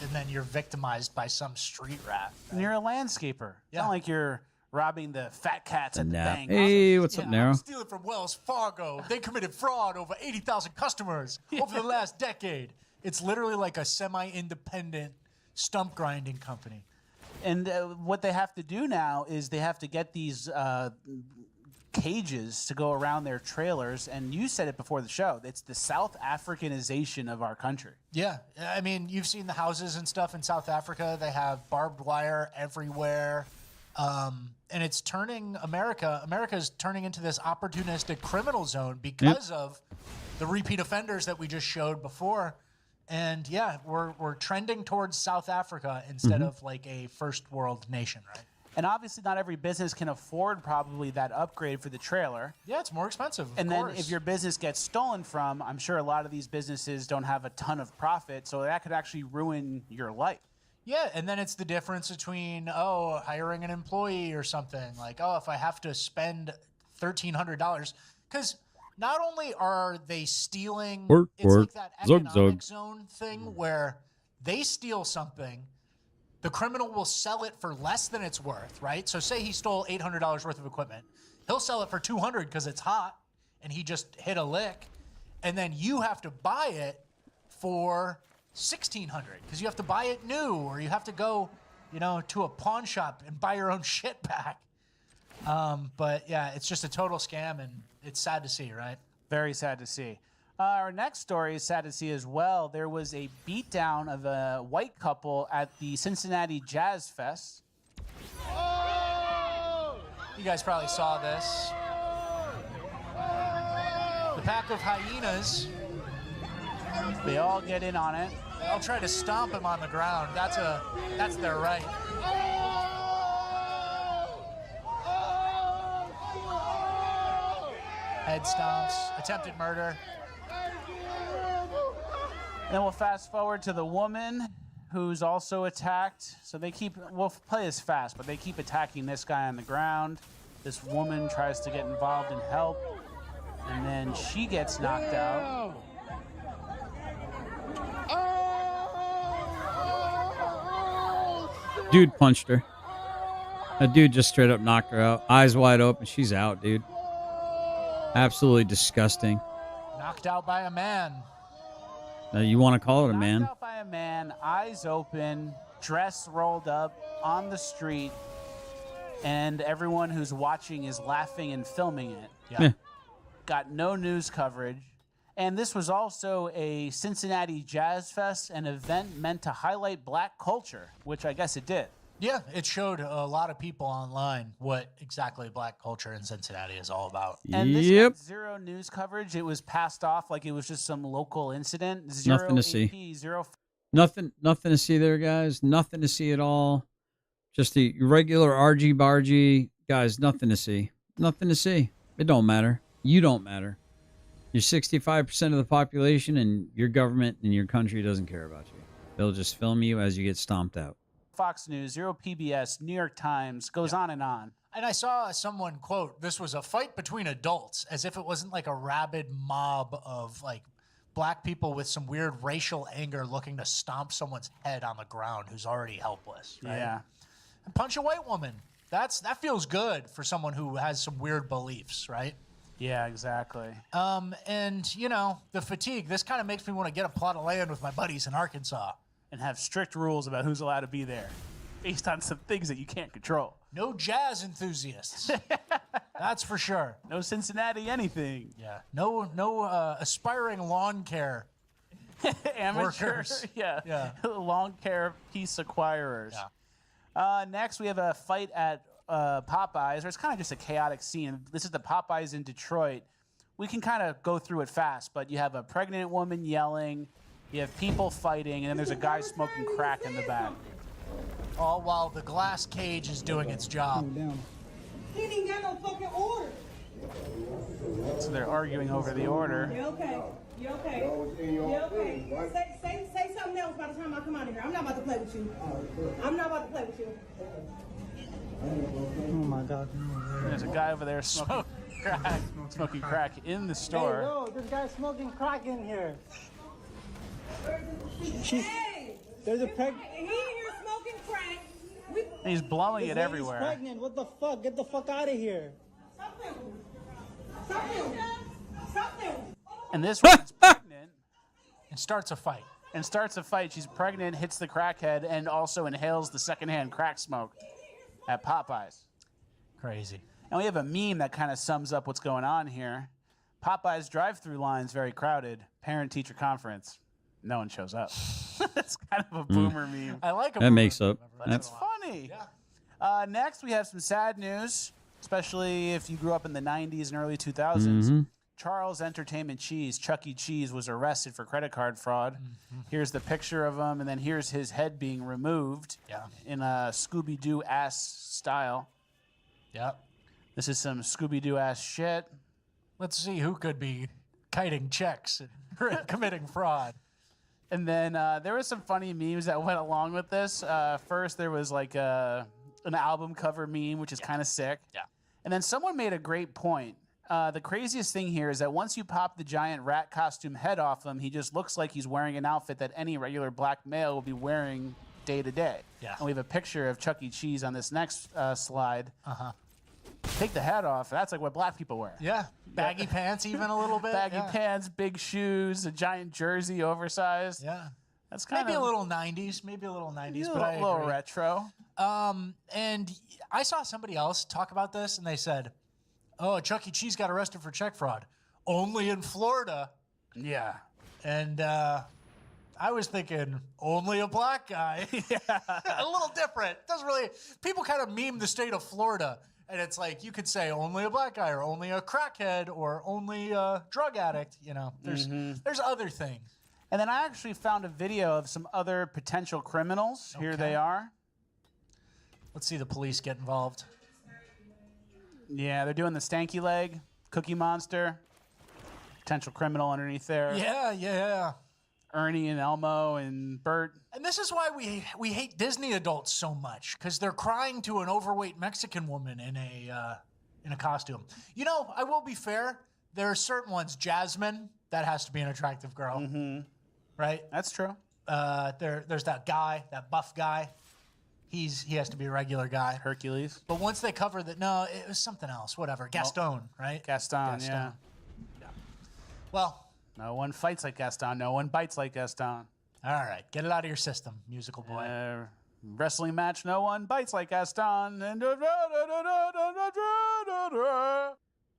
S3: and then you're victimized by some street rat.
S2: And you're a landscaper. It's not like you're robbing the fat cats at the
S1: Nap.
S2: bank.
S1: Hey, what's up,
S3: I'm
S1: Nero?
S3: stealing from Wells Fargo. They committed fraud over 80,000 customers over the last decade. It's literally like a semi-independent stump grinding company.
S2: And what they have to do now is they have to get these cages to go around their trailers. And you said it before the show. It's the South Africanization of our country.
S3: Yeah. I mean, you've seen the houses and stuff in South Africa. They have barbed wire everywhere. And it's turning America's turning into this opportunistic criminal zone because of the repeat offenders that we just showed before. And yeah, we're trending towards South Africa instead of like a first world nation, right?
S2: And obviously not every business can afford probably that upgrade for the trailer.
S3: Yeah, it's more expensive.
S2: And then if your business gets stolen from, I'm sure a lot of these businesses don't have a ton of profit, so that could actually ruin your life.
S3: Yeah, and then it's the difference between, hiring an employee or something. Like, if I have to spend $1,300. Because not only are they stealing, it's like that economic zone thing where they steal something, the criminal will sell it for less than it's worth, right? So say he stole $800 worth of equipment. He'll sell it for $200 because it's hot and he just hit a lick. And then you have to buy it for $1,600 because you have to buy it new, or you have to go, to a pawn shop and buy your own shit back. But yeah, it's just a total scam, and it's sad to see, right?
S2: Very sad to see. Our next story is sad to see as well. There was a beatdown of a white couple at the Cincinnati Jazz Fest.
S3: You guys probably saw this. The pack of hyenas.
S2: They all get in on it.
S3: I'll try to stomp him on the ground. That's their right. Head stomps, attempted murder.
S2: Then we'll fast forward to the woman who's also attacked. So we'll play this fast, but they keep attacking this guy on the ground. This woman tries to get involved and help, and then she gets knocked out.
S1: Dude punched her. A dude just straight up knocked her out. Eyes wide open. She's out, dude. Absolutely disgusting.
S3: Knocked out by a man.
S1: Now, you want to call it a man?
S2: Knocked out by a man, eyes open, dress rolled up on the street, and everyone who's watching is laughing and filming it.
S1: Yeah.
S2: Got no news coverage. And this was also a Cincinnati Jazz Fest, an event meant to highlight black culture, which I guess it did.
S3: Yeah, it showed a lot of people online what exactly black culture in Cincinnati is all about.
S2: And this got zero news coverage. It was passed off like it was just some local incident. Zero
S1: Nothing to see. Nothing to see there, guys. Nothing to see at all. Just the regular argy-bargy. Guys, nothing to see. Nothing to see. It don't matter. You don't matter. You're 65% of the population, and your government and your country doesn't care about you. They'll just film you as you get stomped out.
S2: Fox News, zero PBS, New York Times, goes on and on.
S3: And I saw someone quote, this was a fight between adults, as if it wasn't like a rabid mob of like black people with some weird racial anger looking to stomp someone's head on the ground who's already helpless. Right?
S2: Yeah.
S3: And punch a white woman. That feels good for someone who has some weird beliefs, right?
S2: Yeah, exactly.
S3: And, the fatigue, this kind of makes me want to get a plot of land with my buddies in Arkansas.
S2: And have strict rules about who's allowed to be there based on some things that you can't control.
S3: No jazz enthusiasts. That's for sure.
S2: No Cincinnati anything.
S3: Yeah. No aspiring lawn care
S2: amateurs. Yeah. Lawn care piece acquirers. Yeah. Next, we have a fight at Popeyes, or it's kind of just a chaotic scene. This is the Popeyes in Detroit. We can kind of go through it fast, but you have a pregnant woman yelling, you have people fighting, and then there's a guy smoking crack in the back.
S3: All while the glass cage is doing its job.
S13: He didn't get no fucking order.
S2: So they're arguing over the order.
S13: You okay? You okay? You okay? Say something else by the time I come out of here. I'm not about to play with you. I'm not about to play with you.
S16: Oh my God.
S2: There's a guy over there smoking crack in the store.
S16: Hey, yo, this guy's smoking crack in here. There's a pregnant.
S13: He in here smoking crack.
S2: And he's blowing it everywhere.
S16: He's pregnant. What the fuck? Get the fuck out of here.
S13: Something.
S2: And this one's pregnant.
S3: And starts a fight.
S2: She's pregnant, hits the crackhead, and also inhales the secondhand crack smoke at Popeyes.
S3: Crazy.
S2: And we have a meme that kind of sums up what's going on here. Popeye's drive-through line's very crowded. Parent-teacher conference. No one shows up. It's kind of a boomer meme.
S3: I like a
S1: That
S3: boomer
S1: makes
S3: meme
S1: up.
S3: every
S1: That's
S3: once in a while.
S2: Funny.
S3: Yeah.
S2: Next, we have some sad news, especially if you grew up in the 90s and early 2000s.
S1: Mhm.
S2: Charles Entertainment Cheese, Chuck E. Cheese, was arrested for credit card fraud. Here's the picture of him, and then here's his head being removed in a Scooby-Doo ass style.
S3: Yep.
S2: This is some Scooby-Doo ass shit.
S3: Let's see who could be kiting checks and committing fraud.
S2: And then there were some funny memes that went along with this. First, there was like an album cover meme, which is kind of sick.
S3: Yeah.
S2: And then someone made a great point. The craziest thing here is that once you pop the giant rat costume head off him, he just looks like he's wearing an outfit that any regular black male will be wearing day to day.
S3: Yeah.
S2: And we have a picture of Chuck E. Cheese on this next slide.
S3: Uh-huh.
S2: Take the hat off. That's like what black people wear.
S3: Yeah. Baggy pants even a little bit.
S2: Baggy pants, big shoes, a giant jersey, oversized.
S3: Yeah.
S2: That's kind
S3: Maybe
S2: of
S3: a little 90s. Maybe a little 90s,
S2: a
S3: but I
S2: little
S3: agree.
S2: retro.
S3: And I saw somebody else talk about this, and they said, oh, Chuck E. Cheese got arrested for check fraud. Only in Florida.
S2: Yeah.
S3: And I was thinking, only a black guy. A little different. Doesn't really. People kind of meme the state of Florida, and it's like you could say only a black guy, or only a crackhead, or only a drug addict. You know, there's other things.
S2: And then I actually found a video of some other potential criminals. Here they are.
S3: Let's see the police get involved.
S2: Yeah, they're doing the stanky leg, Cookie Monster, potential criminal underneath there.
S3: Yeah.
S2: Ernie and Elmo and Bert.
S3: And this is why we hate Disney adults so much, because they're crying to an overweight Mexican woman in a costume. You know, I will be fair. There are certain ones. Jasmine, that has to be an attractive girl, right?
S2: That's true.
S3: There's that guy, that buff guy. He has to be a regular guy.
S2: Hercules.
S3: But once they cover that, no, it was something else. Whatever. Gaston, right?
S2: Gaston, yeah.
S3: Well,
S2: no one fights like Gaston. No one bites like Gaston.
S3: All right, get it out of your system, musical boy.
S2: Wrestling match. No one bites like Gaston.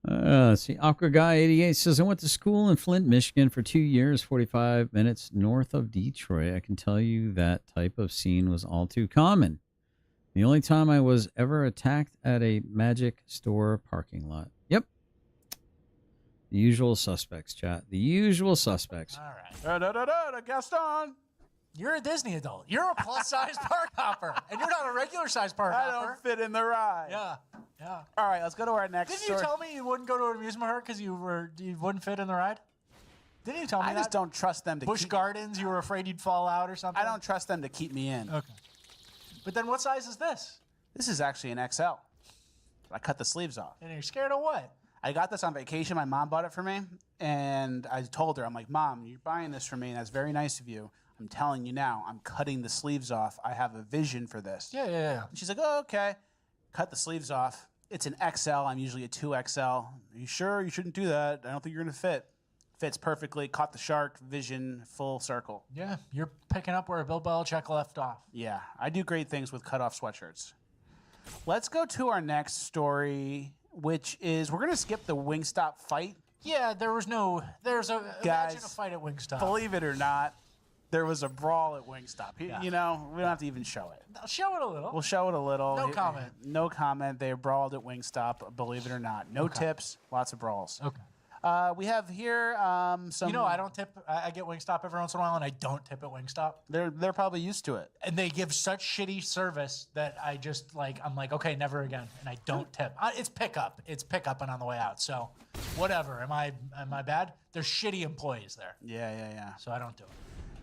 S1: Let's see. Aqua Guy 88 says, I went to school in Flint, Michigan for 2 years, 45 minutes north of Detroit. I can tell you that type of scene was all too common. The only time I was ever attacked at a magic store parking lot. Yep. The usual suspects, chat. The usual suspects.
S3: All right.
S2: Gaston.
S3: You're a Disney adult. You're a plus-size park hopper, and you're not a regular-size park
S2: I
S3: hopper.
S2: don't fit in the ride.
S3: Yeah.
S2: All right, let's go to our next
S3: Didn't
S2: story.
S3: you tell me you wouldn't go to an amusement park because you wouldn't fit in the ride? Didn't you tell me that?
S2: I just don't trust them to
S3: Busch Gardens, you were afraid you'd fall out or something?
S2: I don't trust them to keep me in.
S3: Okay. But then what size is this?
S2: This is actually an XL. I cut the sleeves off.
S3: And you're scared of what?
S2: I got this on vacation. My mom bought it for me. And I told her, I'm like, Mom, you're buying this for me, and that's very nice of you. I'm telling you now, I'm cutting the sleeves off. I have a vision for this.
S3: Yeah.
S2: And she's like, oh, okay. Cut the sleeves off. It's an XL. I'm usually a 2XL. Are you sure? You shouldn't do that. I don't think you're going to fit. Fits perfectly. Caught the shark. Vision. Full circle.
S3: Yeah, you're picking up where Bill Belichick left off.
S2: Yeah, I do great things with cut-off sweatshirts. Let's go to our next story, which is we're going to skip the Wingstop fight.
S3: Yeah, imagine a fight at Wingstop.
S2: Believe it or not, there was a brawl at Wingstop. You know, we don't have to even show it.
S3: I'll show it a little.
S2: We'll show it a little.
S3: No comment.
S2: No comment. They brawled at Wingstop, believe it or not. No tips, lots of brawls.
S3: Okay.
S2: We have here some...
S3: You know, I don't tip. I get Wingstop every once in a while, and I don't tip at Wingstop.
S2: They're probably used to it.
S3: And they give such shitty service that I just, I'm like, okay, never again. And I don't tip. It's pickup. It's pickup and on the way out. So, whatever. Am I bad? There's shitty employees there.
S2: Yeah.
S3: So I don't do it.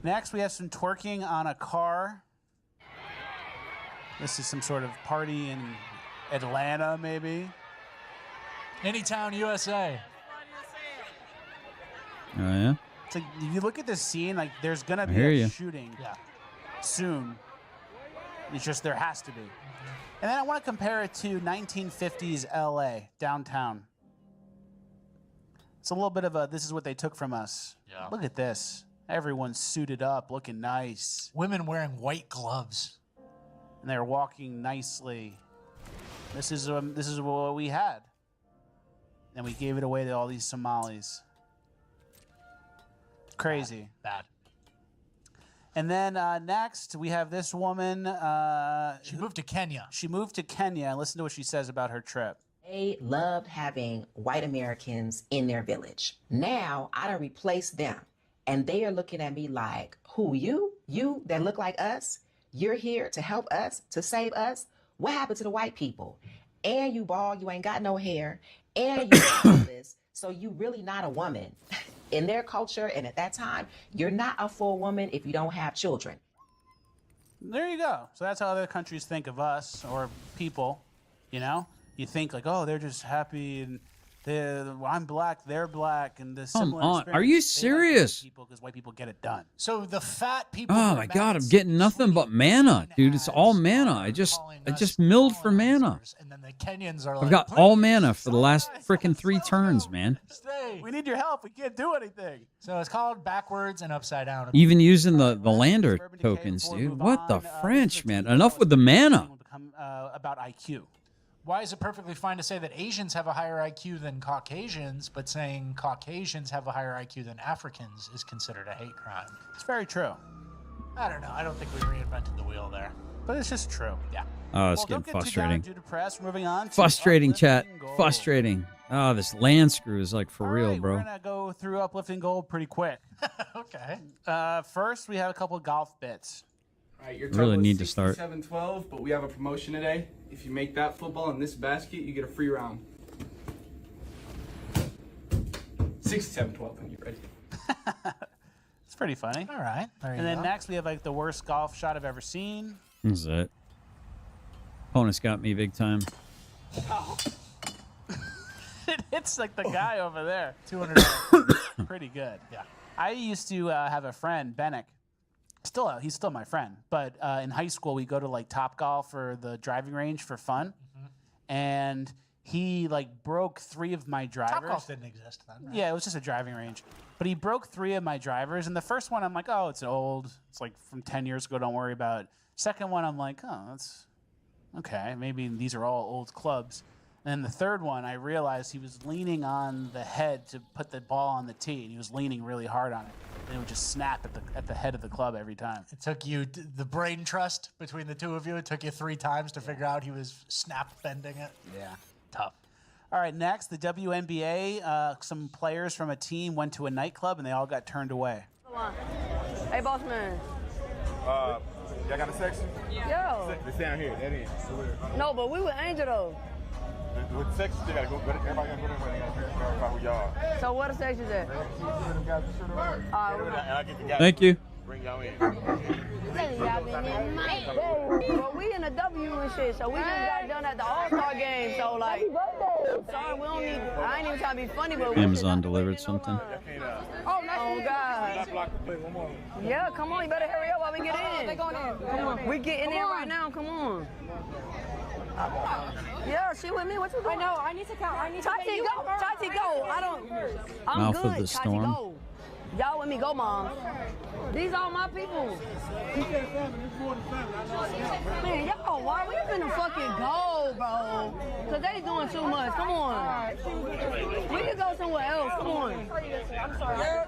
S2: Next, we have some twerking on a car. This is some sort of party in Atlanta, maybe.
S3: Anytown, USA.
S1: Oh, yeah?
S2: It's like, if you look at this scene, like, there's going to be
S1: hear
S2: a
S1: you.
S2: shooting soon. It's just there has to be. And then I want to compare it to 1950s LA, downtown. It's a little bit of a, this is what they took from us.
S3: Yeah.
S2: Look at this. Everyone's suited up, looking nice.
S3: Women wearing white gloves.
S2: And they're walking nicely. This is what we had, and we gave it away to all these Somalis. Crazy.
S3: Bad.
S2: And then next, we have this woman.
S3: She moved to Kenya.
S2: She moved to Kenya. Listen to what she says about her trip.
S6: They loved having white Americans in their village. Now, I done replaced them. And they are looking at me like, who, you? You that look like us? You're here to help us, to save us? What happened to the white people? And you bald, you ain't got no hair, and you homeless, so you really not a woman. In their culture and at that time, you're not a full woman if you don't have children.
S2: There you go. So that's how other countries think of us or people, you know? You think like, oh, they're just happy and I'm black, they're black, and this
S1: Come
S2: similar
S1: on.
S2: experience.
S1: Are you
S2: They like
S1: serious?
S2: white people because white people get it done.
S3: So the fat people.
S1: Oh my God, I'm getting nothing but mana, dude. It's all mana. I just milled for mana.
S3: And then the Kenyans are
S1: I've
S3: like,
S1: got all mana for the last freaking 3 turns, man.
S3: stay.
S2: We need your help. We can't do anything.
S3: So it's called backwards and upside down.
S1: Even using the lander tokens, dude. What the French, man? Enough with the mana.
S2: About IQ.
S3: Why is it perfectly fine to say that Asians have a higher IQ than Caucasians, but saying Caucasians have a higher IQ than Africans is considered a hate crime?
S2: It's very true.
S3: I don't know. I don't think we reinvented the wheel there.
S2: But it's just true.
S3: Yeah.
S1: Oh, it's
S2: Well,
S1: getting
S2: don't get too down
S1: frustrating.
S2: or too depressed. We're moving on. To
S1: Frustrating, chat.
S2: Uplifting Gold.
S1: Frustrating. Oh, this land screw is like for real,
S2: We're
S1: bro.
S2: gonna go through uplifting gold pretty quick.
S3: Okay.
S2: First, we have a couple of golf bits.
S18: All right, your
S1: Really
S18: total
S1: need
S18: is
S1: to start.
S18: 67-12, but we have a promotion today. If you make that football in this basket, you get a free round. 67-12 when you're ready.
S2: It's pretty funny.
S3: All right. There you
S2: And then
S3: go.
S2: next, we have like the worst golf shot I've ever seen.
S1: This is it. Opponent's got me big time.
S2: It hits like the guy over there.
S3: 200.
S2: Pretty good.
S3: Yeah.
S2: I used to have a friend, Bennick. He's still my friend. But in high school, we go to like Top Golf or the driving range for fun. And he like broke 3 of my drivers.
S3: Topgolf didn't exist then. Right?
S2: Yeah, it was just a driving range. But he broke 3 of my drivers. And the first one, I'm like, oh, it's old. It's like from 10 years ago. Don't worry about it. Second one, I'm like, oh, that's okay. Maybe these are all old clubs. And then the third one, I realized he was leaning on the head to put the ball on the tee. And he was leaning really hard on it. And it would just snap at the head of the club every time.
S3: It took you the brain trust between the two of you. It took you 3 times to figure out he was snap bending it.
S2: Yeah, tough. All right, next, the WNBA. Some players from a team went to a nightclub and they all got turned away.
S19: Hey, boss man.
S20: Y'all got a section?
S19: Yo.
S20: It's down here. That is.
S19: No, but we with Angel though.
S20: With the sections, they gotta go. Everybody gotta go there. They gotta verify who y'all are.
S19: So what the section's at?
S20: I'll get the guy.
S1: Thank you.
S20: Bring y'all in.
S19: Well, we in the W and shit, so we just got done at the All-Star game, so like, sorry, we don't need, I ain't even trying to be funny, but we
S1: Amazon delivered something.
S19: Oh, God. Yeah, come on, you better hurry up while we get in. Come on. We getting in right now, come on. Yeah, she with me. What you doing? I know. I need to count. Tati, go. Tati, go. I'm
S1: Mouth
S19: good.
S1: of the storm.
S19: Tati, go. Y'all with me. Go, Mom. These are my people. Man, y'all, why we finna fucking go, bro? Because they doing too much. Come on. We can go somewhere else. Come on. I'm sorry.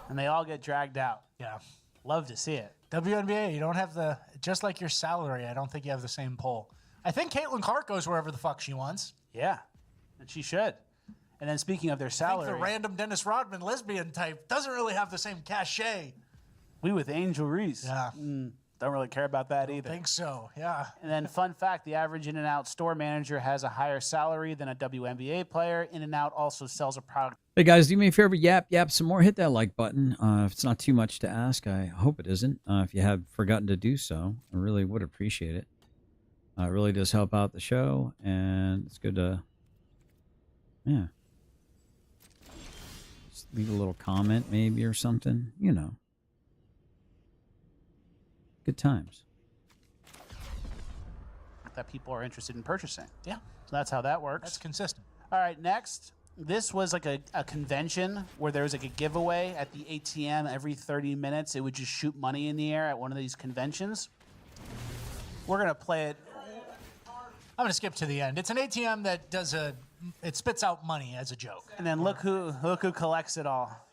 S2: And they all get dragged out.
S3: Yeah.
S2: Love to see it.
S3: WNBA, you don't have the, just like your salary, I don't think you have the same pull. I think Caitlin Clark goes wherever the fuck she wants.
S2: Yeah, and she should. And then speaking of their
S3: I think
S2: salary,
S3: the random Dennis Rodman lesbian type doesn't really have the same cachet.
S2: we with Angel Reese.
S3: Yeah.
S2: Don't really care about that either.
S3: I think so, yeah.
S2: And then fun fact, the average In-N-Out store manager has a higher salary than a WNBA player. In-N-Out also sells a product.
S1: Hey guys, do me a favor, yap some more. Hit that like button. If it's not too much to ask, I hope it isn't. If you have forgotten to do so, I really would appreciate it. It really does help out the show, and it's good to, yeah, just leave a little comment maybe or something. You know, good times.
S2: That people are interested in purchasing. Yeah. So that's how that works.
S3: That's consistent.
S2: All right, next. This was like a convention where there was like a giveaway at the ATM every 30 minutes. It would just shoot money in the air at one of these conventions. We're going to play it
S3: I'm gonna skip to the end. It's an ATM that it spits out money as a joke.
S2: And then look who collects it all.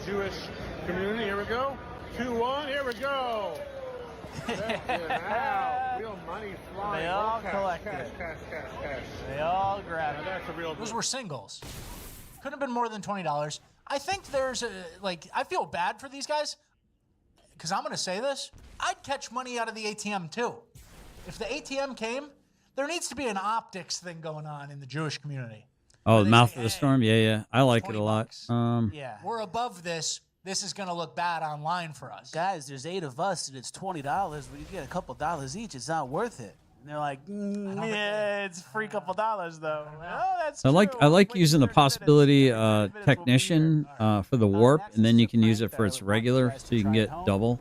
S20: Jewish community. Here we go. 2-1. Here we go. Real money flying.
S2: They all collected it.
S20: Cash.
S2: They all grabbed it.
S20: That's a real.
S3: Those were singles. Couldn't have been more than $20. I think there's I feel bad for these guys because I'm going to say this. I'd catch money out of the ATM too. If the ATM came, there needs to be an optics thing going on in the Jewish community.
S1: Oh, the mouth of the storm. Yeah. I like it a lot.
S3: Yeah. We're above this. This is going to look bad online for us.
S2: Guys, there's 8 of us and it's $20. When you get a couple dollars each, it's not worth it. And they're like, yeah, it's free couple dollars though. Oh, that's
S1: I like using the possibility technician for the warp, and then you can use it for its regular, so you can get double.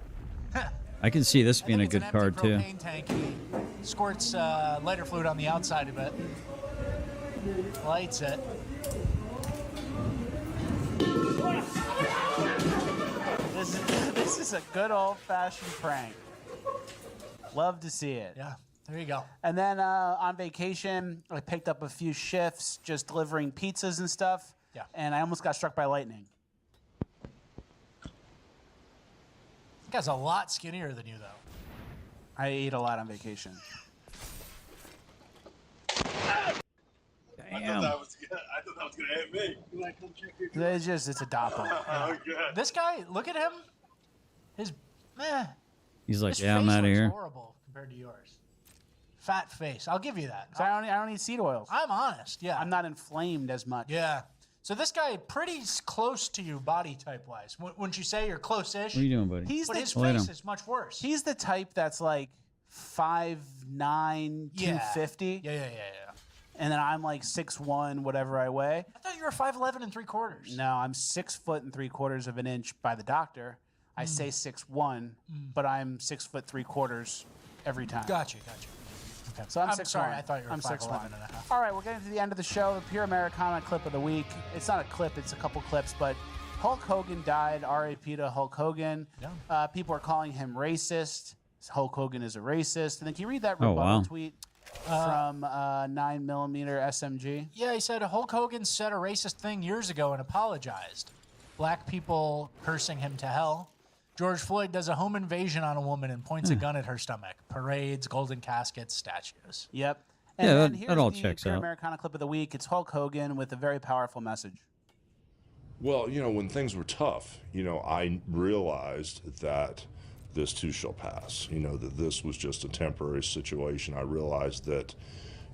S1: I can see this being a good card too.
S3: Propane tank. He squirts lighter fluid on the outside of it. Lights it.
S2: This is a good old-fashioned prank. Love to see it.
S3: Yeah, there you go.
S2: And then on vacation, I picked up a few shifts just delivering pizzas and stuff.
S3: Yeah.
S2: And I almost got struck by lightning.
S3: This guy's a lot skinnier than you, though.
S2: I ate a lot on vacation.
S20: I thought that was gonna hit me.
S2: It's a doppel.
S20: Oh, God.
S3: This guy, look at him.
S1: He's like,
S3: his
S1: yeah, I'm
S3: face
S1: out of
S3: looks
S1: here.
S3: horrible compared to yours. Fat face. I'll give you that.
S2: So I don't need seed oils.
S3: I'm honest. Yeah.
S2: I'm not inflamed as much.
S3: Yeah. So this guy pretty close to you body type wise. Wouldn't you say you're close-ish?
S1: What are you doing, buddy?
S3: But his face is much worse.
S2: He's the type that's like 5'9", 250.
S3: Yeah.
S2: And then I'm like 6'1", whatever I weigh.
S3: I thought you were 5'11" and 3/4.
S2: No, I'm 6 foot and 3/4 of an inch by the doctor. I say 6'1", but I'm 6 foot 3/4 every time.
S3: Gotcha. Okay.
S2: So I'm
S3: I'm
S2: 6'1".
S3: sorry, I thought you were
S2: I'm
S3: 5'11" and a half.
S2: All right, we're getting to the end of the show. The Pure Americana clip of the week. It's not a clip, it's a couple clips, but Hulk Hogan died. R.I.P. to Hulk Hogan.
S3: Yeah.
S2: People are calling him racist. Hulk Hogan is a racist. And then can you read that rebuttal
S1: wow.
S2: tweet from 9mm SMG?
S3: Yeah, he said Hulk Hogan said a racist thing years ago and apologized. Black people cursing him to hell. George Floyd does a home invasion on a woman and points a gun at her stomach. Parades, golden caskets, statues.
S2: Yep. And
S1: Yeah,
S2: then
S1: that
S2: here's
S1: all
S2: the
S1: checks
S2: Pure
S1: out.
S2: Americana clip of the week. It's Hulk Hogan with a very powerful message.
S21: Well, when things were tough, I realized that this too shall pass, that this was just a temporary situation. I realized that,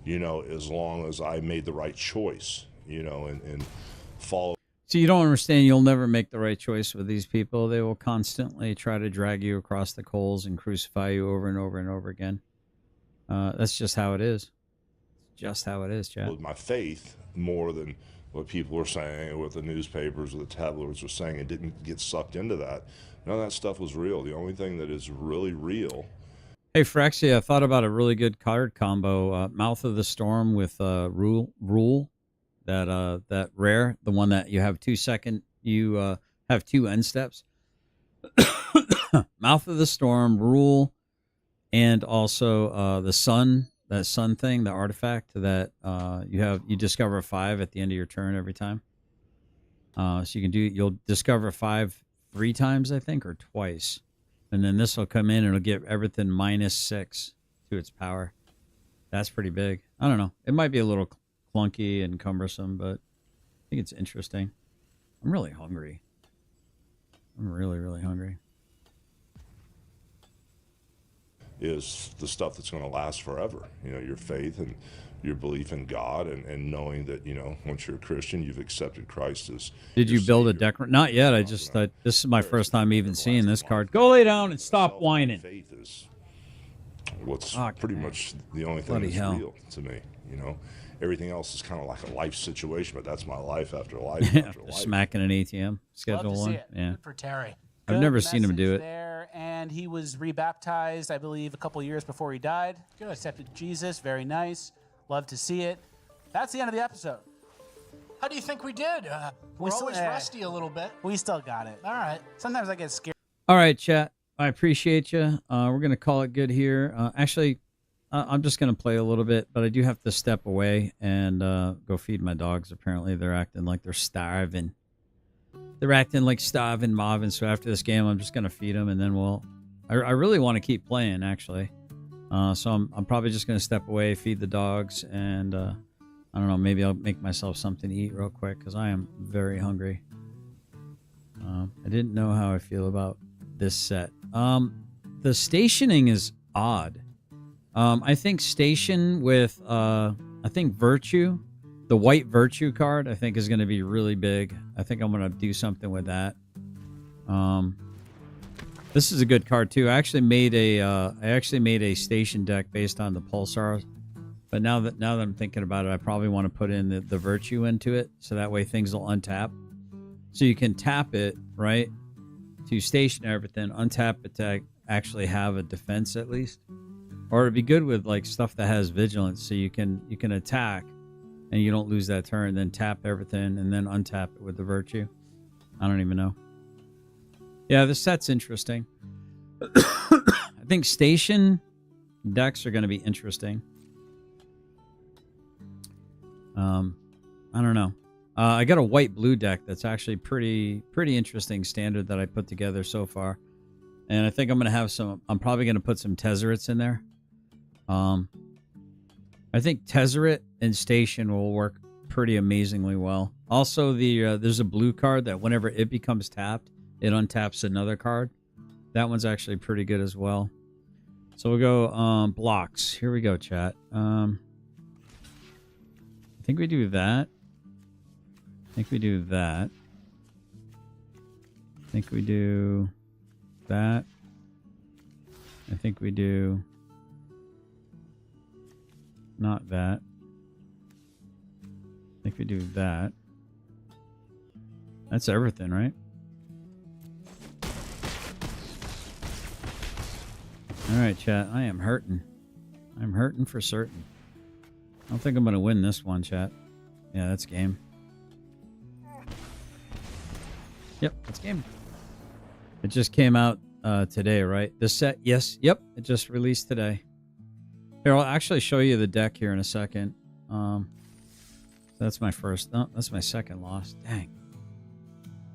S21: as long as I made the right choice, and follow.
S1: So you don't understand. You'll never make the right choice with these people. They will constantly try to drag you across the coals and crucify you over and over and over again. That's just how it is. It's just how it is, Chad.
S21: With my faith more than what people were saying, or what the newspapers or the tabloids were saying, and didn't get sucked into that. None of that stuff was real. The only thing that is really real.
S1: Hey, Frexy, I thought about a really good card combo. Mouth of the Storm with Rule. That rare, the one that you have 2 second, you have 2 end steps. Mouth of the Storm, Rule, and also the Sun, that Sun thing, the artifact that you discover 5 at the end of your turn every time. So you'll discover 5 3 times, I think, or twice. And then this will come in and it'll give everything -6 to its power. That's pretty big. I don't know. It might be a little clunky and cumbersome, but I think it's interesting. I'm really hungry. I'm really, really hungry.
S21: Is the stuff that's going to last forever. Your faith and your belief in God, and knowing that, once you're a Christian, you've accepted Christ as.
S1: Did you build a deck? Not yet. I just thought this is my first time even seeing this card. Go lay down and stop whining.
S21: Faith is what's
S1: Fuck,
S21: pretty
S1: man.
S21: much the only thing
S1: Bloody
S21: that's
S1: hell.
S21: real to me. Everything else is kind of like a life situation, but that's my life after life
S1: Yeah,
S21: after life.
S1: smacking an ATM. Schedule
S2: Love to see
S1: one.
S2: it.
S1: Yeah.
S3: Good for Terry.
S1: I've
S2: Good
S1: never seen him do
S2: message
S1: it.
S2: There, and he was rebaptized, I believe, a couple years before he died. Good. Accepted Jesus. Very nice. Love to see it. That's the end of the episode.
S3: How do you think we did? We're
S2: still-
S3: always rusty a little bit.
S2: We still got it.
S3: All right.
S2: Sometimes I get scared.
S1: All right, chat. I appreciate you. We're going to call it good here. Actually, I'm just gonna play a little bit, but I do have to step away and go feed my dogs. Apparently, they're acting like they're starving. They're acting like starving Marvin. So after this game, I'm just gonna feed them, and then I really want to keep playing actually. So I'm probably just gonna step away, feed the dogs, and I don't know. Maybe I'll make myself something to eat real quick because I am very hungry. I didn't know how I feel about this set. The stationing is odd. I think station with I think Virtue, the white Virtue card, I think is going to be really big. I think I'm going to do something with that. This is a good card too. I actually made a station deck based on the Pulsar, but now that I'm thinking about it, I probably want to put in the Virtue into it, so that way things will untap. So you can tap it, right, to station everything, untap it to actually have a defense at least. Or it'd be good with like stuff that has vigilance, so you can attack and you don't lose that turn, then tap everything and then untap it with the Virtue. I don't even know. Yeah, this set's interesting. I think station decks are going to be interesting. I don't know. I got a white-blue deck that's actually pretty interesting standard that I put together so far. And I think I'm going to have I'm probably going to put some Tezzerets in there. I think Tezzeret and Station will work pretty amazingly well. Also, there's a blue card that whenever it becomes tapped, it untaps another card. That one's actually pretty good as well. So we'll go blocks. Here we go, chat. I think we do that. I think we do that. I think we do that. I think we do not that. I think we do that. That's everything, right? All right, chat. I am hurting. I'm hurting for certain. I don't think I'm going to win this one, chat. Yeah, that's game. Yep, that's game. It just came out today, right? This set, yes. Yep, it just released today. Here, I'll actually show you the deck here in a second. That's my first. No, that's my second loss. Dang.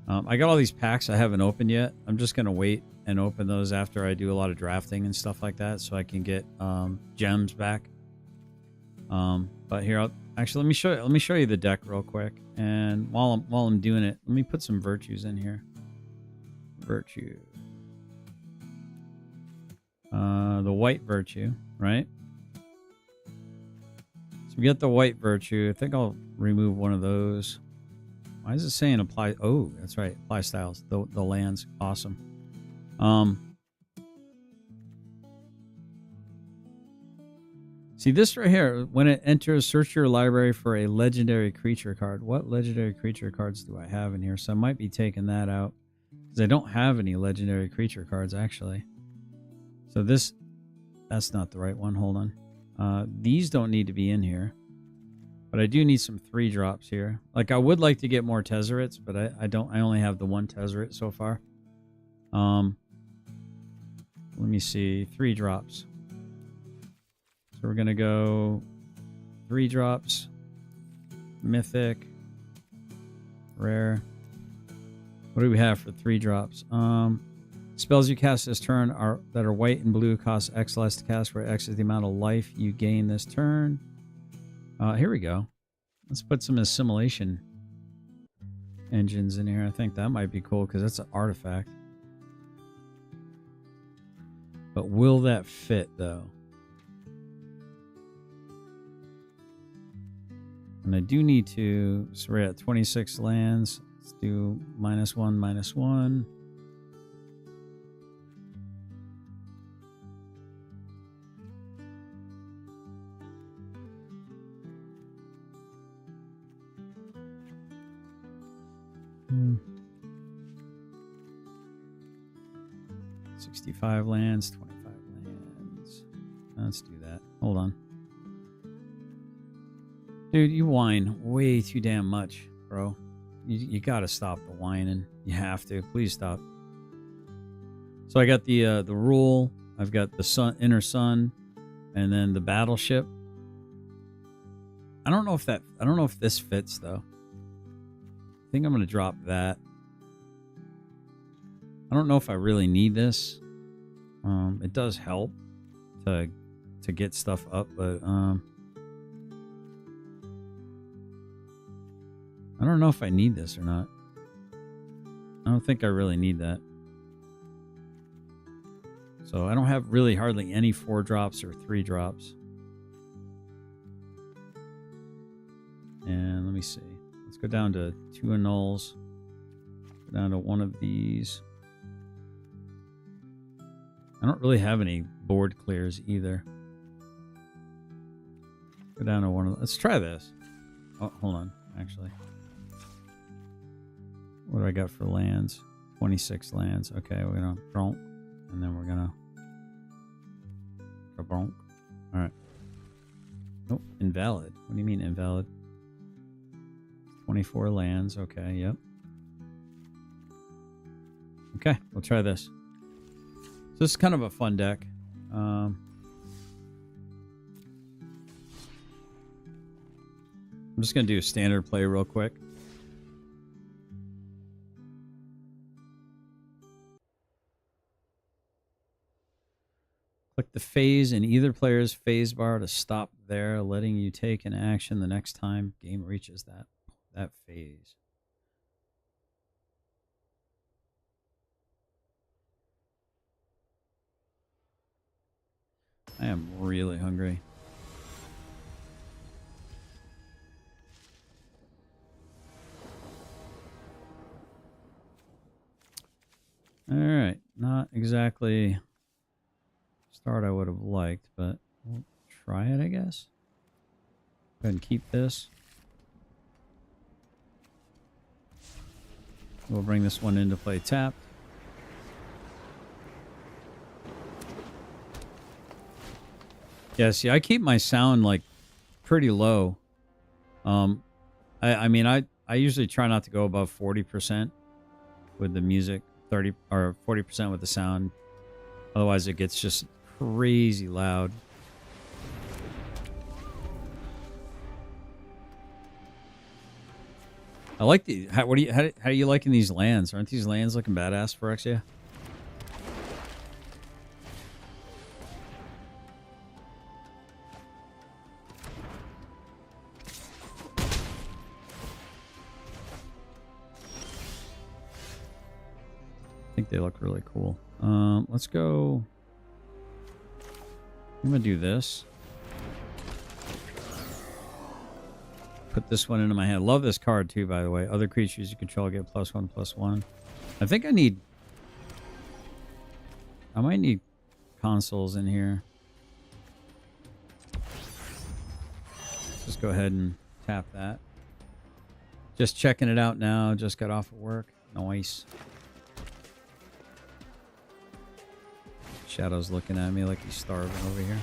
S1: I got all these packs I haven't opened yet. I'm just going to wait and open those after I do a lot of drafting and stuff like that, so I can get gems back. But here, actually, let me show you the deck real quick. And while I'm doing it, let me put some Virtues in here. Virtue. The white Virtue, right? So we get the white Virtue. I think I'll remove one of those. Why is it saying apply? Oh, that's right. Apply styles. The lands. Awesome. See this right here. When it enters, search your library for a legendary creature card. What legendary creature cards do I have in here? So I might be taking that out because I don't have any legendary creature cards actually. So that's not the right one. Hold on. These don't need to be in here, but I do need some 3-drops here. Like I would like to get more Tezzerets, but I don't. I only have the one Tezzeret so far. Let me see. 3-drops. So we're gonna go 3-drops, mythic, rare. What do we have for 3-drops? Spells you cast this turn that are white and blue cost X less to cast, where X is the amount of life you gain this turn. Here we go. Let's put some assimilation engines in here. I think that might be cool because that's an artifact. But will that fit though? And I do need to, so we're at 26 lands. Let's do -1, -1. Hmm. 65 lands, 25 lands. Let's do that. Hold on. Dude, you whine way too damn much, bro. You gotta stop the whining. You have to. Please stop. So I got the rule. I've got the sun, inner sun. And then the battleship. I don't know if this fits though. I think I'm going to drop that. I don't know if I really need this. It does help to get stuff up, but I don't know if I need this or not. I don't think I really need that. So I don't have really hardly any 4 drops or 3 drops. And let me see. Let's go down to 2 annuls. Go down to 1 of these. I don't really have any board clears either. Go down to 1 of. Let's try this. Oh, hold on. Actually. What do I got for lands? 26 lands. Okay, we're gonna bronk. And then we're gonna bronk. Alright. Nope, invalid. What do you mean invalid? 24 lands. Okay, yep. Okay, we'll try this. So this is kind of a fun deck. I'm just gonna do a standard play real quick. Click the phase in either player's phase bar to stop there, letting you take an action the next time game reaches that phase. I am really hungry. All right, not exactly start I would have liked, but we'll try it, I guess. Go ahead and keep this. We'll bring this one into play tapped. Yeah, see, I keep my sound like pretty low. I mean, I usually try not to go above 40% with the music, 30 or 40% with the sound. Otherwise, it gets just crazy loud. I like the how are you liking these lands? Aren't these lands looking badass for Exia? I think they look really cool. Let's go. I'm gonna do this. Put this one into my hand. Love this card too, by the way. Other creatures you control get +1/+1. I think I might need consoles in here. Let's just go ahead and tap that. Just checking it out now. Just got off of work. Nice. Shadow's looking at me like he's starving over here.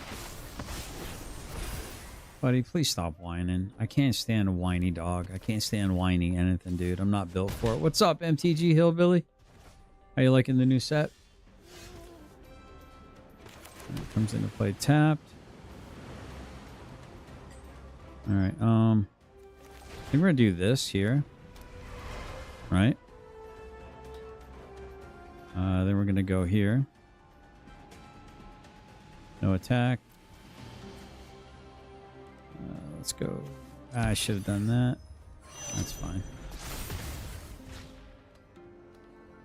S1: Buddy, please stop whining. I can't stand a whiny dog. I can't stand whining anything, dude. I'm not built for it. What's up, MTG Hillbilly? How you liking the new set? It comes into play tapped. Alright, I think we're gonna do this here. Right? Then we're gonna go here. No attack. Let's go. I should have done that. That's fine.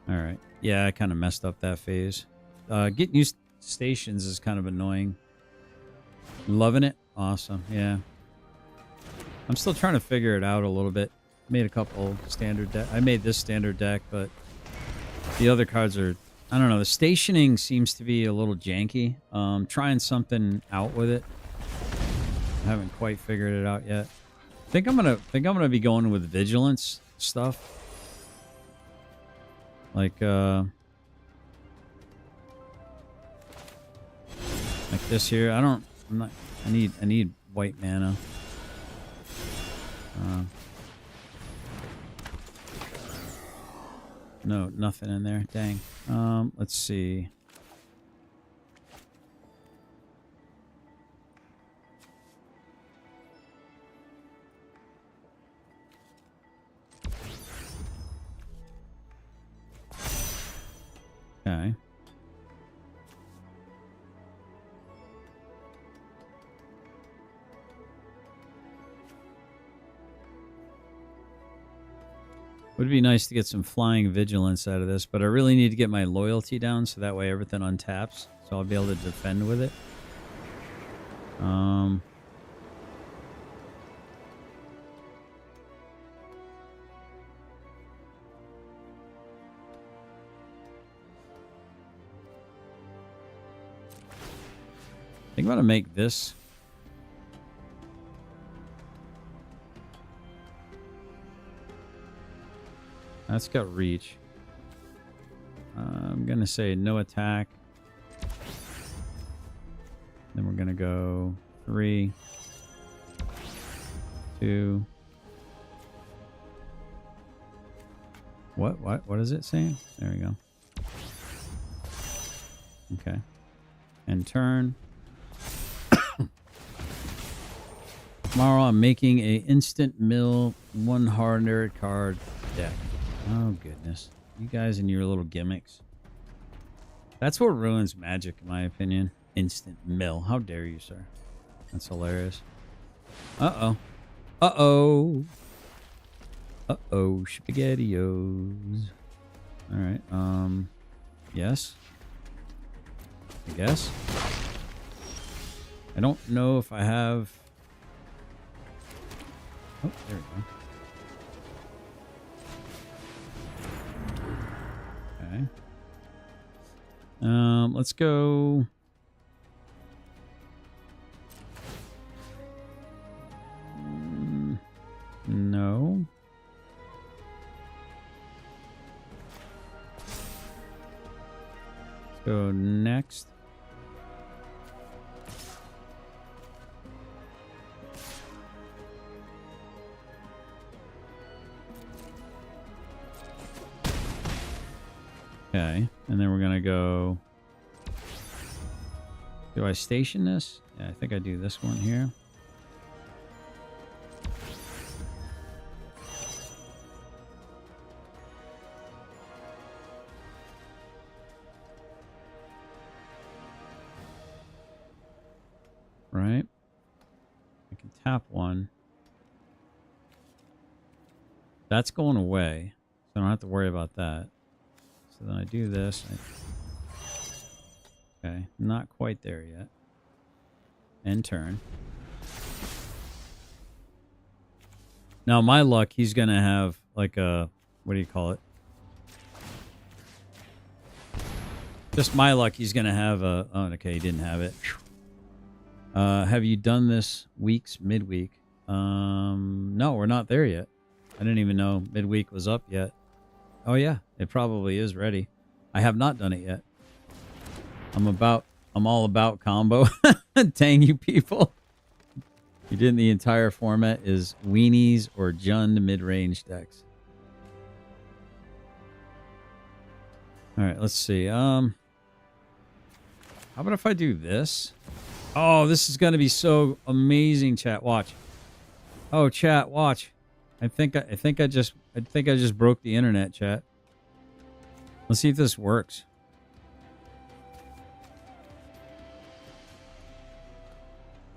S1: All right. Yeah, I kind of messed up that phase. Getting used to stations is kind of annoying. Loving it? Awesome. Yeah. I'm still trying to figure it out a little bit. Made a couple standard deck. I made this standard deck, but the other cards are, I don't know. The stationing seems to be a little janky. Trying something out with it. I haven't quite figured it out yet. Think I'm gonna be going with vigilance stuff. Like this here. I need white mana. No, nothing in there. Dang. Let's see. Would be nice to get some flying vigilance out of this, but I really need to get my loyalty down so that way everything untaps, so I'll be able to defend with it. I think I'm gonna make this. That's got reach. I'm gonna say no attack. Then we're gonna go 3, 2. What is it saying? There we go. Okay. And turn. Tomorrow I'm making a instant mill 100 card deck. Oh goodness. You guys and your little gimmicks. That's what ruins Magic, in my opinion. Instant mill. How dare you, sir? That's hilarious. Uh-oh. Uh-oh. Uh-oh. Spaghettios. Alright, yes. I guess. I don't know if I have... Oh, there we go. Okay. Let's go... No. Let's go next. Okay, and then we're gonna go... Do I station this? Yeah, I think I do this one here. Right? I can tap one. That's going away, so I don't have to worry about that. So then I do this. Okay, not quite there yet. And turn. Now, my luck, he's going to have like a... What do you call it? Just my luck, he's going to have a... Oh, okay, he didn't have it. Have you done this week's midweek? No, we're not there yet. I didn't even know midweek was up yet. Oh yeah, it probably is ready. I have not done it yet. I'm all about combo. Dang you people. You did the entire format is weenies or Jund mid-range decks. All right, let's see. How about if I do this? Oh, this is going to be so amazing, chat. Watch. Oh, chat, watch. I think I just broke the internet, chat. Let's see if this works.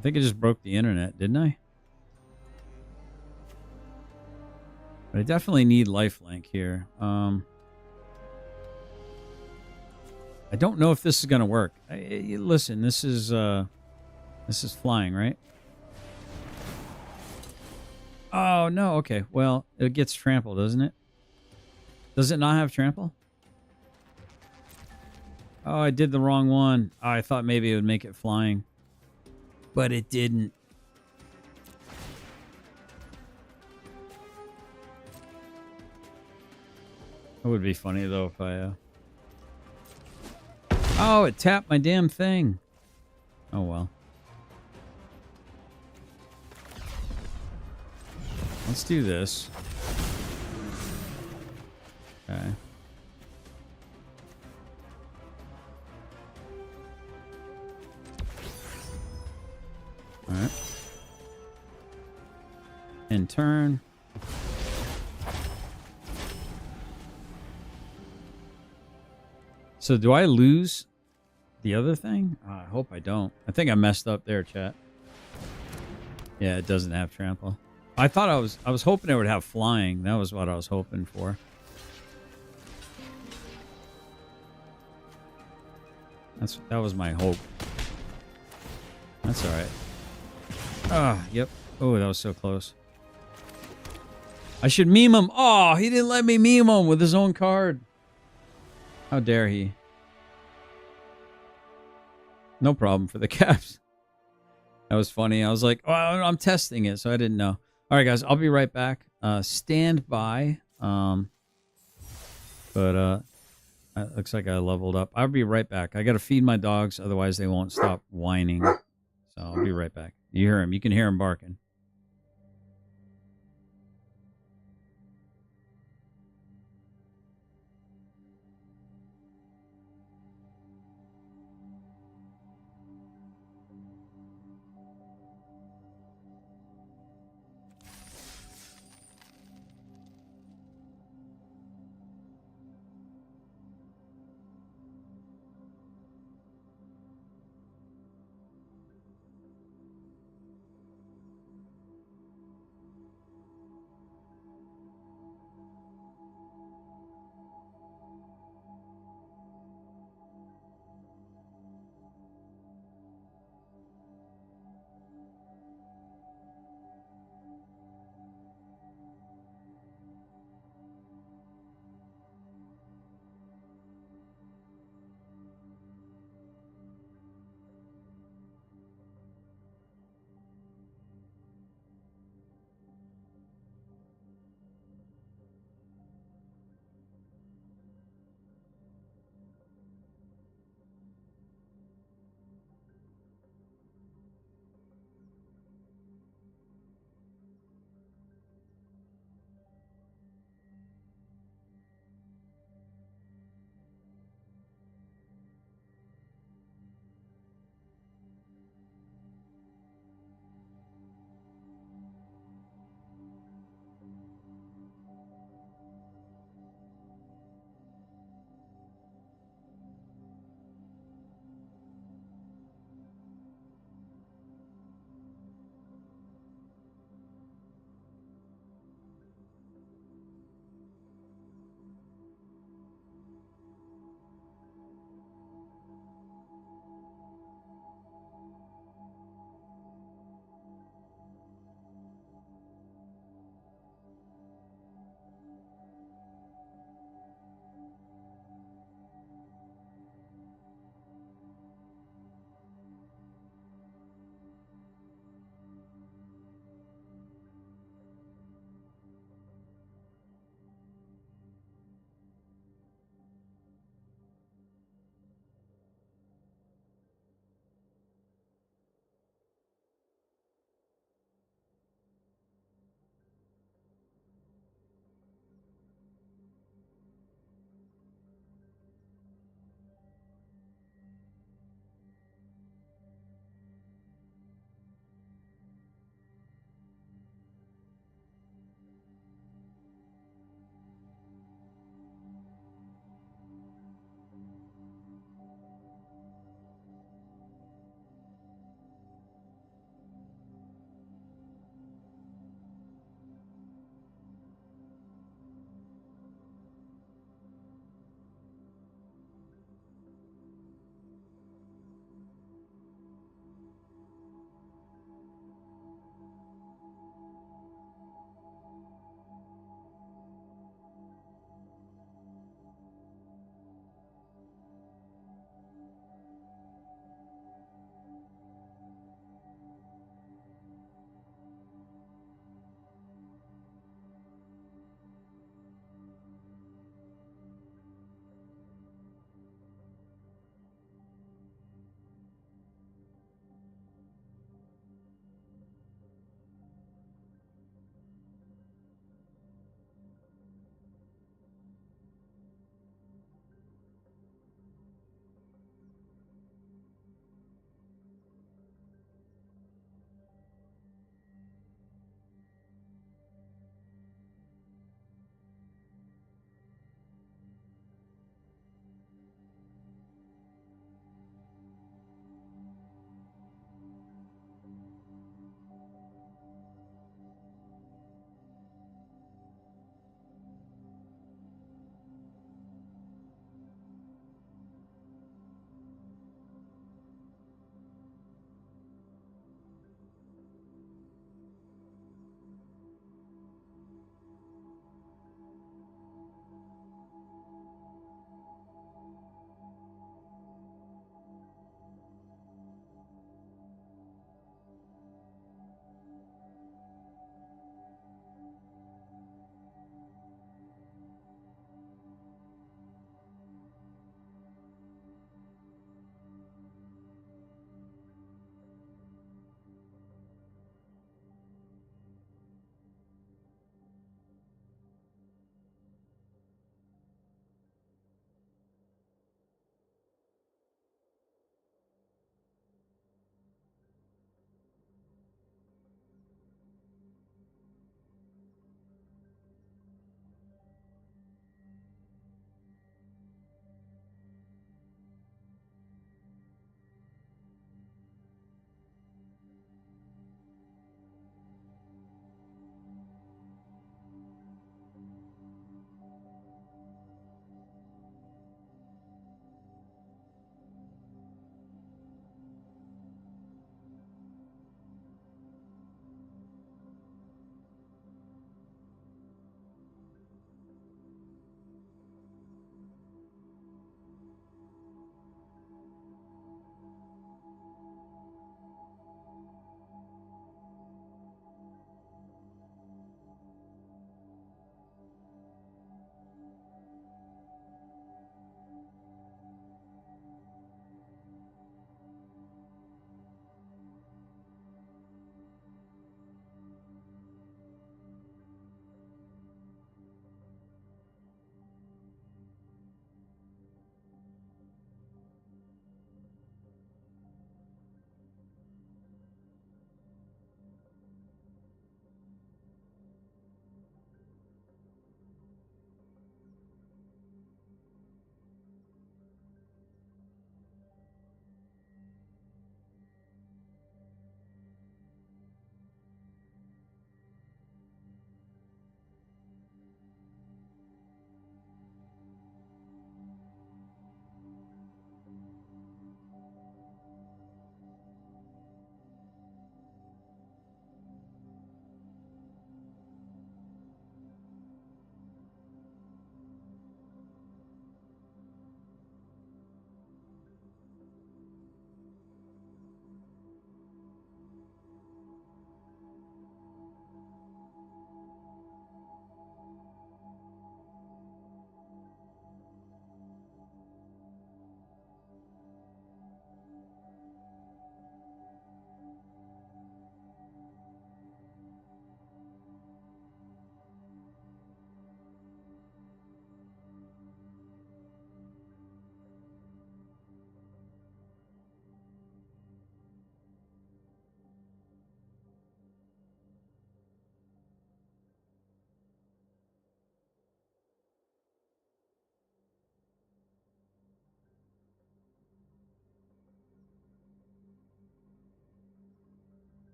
S1: I think I just broke the internet, didn't I? But I definitely need lifelink here. I don't know if this is going to work. Listen, this is flying, right? Oh, no. Okay. Well, it gets trampled, doesn't it? Does it not have trample? Oh, I did the wrong one. Oh, I thought maybe it would make it flying. But it didn't. It would be funny, though, if I... Oh, it tapped my damn thing. Oh, well. Let's do this. Okay. All right. And turn. So do I lose the other thing? Oh, I hope I don't. I think I messed up there, chat. Yeah, it doesn't have trample. I thought I was hoping it would have flying. That was what I was hoping for. That was my hope. That's all right. Ah, yep. Oh, that was so close. I should meme him. Oh, he didn't let me meme him with his own card. How dare he? No problem for the Caps. That was funny. I was like, oh, I'm testing it, so I didn't know. All right, guys, I'll be right back. Stand by. But it looks like I leveled up. I'll be right back. I got to feed my dogs, otherwise they won't stop whining. So I'll be right back. You hear him. You can hear him barking.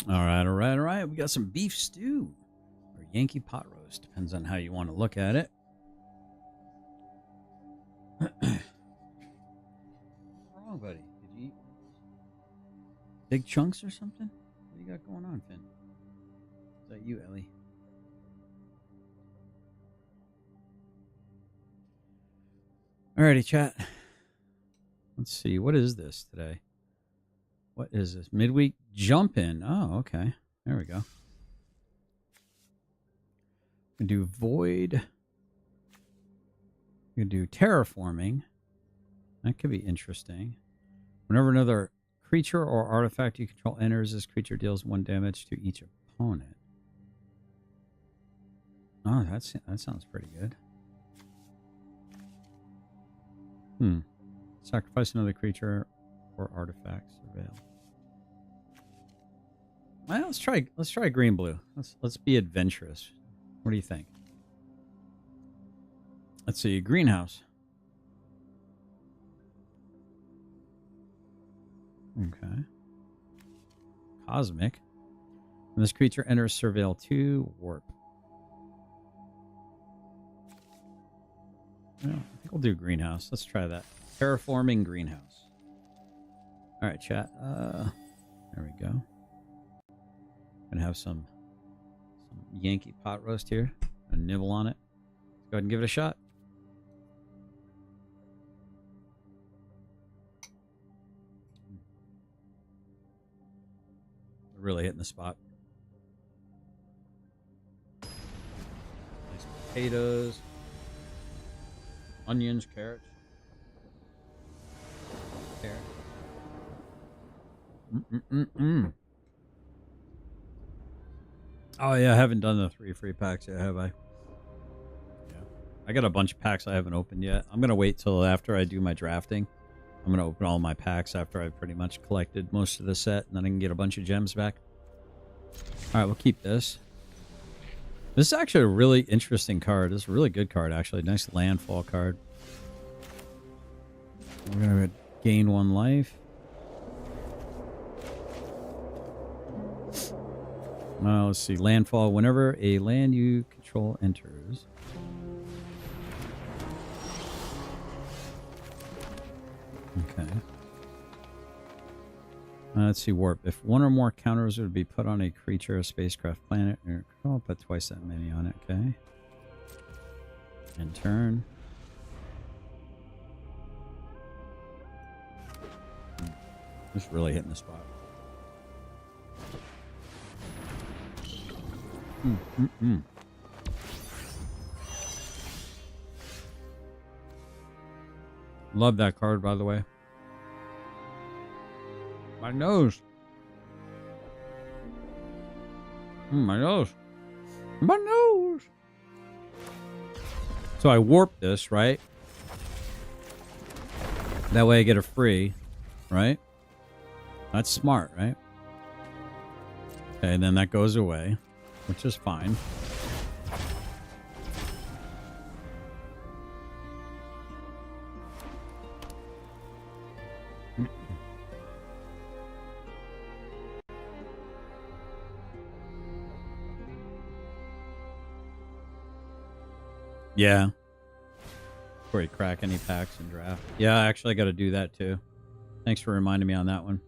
S1: All right, all right, all right. We got some beef stew or Yankee pot roast. Depends on how you want to look at it. What's wrong, buddy? Did you eat big chunks or something? What do you got going on, Finn? Is that you, Ellie? Alrighty, chat. Let's see. What is this today? What is this? Midweek jump in. Oh, okay. There we go. We can do void. We can do terraforming. That could be interesting. Whenever another creature or artifact you control enters, this creature deals 1 damage to each opponent. Oh, that sounds pretty good. Sacrifice another creature or artifact. Surveil. Well, let's try green blue. Let's be adventurous. What do you think? Let's see, greenhouse. Okay. Cosmic. When this creature enters Surveil 2, warp. Well, I think we'll do greenhouse. Let's try that. Terraforming greenhouse. All right, chat. There we go. Gonna have some Yankee pot roast here. Gonna nibble on it. Let's go ahead and give it a shot. Really hitting the spot. Nice potatoes, onions, carrots. Carrot. Oh yeah, I haven't done the 3 free packs yet, have I? Yeah. I got a bunch of packs I haven't opened yet. I'm gonna wait till after I do my drafting. I'm gonna open all my packs after I've pretty much collected most of the set, and then I can get a bunch of gems back. All right, we'll keep this. This is actually a really interesting card. This is a really good card, actually. Nice landfall card. We're gonna gain 1 life. Let's see. Landfall. Whenever a land you control enters. Okay. Let's see. Warp. If 1 or more counters would be put on a creature, a spacecraft, planet, or I'll put twice that many on it. Okay. And turn. Just really hitting the spot. Love that card, by the way. My nose. My nose. My nose. So I warp this, right? That way I get a free, right? That's smart, right? Okay, and then that goes away, which is fine. Yeah. Before you crack any packs and draft. Yeah, actually I got to do that too. Thanks for reminding me on that one.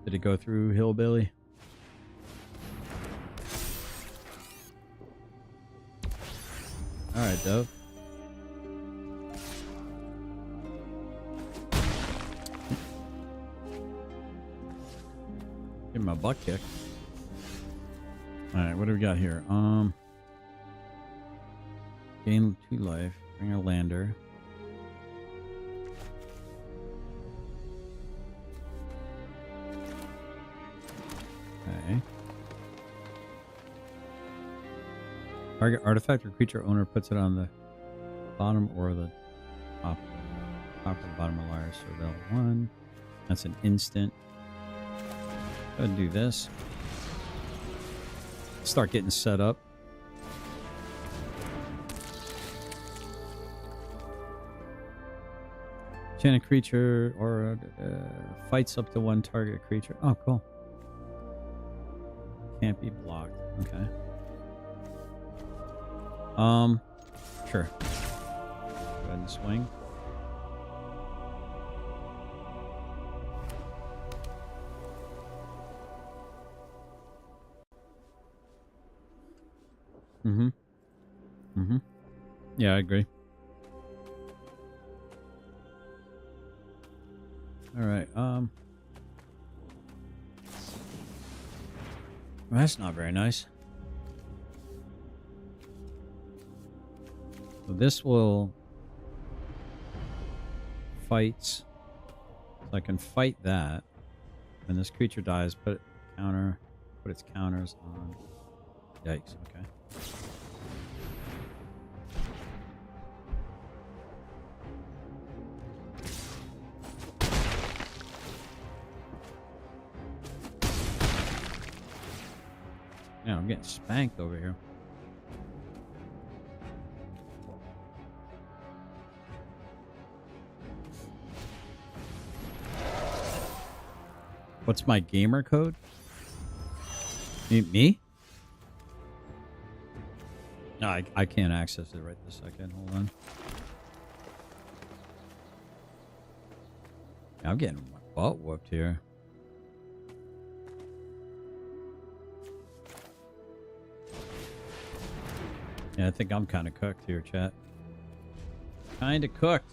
S1: Did it go through Hillbilly? All right, Dove. Give him a butt kick. All right, what do we got here? Gain 2 life. Bring a lander. Okay. Target artifact or creature owner puts it on the bottom or the top or the bottom of the wire. Surveil 1. That's an instant. Go ahead and do this. Start getting set up. Enchanted creature or fights up to 1 target creature. Oh, cool. can't be blocked. Okay. Sure. Go ahead and swing. Mm-hmm. Mm-hmm. Yeah, I agree. All right. Well, that's not very nice. So this will fight. So I can fight that. When this creature dies, put its counters on. Yikes, okay. Yeah, I'm getting spanked over here. What's my gamer code? Me? No, I can't access it right this second. Hold on. Yeah, I'm getting my butt whooped here. Yeah, I think I'm kind of cooked here, chat. Kind of cooked.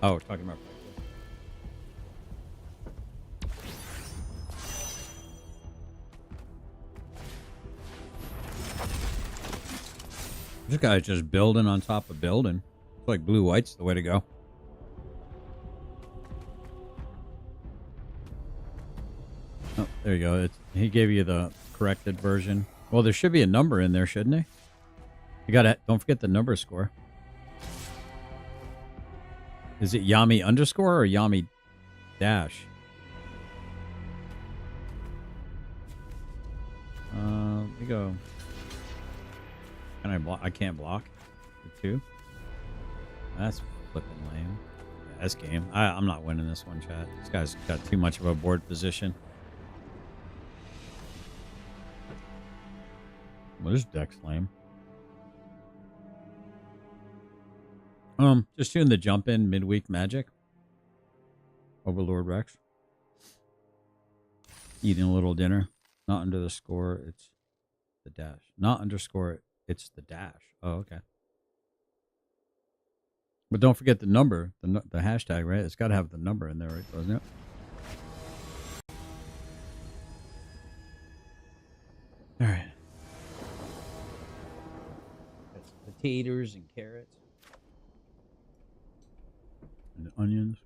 S1: Oh, we're talking about... This guy's just building on top of building. It's like blue-white's the way to go. Oh, there you go. He gave you the corrected version. Well, there should be a number in there, shouldn't he? You gotta, don't forget the number score. Is it Yami underscore or Yami dash? Let me go. Can I block? I can't block. The 2. That's flipping lame. Yeah, this game. I'm not winning this one, chat. This guy's got too much of a board position. Well, this deck's lame. Just doing the jump in midweek magic. Overlord Rex. Eating a little dinner. Not under the score, it's the dash. Not underscore, it's the dash. Oh, okay. But don't forget the number, the hashtag, right? It's got to have the number in there, right? Doesn't it? All right. Got some potatoes and carrots. And onions.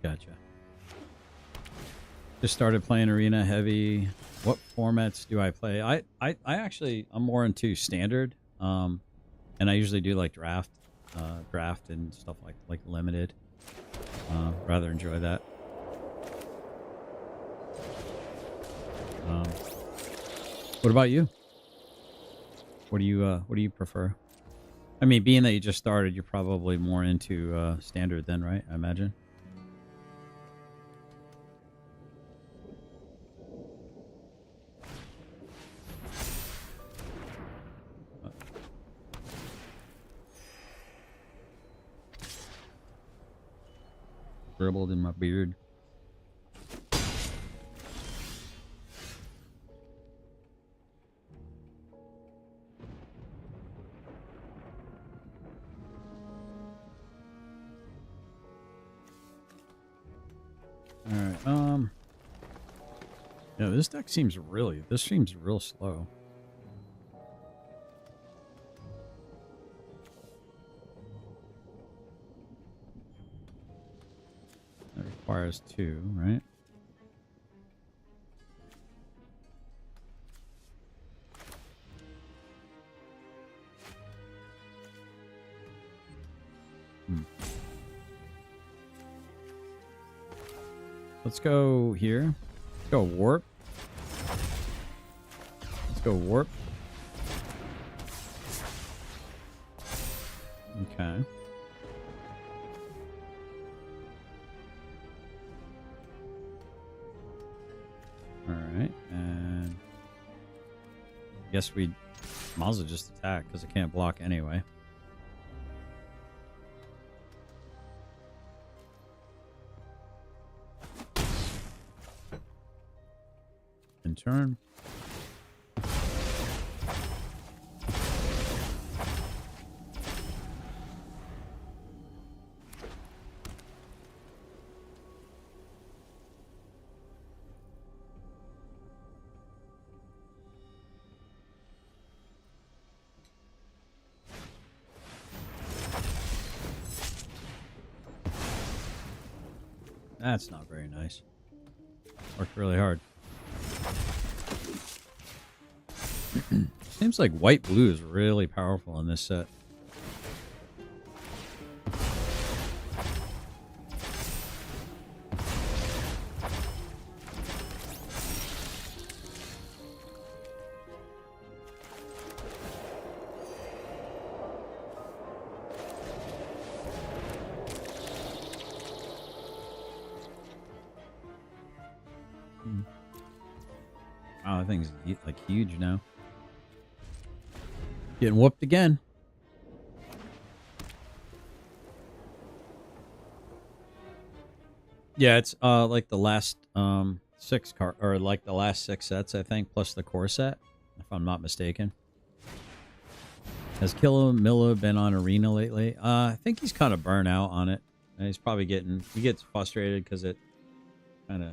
S1: Gotcha. Just started playing Arena Heavy. What formats do I play? I actually, I'm more into standard. And I usually do like draft and stuff like limited. Rather enjoy that. What about you? What do you prefer? I mean, being that you just started, you're probably more into standard then, right? I imagine. Scribbled in my beard. Alright, yeah, this deck seems real slow. That requires 2, right? Let's go here. Let's go warp. Let's go warp. Okay. Alright, and I guess we might as well just attack because I can't block anyway. In turn. That's not very nice. Worked really hard. Seems like white blue is really powerful in this set. Wow, that thing's like huge now. Getting whooped again. Yeah, it's like the last six sets, I think, plus the core set, if I'm not mistaken. Has Killamilla been on Arena lately? I think he's kind of burnt out on it. And he's probably he gets frustrated because it kind of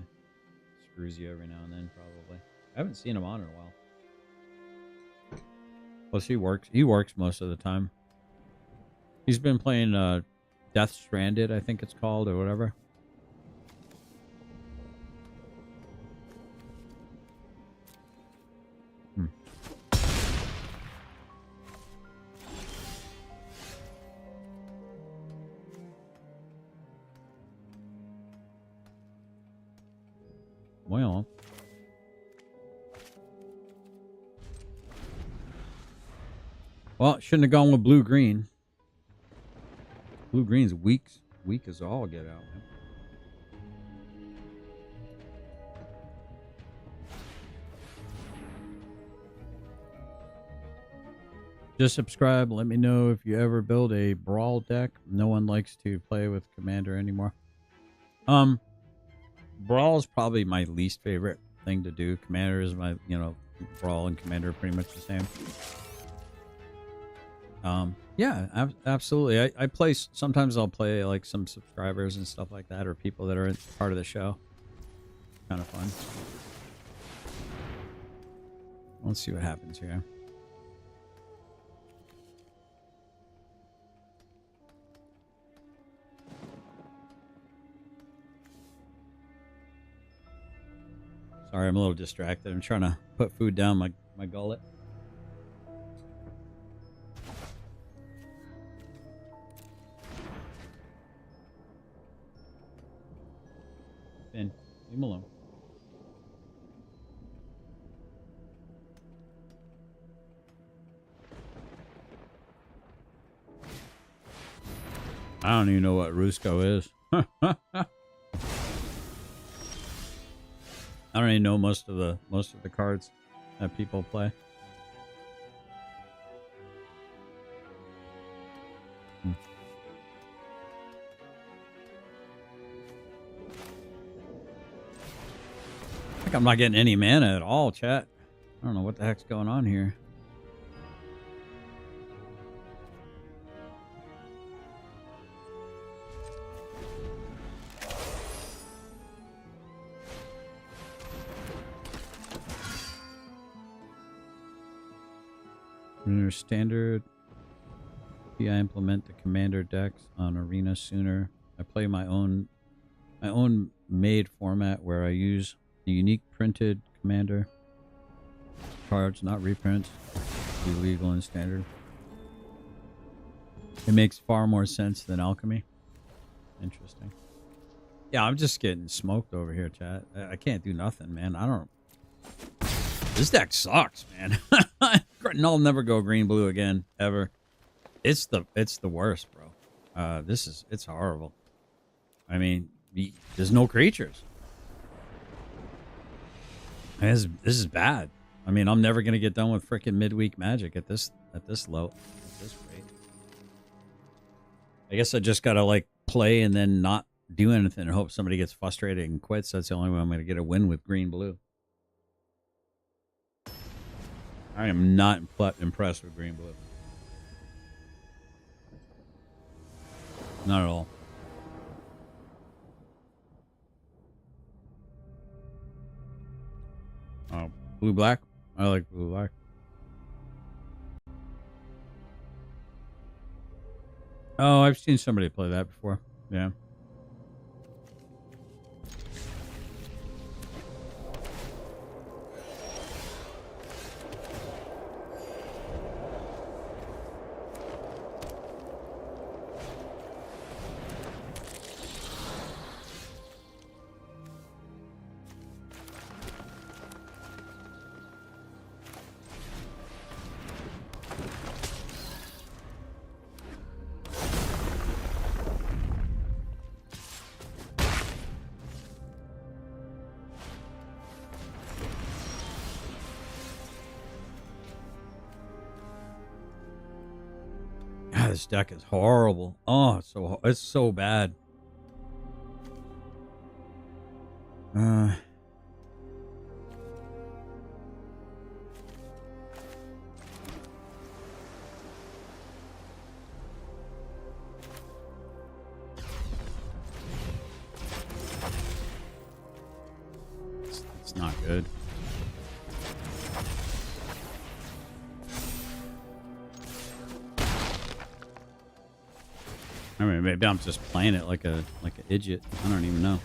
S1: screws you every now and then, probably. I haven't seen him on in a while. Plus, he works most of the time. He's been playing Death Stranded, I think it's called, or whatever. Well. Well, shouldn't have gone with blue-green. Blue-green's weak as all get out, man. Just subscribe. Let me know if you ever build a brawl deck. No one likes to play with Commander anymore. Brawl is probably my least favorite thing to do. Commander is my, Brawl and Commander are pretty much the same. Yeah, absolutely. I play, sometimes I'll play like some subscribers and stuff like that, or people that are part of the show. Kind of fun. Let's see what happens here. Sorry, I'm a little distracted. I'm trying to put food down my gullet. Ben, leave him alone. I don't even know what Rusko is. I don't even know most of the cards that people play. I think I'm not getting any mana at all, chat. I don't know what the heck's going on here. Under standard, I implement the commander decks on Arena sooner. I play my own made format where I use the unique printed commander cards, not reprints. Be legal in standard. It makes far more sense than alchemy. Interesting. Yeah, I'm just getting smoked over here, chat. I can't do nothing, man. I don't. This deck sucks, man. I'll never go green blue again ever. It's the worst, bro. It's horrible. I mean, there's no creatures. This is bad. I mean, I'm never gonna get done with freaking midweek Magic at this low, at this rate. I guess I just gotta like play and then not do anything and hope somebody gets frustrated and quits. That's the only way I'm gonna get a win with green blue. I am not impressed with green blue. Not at all. Oh, blue black. I like blue black. Oh, I've seen somebody play that before. Yeah. This deck is horrible. Oh, it's so bad. It's not good. I mean, maybe I'm just playing it like an idiot. I don't even know.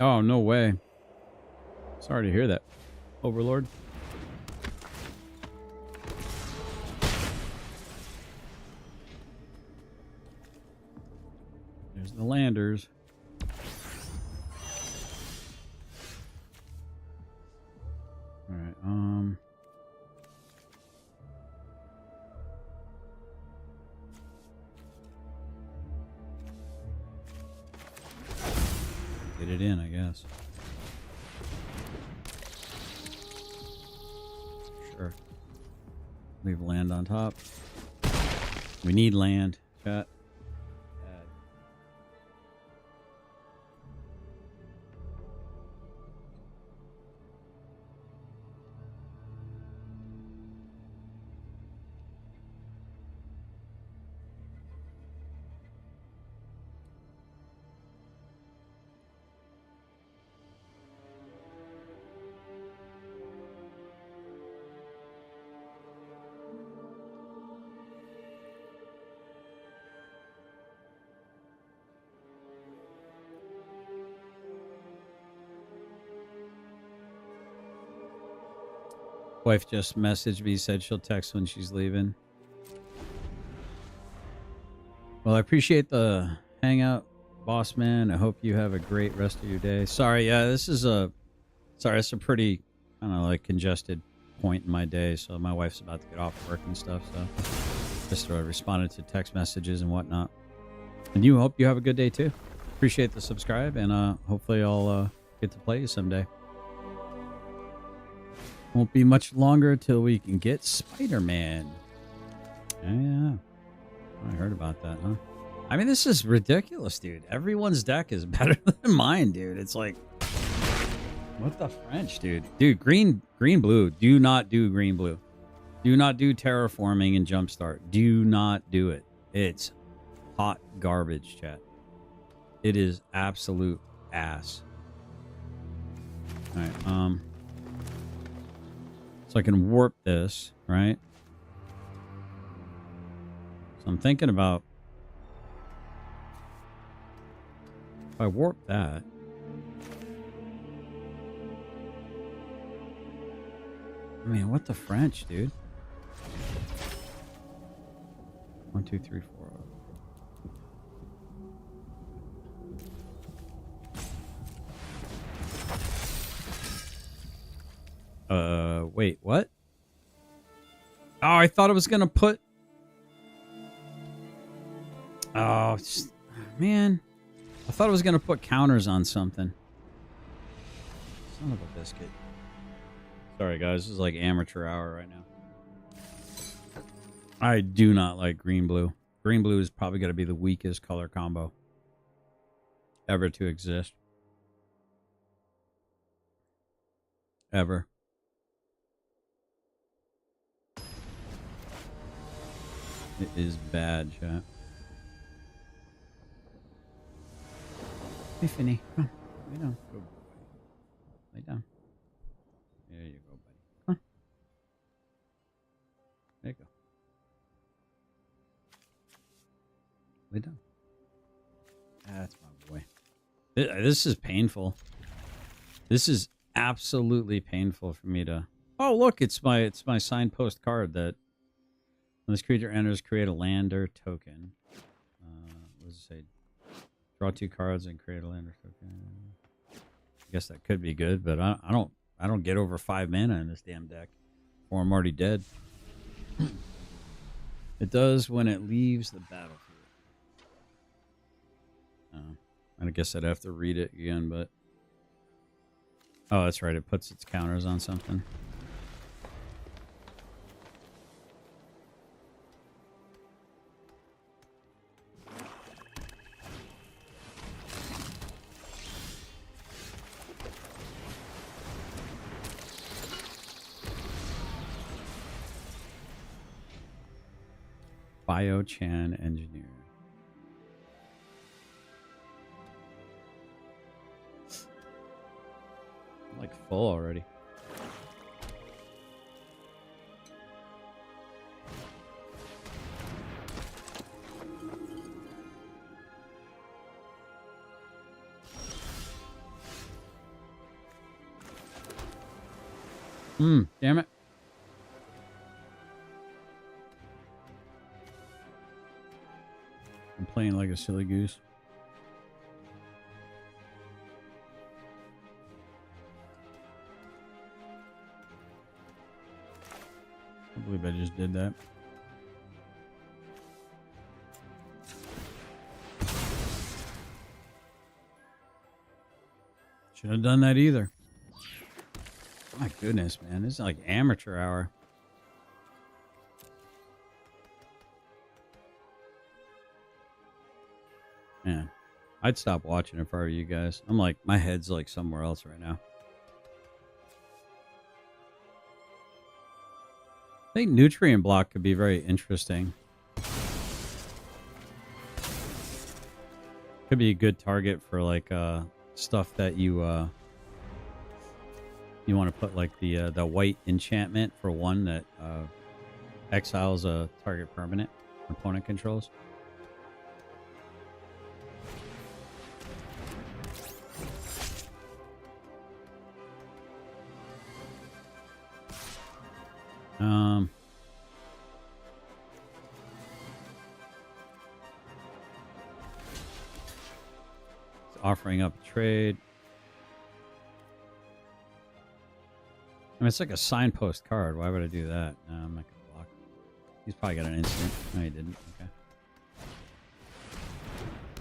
S1: Oh, no way. Sorry to hear that, Overlord. There's the landers. All right, get it in, I guess. Sure. Leave land on top. We need land, chat. Wife just messaged me, said she'll text when she's leaving. Well, I appreciate the hangout, boss man. I hope you have a great rest of your day. Sorry, yeah, it's a pretty kind of like congested point in my day. So my wife's about to get off work and stuff. So just responded to text messages and whatnot. And you hope you have a good day too. Appreciate the subscribe, and hopefully I'll get to play you someday. Won't be much longer till we can get Spider-Man. Yeah, I heard about that, huh? I mean, this is ridiculous, dude. Everyone's deck is better than mine, dude. It's like, what the French, dude? Dude, green, blue. Do not do green, blue. Do not do terraforming and jumpstart. Do not do it. It's hot garbage, chat. It is absolute ass. All right, so I can warp this, right? So I'm thinking about if I warp that. I mean, what the French, dude? 1, 2, 3, 4. Wait, what? Oh, I thought it was gonna put. Oh, man. I thought it was gonna put counters on something. Son of a biscuit. Sorry, guys. This is like amateur hour right now. I do not like green-blue. Green-blue is probably going to be the weakest color combo ever to exist. Ever. It is bad, chat. Hey, Finny. Come on. Lay down. Go, buddy. Lay down. There you go, buddy. Come on. There you go. Lay down. That's my boy. This is painful. This is absolutely painful for me to... Oh, look, it's my signpost card that when this creature enters, create a lander token. What does it say? Draw 2 cards and create a lander token. I guess that could be good, but I don't get over 5 mana in this damn deck, or I'm already dead. It does when it leaves the battlefield. I guess I'd have to read it again, but... Oh, that's right. It puts its counters on something. Biochan Engineer. I'm like full already. Damn it. I'm playing like a silly goose. I believe I just did that. Should have done that either. My goodness, man. This is like amateur hour. Yeah. I'd stop watching if I were you guys. I'm like, my head's like somewhere else right now. I think Nutrient Block could be very interesting. Could be a good target for like stuff that you want to put like the white enchantment for one that exiles a target permanent opponent controls. It's offering up a trade. I mean, it's like a signpost card. Why would I do that? No, I'm not gonna block. He's probably got an instant. No, he didn't. Okay.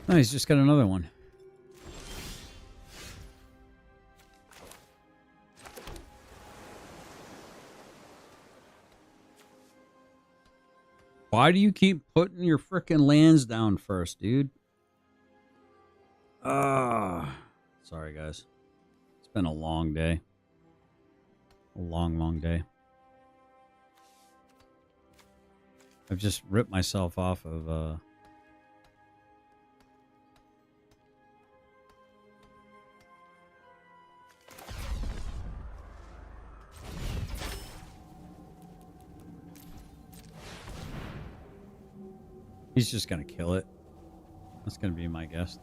S1: No, he's just got another one. Why do you keep putting your frickin' lands down first, dude? Sorry, guys. It's been a long day. A long, long day. I've just ripped myself off of, He's just gonna kill it. That's gonna be my guess.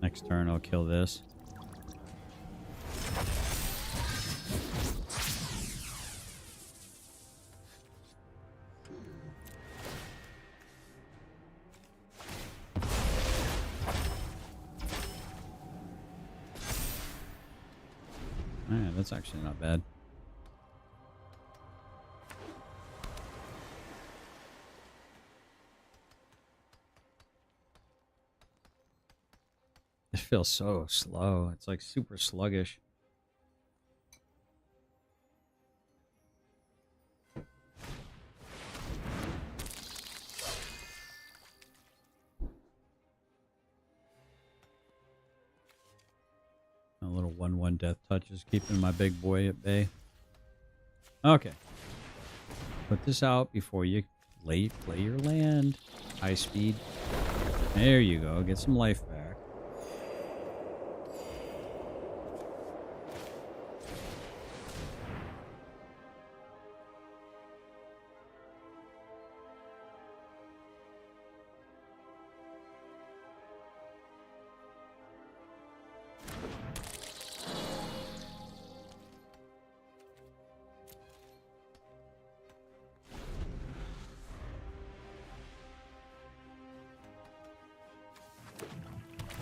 S1: Next turn, I'll kill this. Man, that's actually not bad. It feels so slow. It's like super sluggish. A little 1/1 death touch is keeping my big boy at bay. Okay. Put this out before you play your land. High speed. There you go. Get some life back.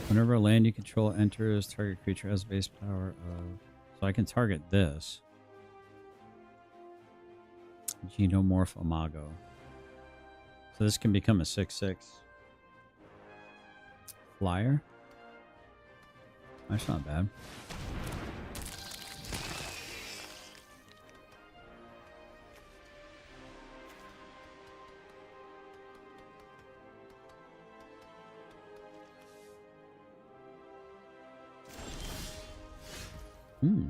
S1: Whenever a land you control enters, target creature has base power of... So I can target this. Genomorph Imago. So this can become a 6/6. Flyer? That's not bad. Hmm.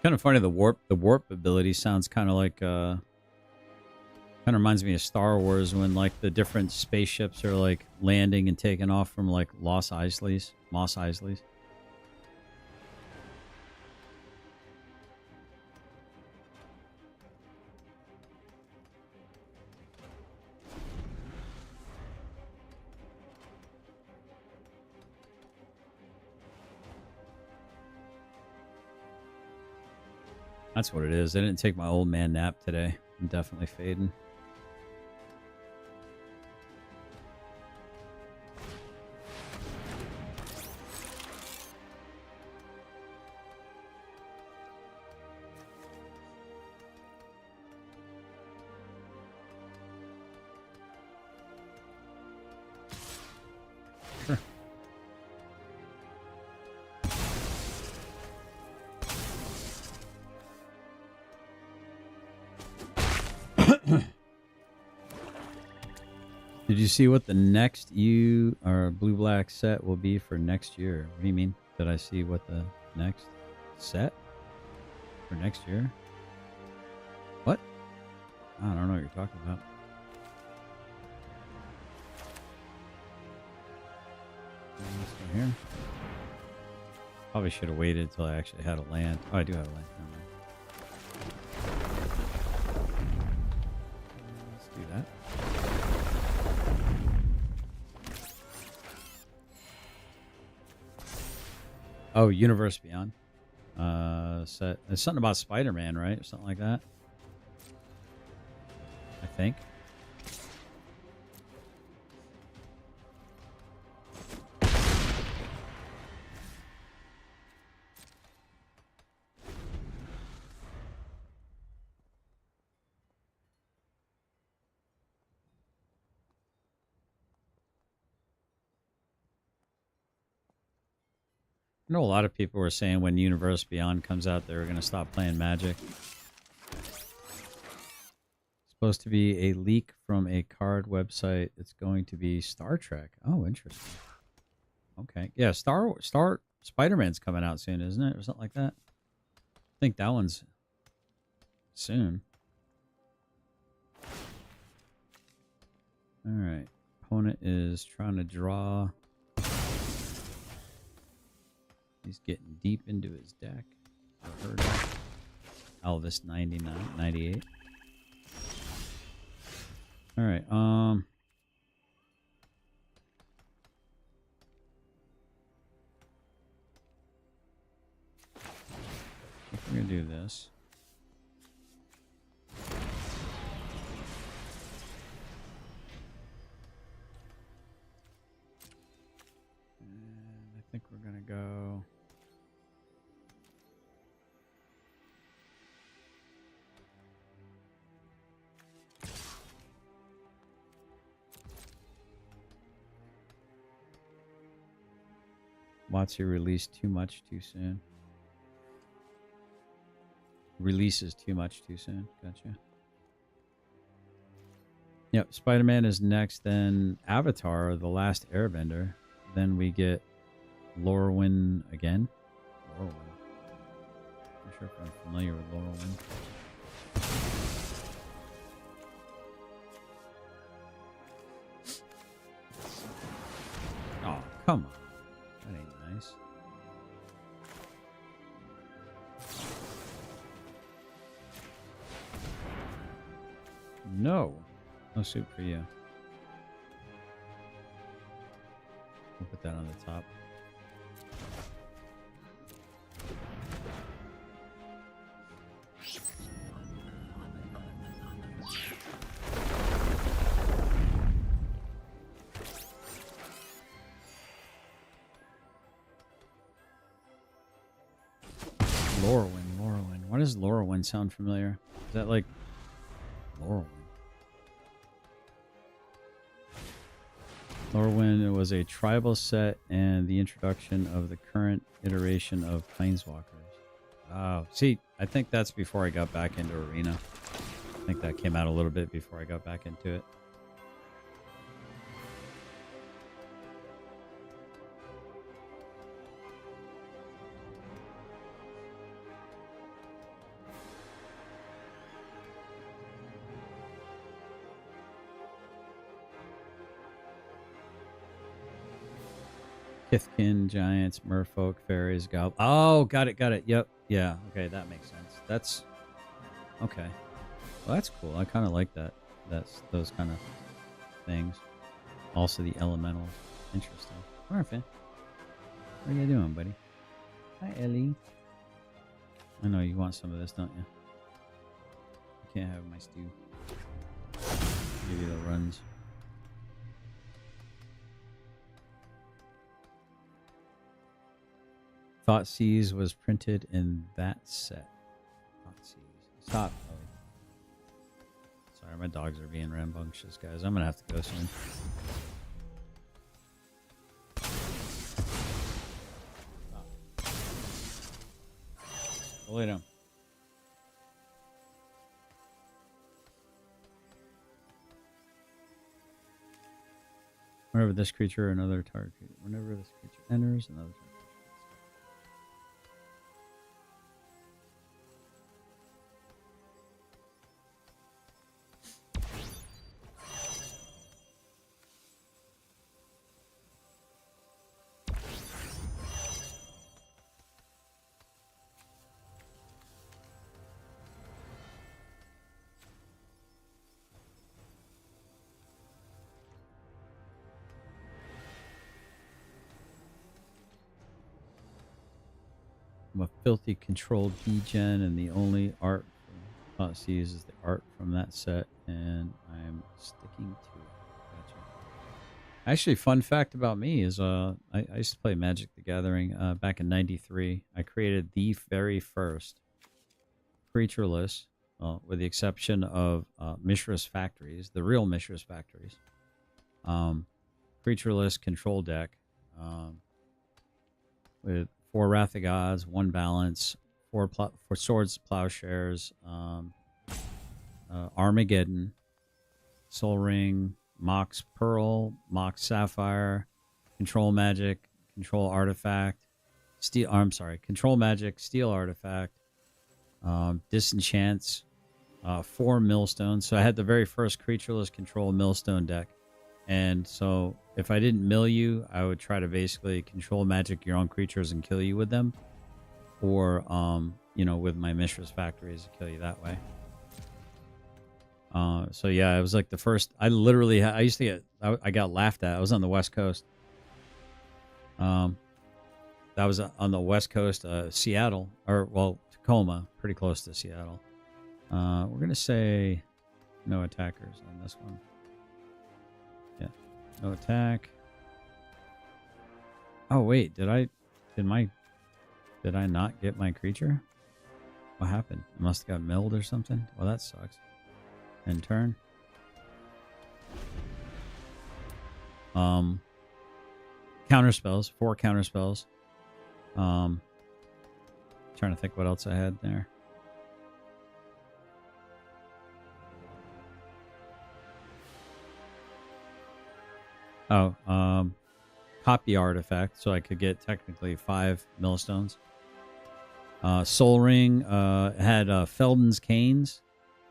S1: Kind of funny. The warp ability sounds kind of like kind of reminds me of Star Wars when like the different spaceships are like landing and taking off from like Mos Eisley's. That's what it is. I didn't take my old man nap today. I'm definitely fading. Sure. Did you see what the next blue-black set will be for next year? What do you mean? Did I see what the next set for next year? What? I don't know what you're talking about. Let's go here. Probably should have waited until I actually had a land. Oh, I do have a land. Never mind. Let's do that. Oh, Universe Beyond. Set. There's something about Spider-Man, right? Or something like that. I think. I know a lot of people were saying when Universe Beyond comes out, they were going to stop playing Magic. Supposed to be a leak from a card website. It's going to be Star Trek. Oh, interesting. Okay. Yeah, Spider-Man's coming out soon, isn't it? Or something like that. I think that one's soon. All right. Opponent is trying to draw. He's getting deep into his deck. Or her deck. Elvis 99, 98. All right. I think we're gonna do this. And I think we're gonna go. Watsu released too much too soon. Releases too much too soon. Gotcha. Yep, Spider-Man is next, then Avatar, The Last Airbender. Then we get Lorwyn again. Lorwyn. I'm not sure if I'm familiar with Lorwyn. Oh, come on. That ain't nice. No. No soup for you. We'll put that on the top. Lorwyn. Why does Lorwyn sound familiar? Is that like Lorwyn? Lorwyn was a tribal set and the introduction of the current iteration of Planeswalkers. Oh, see, I think that's before I got back into Arena. I think that came out a little bit before I got back into it. Kithkin, Giants, Merfolk, Fairies, Goblins. Oh, got it. Yep. Yeah. Okay, that makes sense. That's okay. Well, that's cool. I kind of like that. That's those kind of things. Also, the elementals. Interesting. All right, fan. What are you doing, buddy? Hi, Ellie. I know you want some of this, don't you? You can't have my stew. Give you the runs. Thoughtseize was printed in that set. Thoughtseize. Stop. Oh. Sorry, my dogs are being rambunctious, guys. I'm going to have to go soon. Go lay down. Whenever this creature or another target. Whenever this creature enters, another target. I'm a filthy controlled degen, and the only art from Thoughtseize is the art from that set, and I'm sticking to it. Gotcha. Actually, fun fact about me is I used to play Magic the Gathering back in '93. I created the very first creatureless, with the exception of Mishra's Factories, the real Mishra's Factories, creatureless control deck with 4 Wrath of Gods, 1 Balance, 4 Swords, Plowshares, Armageddon, Soul Ring, Mox Pearl, Mox Sapphire, Control Magic, Control Artifact, Steel. I'm sorry, Control Magic, Steel Artifact, Disenchants, 4 Millstones. So I had the very first creatureless control Millstone deck. And so if I didn't mill you, I would try to basically control magic your own creatures and kill you with them. Or, you know, with my Mishra's Factories to kill you that way. So yeah, it was like the first, I literally, I used to get, I got laughed at. I was on the West Coast. That was on the West Coast, Seattle, or well, Tacoma, pretty close to Seattle. We're going to say no attackers on this one. Yeah, no attack. Oh wait, did I not get my creature? What happened? It must have got milled or something. Well, that sucks. End turn. Counter spells, 4 counter spells. Trying to think what else I had there. Oh, copy artifact, so I could get technically 5 millstones. Soul Ring had Felden's Canes,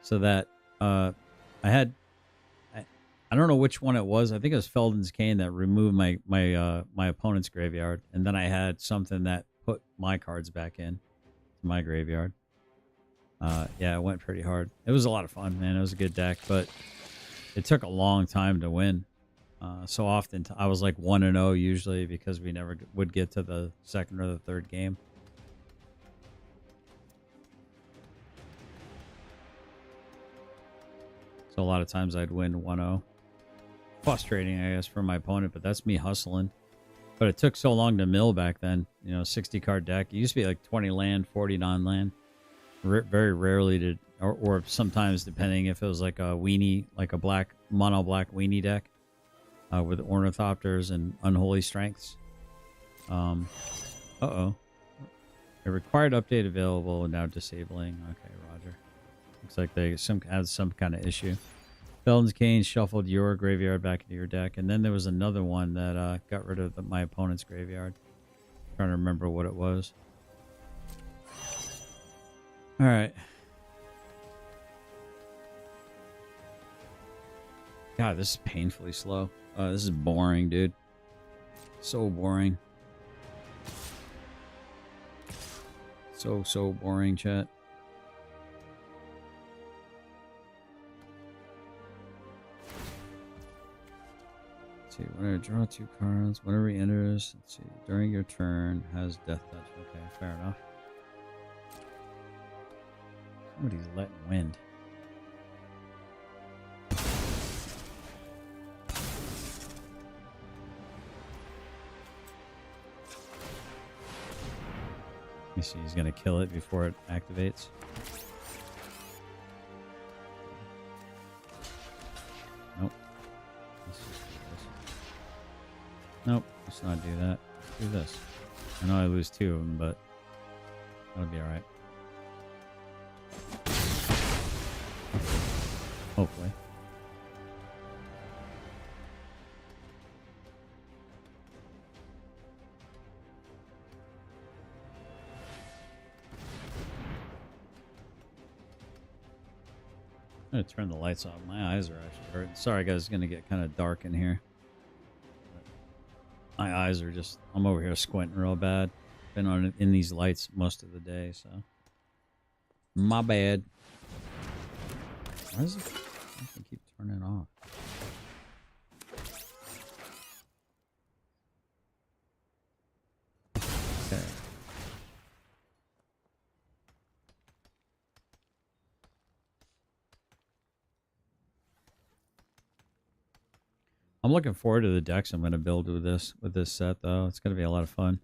S1: so that I had. I don't know which one it was. I think it was Felden's Cane that removed my opponent's graveyard, and then I had something that put my cards back in to my graveyard. Yeah, it went pretty hard. It was a lot of fun, man. It was a good deck, but it took a long time to win. So often I was like 1-0 usually because we never would get to the second or the third game. So a lot of times I'd win 1-0. Frustrating, I guess, for my opponent, but that's me hustling. But it took so long to mill back then. You know, 60 card deck. It used to be like 20 land, 40 non-land. Very rarely did, or sometimes depending if it was like a weenie, like a black, mono black weenie deck with Ornithopters and Unholy Strengths. Uh-oh. A required update available, now disabling. Okay, Roger. Looks like they had some kind of issue. Felden's Cane shuffled your graveyard back into your deck. And then there was another one that got rid of my opponent's graveyard. Trying to remember what it was. All right. God, this is painfully slow. This is boring, dude. So boring. So boring, chat. Let's see, whenever draw 2 cards, whenever he enters, let's see, during your turn, has Death Touch. Okay, fair enough. Somebody's letting wind. Let me see, he's going to kill it before it activates. Nope. Let's just do this. Nope, let's not do that. Let's do this. I know I lose 2 of them, but that'll be alright. Hopefully. I'm gonna turn the lights off. My eyes are actually hurting. Sorry guys, it's gonna get kind of dark in here. My eyes are just, I'm over here squinting real bad. Been in these lights most of the day, so my bad. Why does it keep turning off? Okay. I'm looking forward to the decks I'm going to build with this set, though. It's going to be a lot of fun.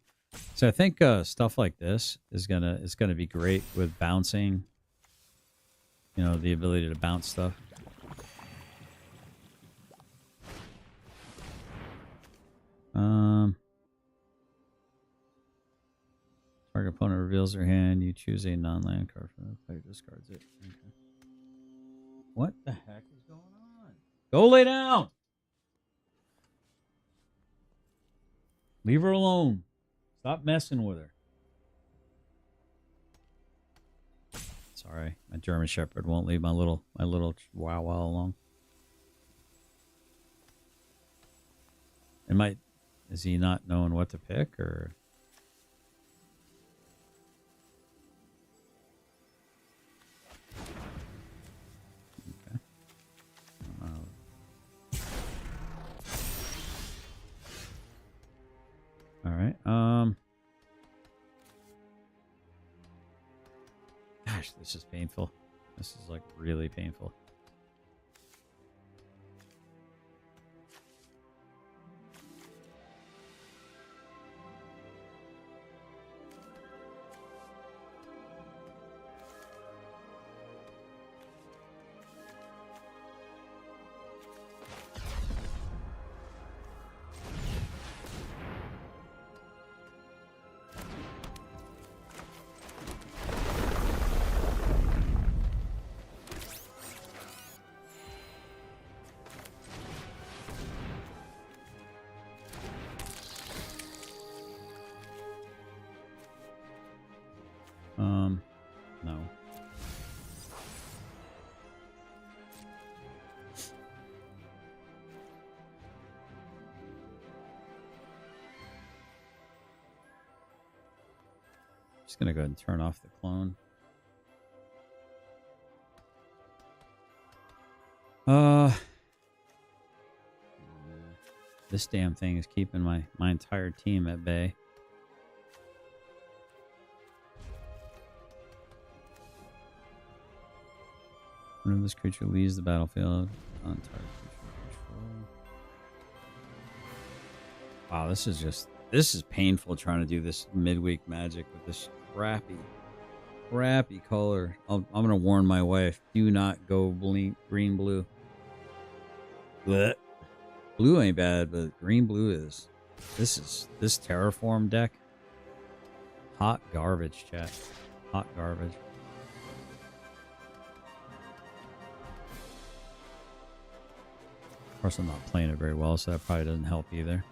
S1: So I think stuff like this is gonna be great with bouncing. You know, the ability to bounce stuff. Target opponent reveals their hand. You choose a non-land card from the play. Discards it. Okay. What the heck is going on? Go lay down. Leave her alone. Stop messing with her. Sorry, my German Shepherd won't leave my little wow alone. Is he not knowing what to pick, or? Okay. All right. Gosh, this is painful. This is like really painful. No. Just gonna go ahead and turn off the clone. This damn thing is keeping my entire team at bay. Whenever this creature leaves the battlefield, on target creature control. Wow, this is painful trying to do this midweek magic with this crappy color. I'm gonna warn my wife: do not go green blue. Blech. Blue ain't bad, but green blue is. This terraform deck. Hot garbage, chat. Hot garbage. Of course, I'm not playing it very well, so that probably doesn't help either.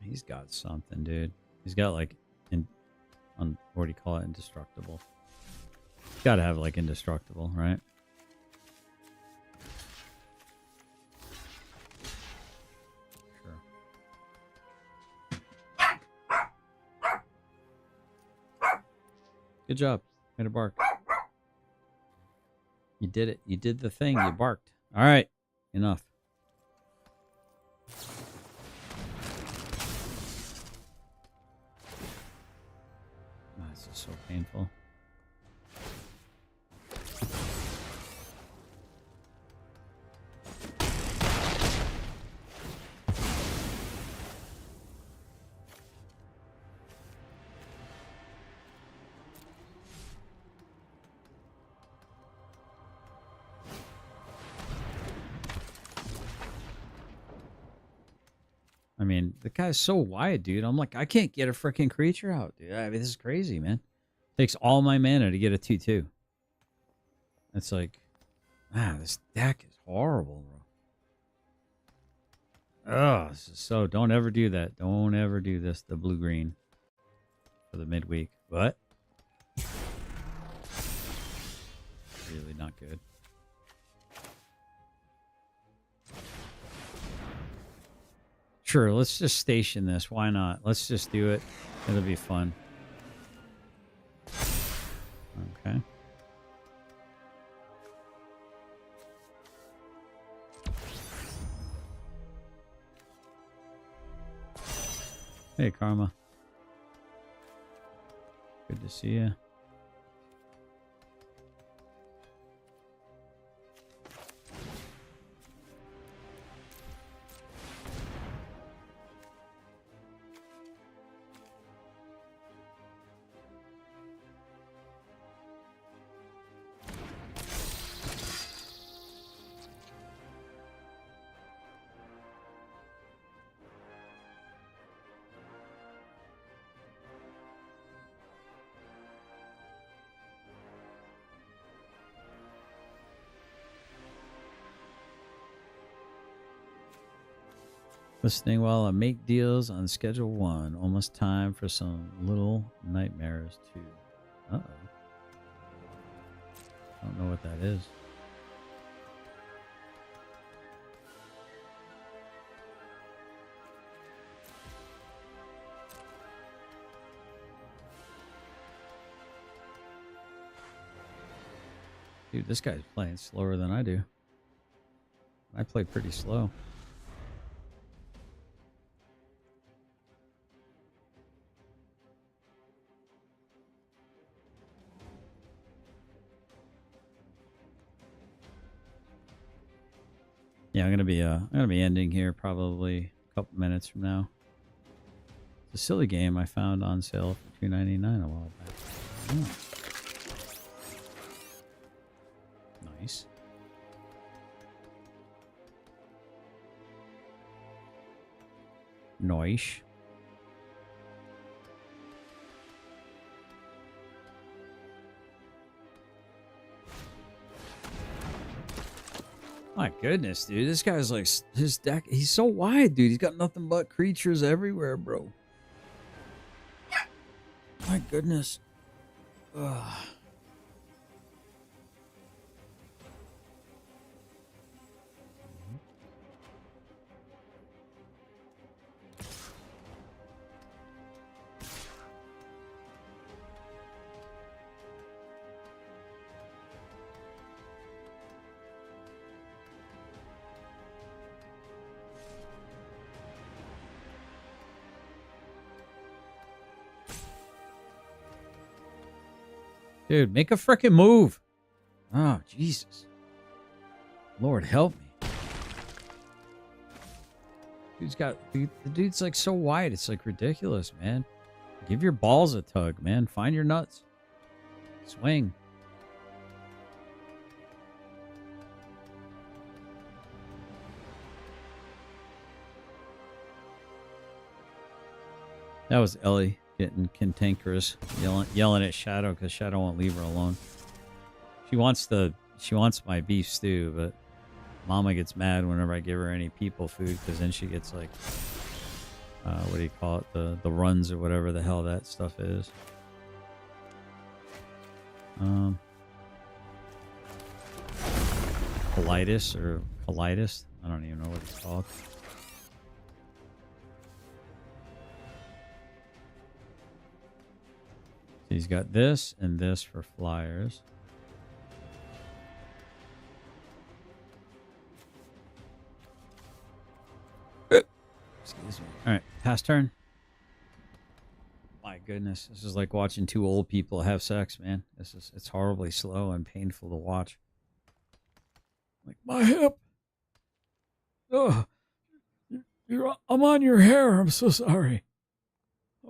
S1: He's got something, dude. He's got like, what do you call it? Indestructible. He's got to have like indestructible, right? Sure. Good job. Way to bark. You did it. You did the thing. You barked. All right. Enough. So painful. I mean, the guy's so wide, dude. I'm like, I can't get a freaking creature out, dude. I mean, this is crazy, man. Takes all my mana to get a 2/2. It's like, this deck is horrible, bro. Oh, this is so. Don't ever do that. Don't ever do this. The blue-green for the midweek. What? Really not good. Sure, let's just station this. Why not? Let's just do it. It'll be fun. Okay. Hey, Karma. Good to see you. Listening while I make deals on schedule 1. Almost time for some little nightmares too. Uh-oh. I don't know what that is. Dude, this guy's playing slower than I do. I play pretty slow. Yeah, I'm gonna be ending here probably a couple minutes from now. It's a silly game I found on sale for $2.99 a while back. Oh. Nice. Nice. My goodness, dude. This guy's like, his deck, he's so wide, dude. He's got nothing but creatures everywhere, bro. My goodness. Ugh. Dude, make a frickin' move. Oh, Jesus. Lord, help me. The dude's like so wide. It's like ridiculous, man. Give your balls a tug, man. Find your nuts. Swing. That was Ellie getting cantankerous, yelling at Shadow because Shadow won't leave her alone. She wants my beef stew, but Mama gets mad whenever I give her any people food because then she gets like, what do you call it? The runs or whatever the hell that stuff is. Colitis or colitis? I don't even know what it's called. He's got this and this for flyers. Excuse me. All right, pass turn. My goodness, this is like watching two old people have sex, man. It's horribly slow and painful to watch. Like my hip. Oh, I'm on your hair. I'm so sorry.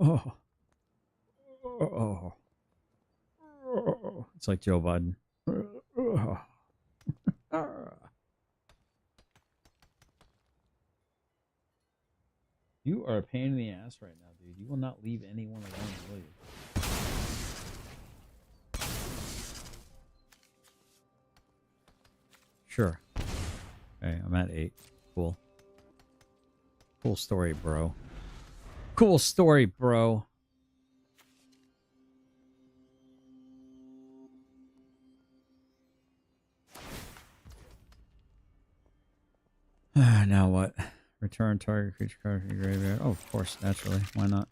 S1: Oh. Oh. It's like Joe Biden. You are a pain in the ass right now, dude. You will not leave anyone alone, will you? Sure. Okay, I'm at 8. Cool. Cool story, bro. Cool story, bro. Now what? Return target creature card from your graveyard. Oh, of course, naturally. Why not?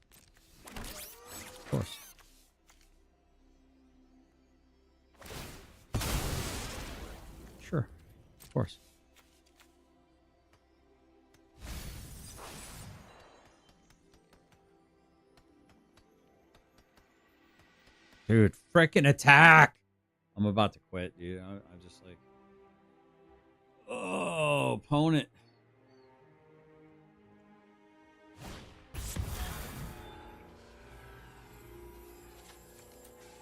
S1: Of course. Sure. Of course. Dude, frickin' attack! I'm about to quit, dude. I'm just like... Oh, opponent.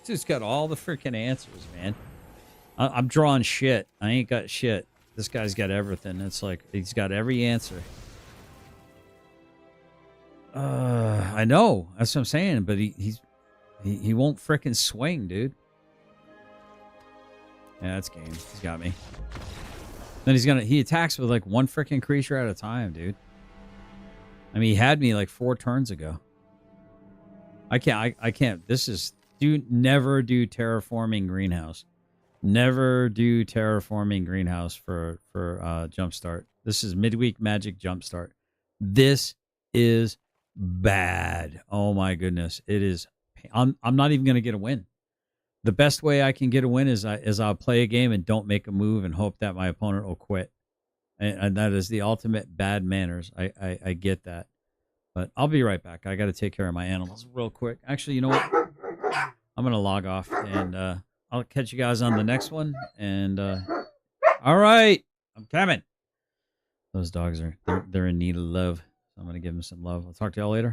S1: Dude's got all the freaking answers, man. I'm drawing shit. I ain't got shit. This guy's got everything. It's like he's got every answer. I know. That's what I'm saying. But he won't freaking swing, dude. Yeah, that's game. He's got me. Then he attacks with like one freaking creature at a time, dude. I mean, he had me like 4 turns ago. I can't. This is never do terraforming greenhouse. Never do terraforming greenhouse for Jumpstart. This is midweek magic Jumpstart. This is bad. Oh my goodness, it is. I'm not even gonna get a win. The best way I can get a win is I'll play a game and don't make a move and hope that my opponent will quit. And that is the ultimate bad manners. I get that. But I'll be right back. I got to take care of my animals real quick. Actually, you know what? I'm going to log off, and I'll catch you guys on the next one. And all right, I'm coming. Those dogs they're in need of love. So I'm going to give them some love. I'll talk to y'all later.